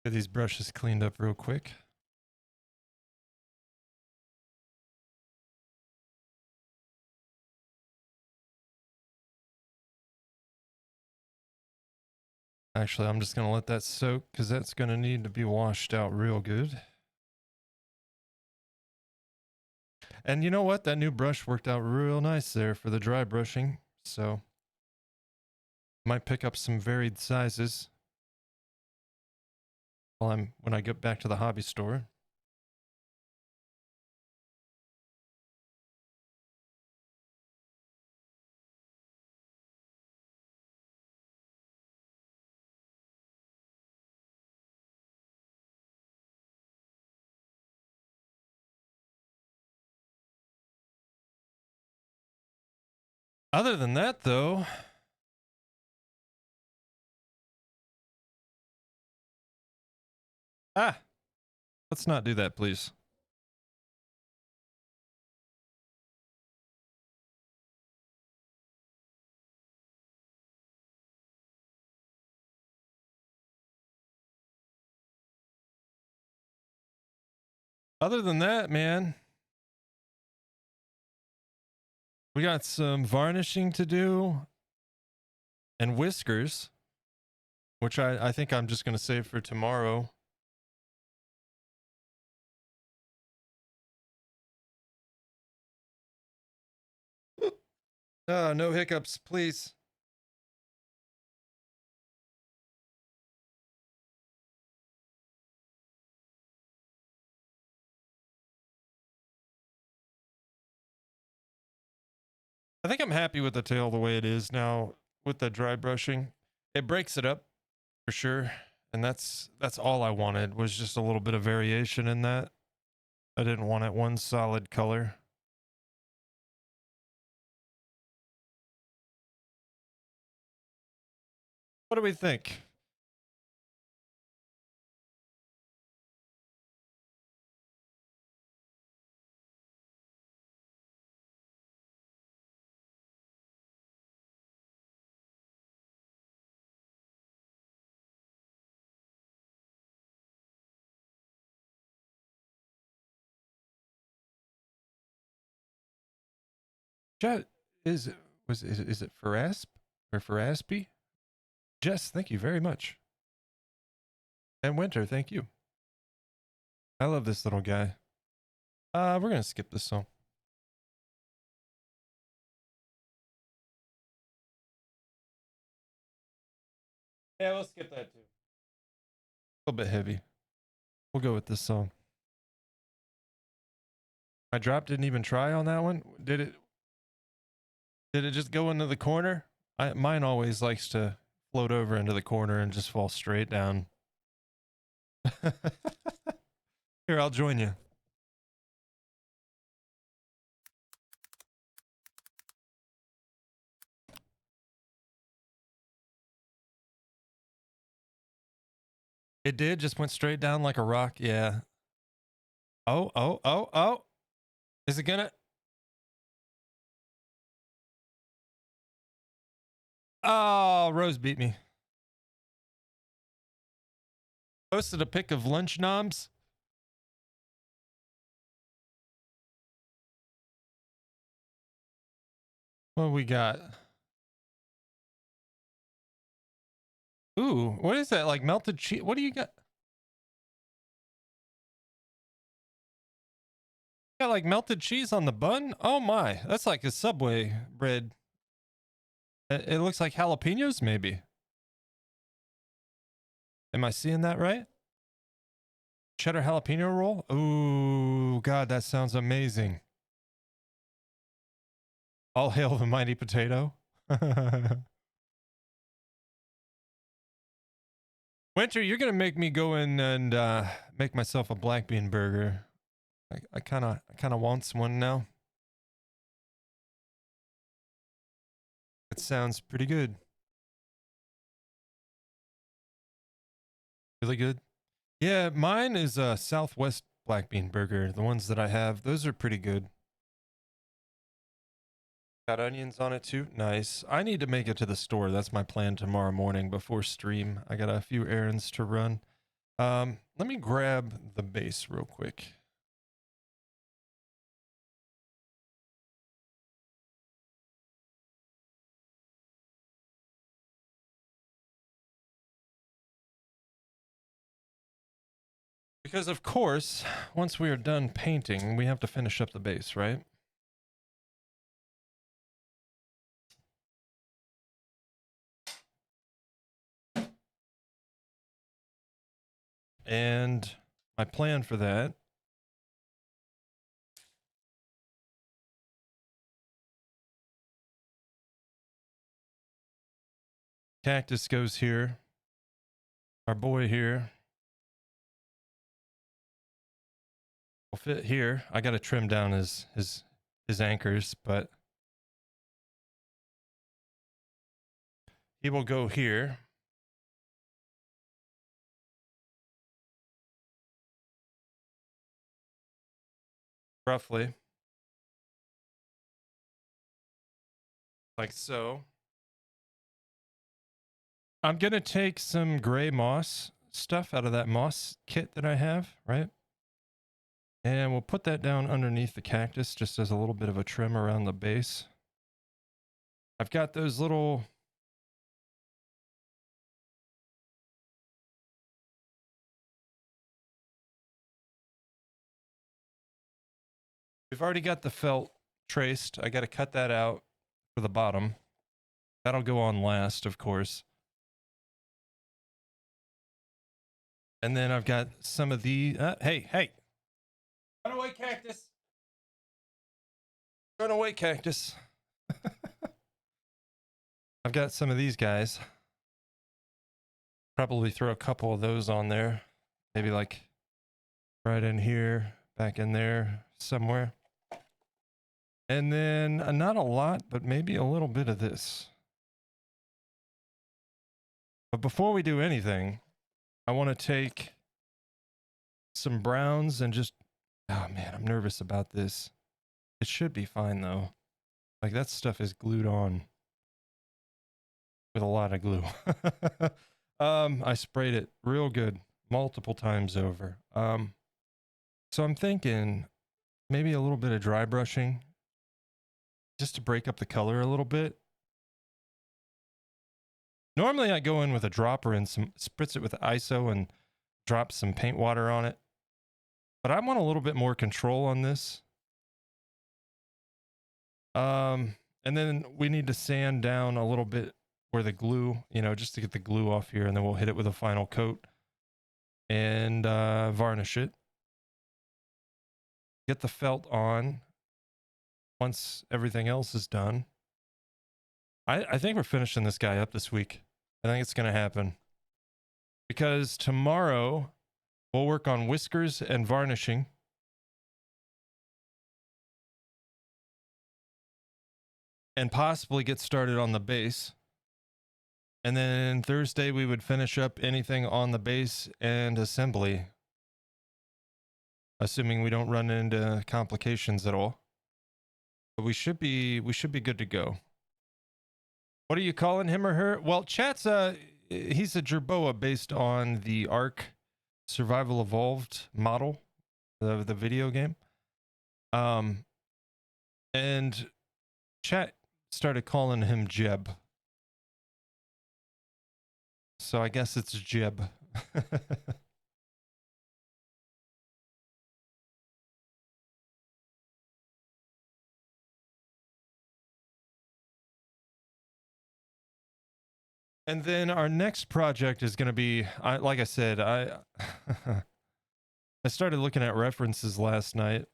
Speaker 1: Get these brushes cleaned up real quick. Actually, I'm just going to let that soak because that's going to need to be washed out real good. And you know what? That new brush worked out real nice there for the dry brushing. So might pick up some varied sizes when I get back to the hobby store. Other than that, though, let's not do that, please. Other than that, man, we got some varnishing to do and whiskers, which I think I'm just going to save for tomorrow. No hiccups, please. I think I'm happy with the tail the way it is now with the dry brushing. It breaks it up for sure. And that's all I wanted was just a little bit of variation in that. I didn't want it one solid color. What do we think? Is it Ferasp or Feraspy? Jess, thank you very much. And Winter, thank you. I love this little guy. We're gonna skip this song. Yeah, we'll skip that too. A little bit heavy. We'll go with this song. My drop didn't even try on that one. Did it just go into the corner? Mine always likes to float over into the corner and just fall straight down. Here, I'll join you. It did, just went straight down like a rock. Yeah. Oh, oh, oh, oh. Is it gonna? Oh, Rose beat me. Posted a pic of lunch knobs. What we got? Ooh, what is that? Like melted cheese? What do you got? Got like melted cheese on the bun? Oh my, that's like a Subway bread. It looks like jalapenos, maybe. Am I seeing that right? Cheddar jalapeno roll? Ooh, God, that sounds amazing. All hail the mighty potato. Winter, you're gonna make me go in and make myself a black bean burger. I kind of want one now. It sounds pretty good. Really good. Yeah, mine is a Southwest black bean burger. The ones that I have, those are pretty good. Got onions on it too. Nice. I need to make it to the store. That's my plan tomorrow morning before stream. I got a few errands to run. Let me grab the base real quick. Because of course, once we are done painting, we have to finish up the base, right? And my plan for that cactus goes here. Our boy here will fit here. I got to trim down his anchors, but he will go here. Roughly. Like so. I'm going to take some gray moss stuff out of that moss kit that I have, right? And we'll put that down underneath the cactus just as a little bit of a trim around the base. I've got those little... We've already got the felt traced. I got to cut that out for the bottom. That'll go on last, of course. And then I've got some of the... hey! Run away, cactus! Run away, cactus! I've got some of these guys. Probably throw a couple of those on there. Maybe like right in here, back in there somewhere. And then not a lot, but maybe a little bit of this. But before we do anything, I want to take some browns and just... Oh man, I'm nervous about this. It should be fine though. Like that stuff is glued on with a lot of glue. I sprayed it real good multiple times over. So I'm thinking maybe a little bit of dry brushing just to break up the color a little bit. Normally I go in with a dropper and spritz it with ISO and drop some paint water on it. But I want a little bit more control on this. And then we need to sand down a little bit where the glue, you know, just to get the glue off here, and then we'll hit it with a final coat and varnish it. Get the felt on once everything else is done. I think we're finishing this guy up this week. I think it's going to happen. Because tomorrow We'll work on whiskers and varnishing. And possibly get started on the base. And then Thursday, we would finish up anything on the base and assembly, assuming we don't run into complications at all. But we should be good to go. What are you calling him or her? Well, chat's he's a Jerboa based on the Ark Survival Evolved model, the video game. And chat started calling him Jeb. So I guess it's Jeb. And then our next project is going to be, like I said, I started looking at references last night,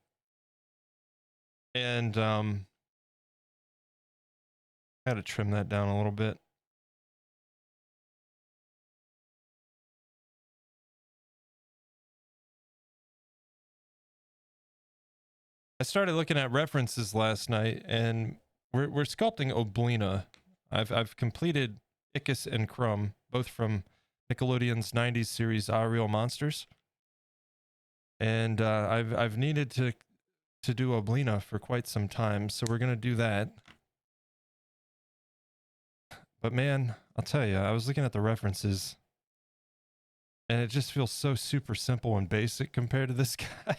Speaker 1: and I had to trim that down a little bit. I started looking at references last night, and we're sculpting Oblina. I've completed Ickis and Crumb, both from Nickelodeon's 90s series Our Real Monsters. And I've needed to do Oblina for quite some time, so we're gonna do that. But man, I'll tell you, I was looking at the references, and it just feels so super simple and basic compared to this guy.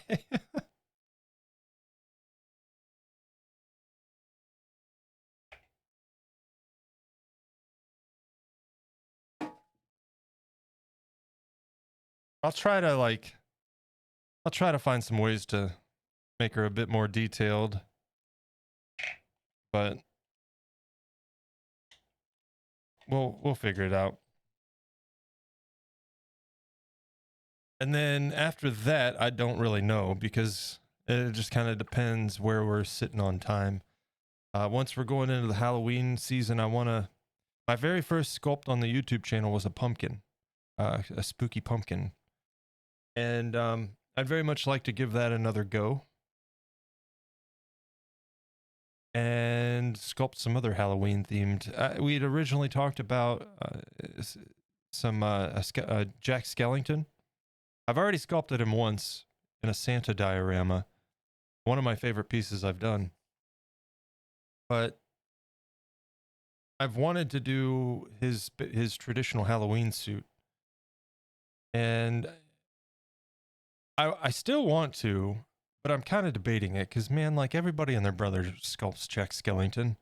Speaker 1: I'll try to find some ways to make her a bit more detailed, but we'll figure it out. And then after that, I don't really know, because it just kind of depends where we're sitting on time. Once we're going into the Halloween season, my very first sculpt on the YouTube channel was a pumpkin, a spooky pumpkin. And I'd very much like to give that another go and sculpt some other Halloween themed. We'd originally talked about some Jack Skellington. I've already sculpted him once in a Santa diorama. One of my favorite pieces I've done. But I've wanted to do his traditional Halloween suit. And I still want to, but I'm kind of debating it, because man, like, everybody and their brother sculpts Jack Skellington,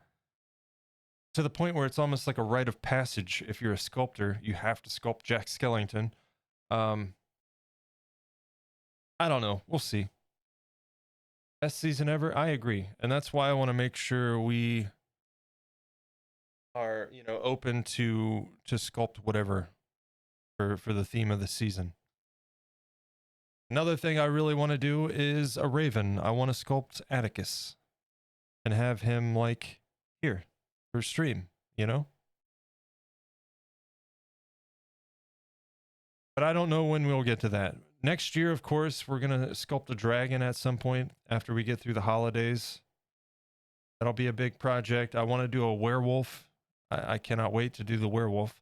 Speaker 1: to the point where it's almost like a rite of passage. If you're a sculptor, you have to sculpt Jack Skellington. I don't know. We'll see. Best season ever? I agree. And that's why I want to make sure we are, open to sculpt whatever for the theme of the season. Another thing I really want to do is a raven. I want to sculpt Atticus and have him, like, here for stream, But I don't know when we'll get to that. Next year, of course, we're going to sculpt a dragon at some point after we get through the holidays. That'll be a big project. I want to do a werewolf. I cannot wait to do the werewolf.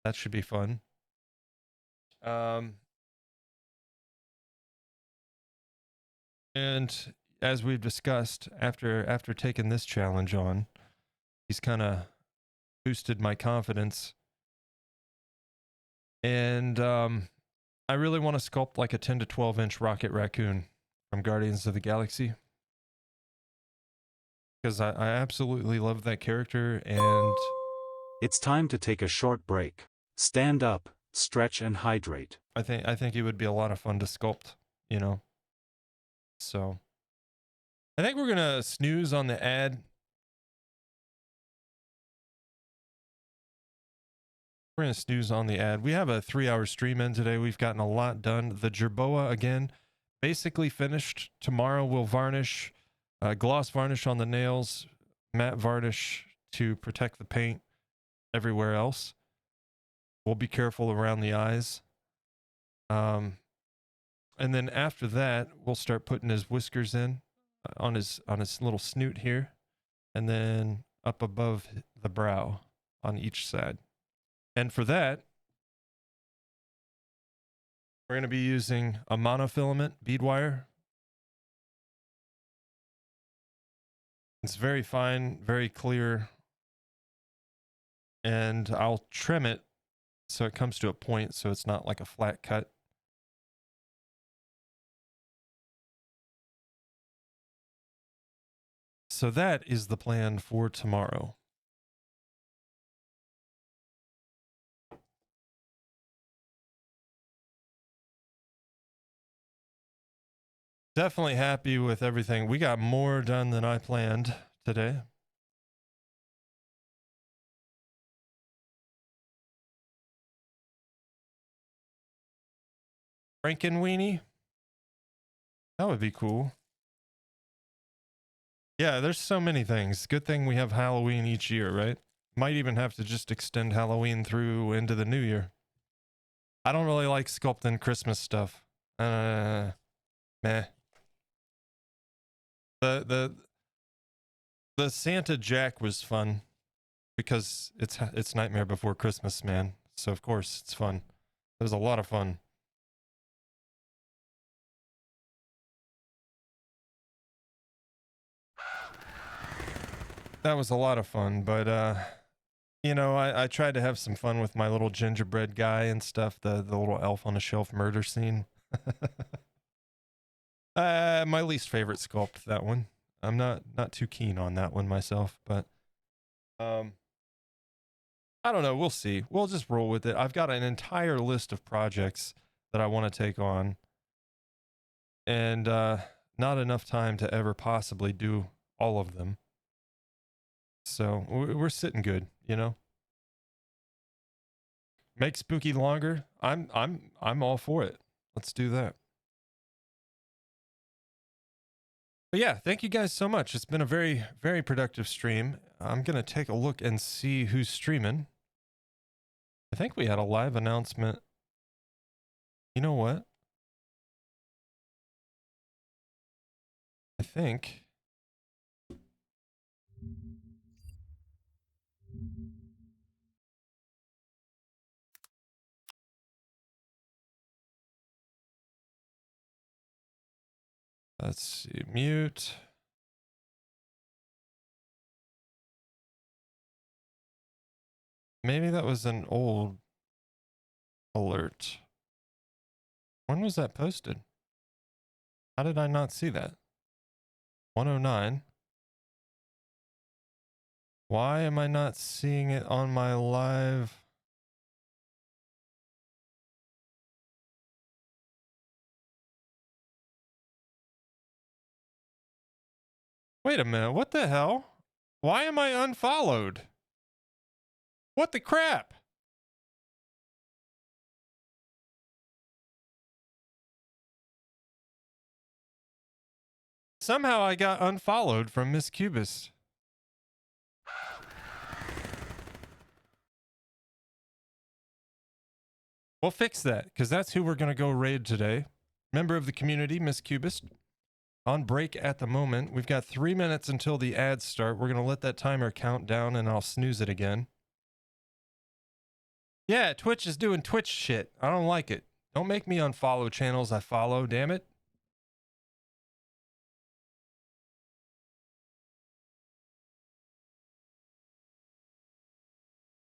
Speaker 1: That should be fun. And as we've discussed, after taking this challenge on, he's kind of boosted my confidence. And I really want to sculpt like a 10 to 12 inch Rocket Raccoon from Guardians of the Galaxy, because I absolutely love that character. And
Speaker 2: It's time to take a short break. Stand up, stretch and hydrate.
Speaker 1: I think it would be a lot of fun to sculpt, So I think we're gonna snooze on the ad. We're gonna snooze on the ad. We have a 3-hour stream in today. We've gotten a lot done. The Jerboa, again, basically finished. Tomorrow we'll varnish, gloss varnish on the nails, matte varnish to protect the paint everywhere else. We'll be careful around the eyes. And then after that, we'll start putting his whiskers in on his little snoot here, and then up above the brow on each side. And for that, we're going to be using a monofilament bead wire. It's very fine, very clear, and I'll trim it so it comes to a point so it's not like a flat cut. So that is the plan for tomorrow. Definitely happy with everything. We got more done than I planned today. Frankenweenie? That would be cool. Yeah, there's so many things. Good thing we have Halloween each year, right? Might even have to just extend Halloween through into the new year. I don't really like sculpting Christmas stuff. Meh. The Santa Jack was fun because it's Nightmare Before Christmas, man. So of course it's fun. It was a lot of fun. That was a lot of fun, but you know, I tried to have some fun with my little gingerbread guy and stuff, the little elf on a shelf murder scene. My least favorite sculpt, that one. I'm not too keen on that one myself, but I don't know, we'll see. We'll just roll with it. I've got an entire list of projects that I want to take on, and not enough time to ever possibly do all of them. So we're sitting good, you know. Make spooky longer. I'm all for it. Let's do that. But yeah, thank you guys so much. It's been a very, very productive stream. I'm gonna take a look and see who's streaming. I think we had a live announcement. You know what? I think let's see, mute. Maybe that was an old alert. When was that posted? How did I not see that? 109. Why am I not seeing it on my live? Wait a minute, what the hell? Why am I unfollowed? What the crap? Somehow I got unfollowed from Miss Cubist. We'll fix that, because that's who we're going to go raid today. Member of the community, Miss Cubist. On break at the moment. We've got 3 minutes until the ads start. We're going to let that timer count down, and I'll snooze it again. Yeah, Twitch is doing Twitch shit. I don't like it. Don't make me unfollow channels I follow, damn it.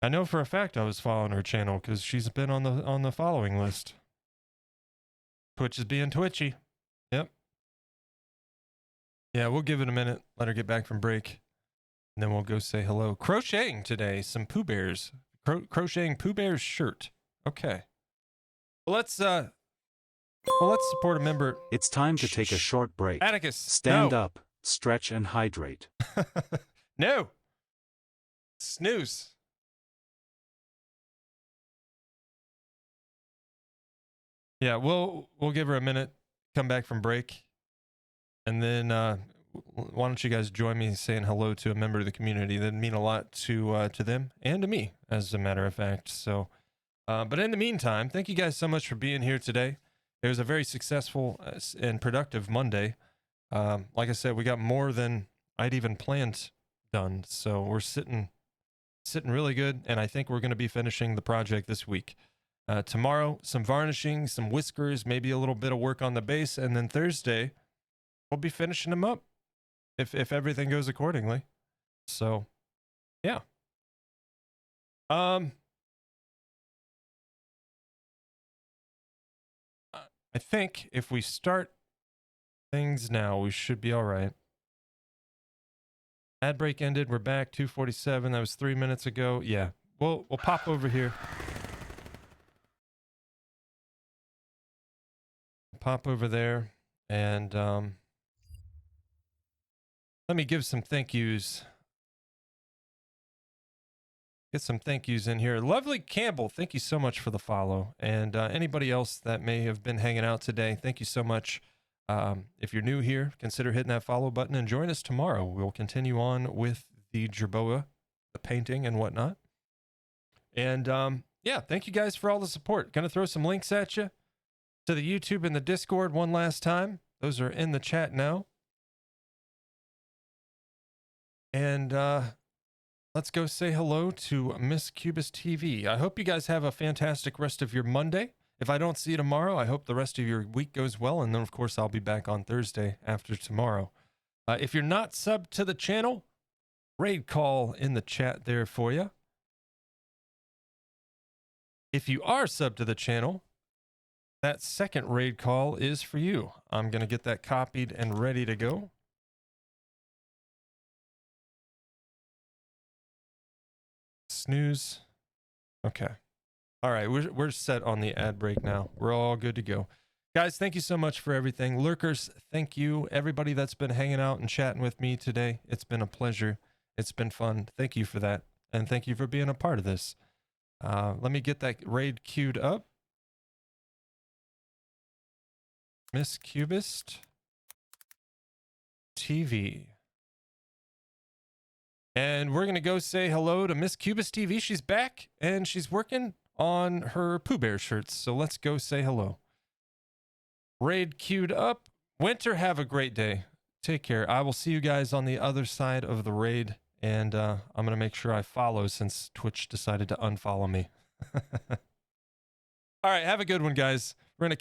Speaker 1: I know for a fact I was following her channel because she's been on the following list. Twitch is being twitchy. Yep. Yeah, we'll give it a minute. Let her get back from break. And then we'll go say hello. Crocheting today. Some Pooh Bears. Crocheting Pooh Bears shirt. Okay. Well, let's support a member.
Speaker 2: It's time to take a short break.
Speaker 1: Atticus.
Speaker 2: Stand up, stretch, and hydrate.
Speaker 1: No. Snooze. Yeah, we'll give her a minute, come back from break, and then why don't you guys join me saying hello to a member of the community? That'd mean a lot to them and to me, as a matter of fact. So, but in the meantime, thank you guys so much for being here today. It was a very successful and productive Monday. Like I said, we got more than I'd even planned done. So we're sitting really good. And I think we're going to be finishing the project this week. Tomorrow, some varnishing, some whiskers, maybe a little bit of work on the base. And then Thursday, we'll be finishing them up if everything goes accordingly. So, yeah. I think if we start things now, we should be all right. Ad break ended. We're back. 2:47. That was 3 minutes ago. Yeah. We'll pop over here. Pop over there. And let me give some thank yous. Get some thank yous in here. Lovely Campbell, thank you so much for the follow. And anybody else that may have been hanging out today, thank you so much. If you're new here, consider hitting that follow button and join us tomorrow. We'll continue on with the Jerboa, the painting and whatnot. And yeah, thank you guys for all the support. Gonna throw some links at you to the YouTube and the Discord one last time. Those are in the chat now. And let's go say hello to Miss Cubis TV. I hope you guys have a fantastic rest of your Monday. If I don't see you tomorrow, I hope the rest of your week goes well. And then, of course, I'll be back on Thursday after tomorrow. If you're not subbed to the channel, raid call in the chat there for you. If you are subbed to the channel, that second raid call is for you. I'm going to get that copied and ready to go. Snooze. Okay. All right. We're set on the ad break now. We're all good to go. Guys, thank you so much for everything. Lurkers, thank you. Everybody that's been hanging out and chatting with me today. It's been a pleasure. It's been fun. Thank you for that. And thank you for being a part of this. Let me get that raid queued up. Miss Cubist TV. And we're going to go say hello to Miss Cubist TV. She's back and she's working on her Pooh Bear shirts. So let's go say hello. Raid queued up. Winter, have a great day. Take care. I will see you guys on the other side of the raid. And I'm going to make sure I follow since Twitch decided to unfollow me. All right. Have a good one, guys. We're going to count.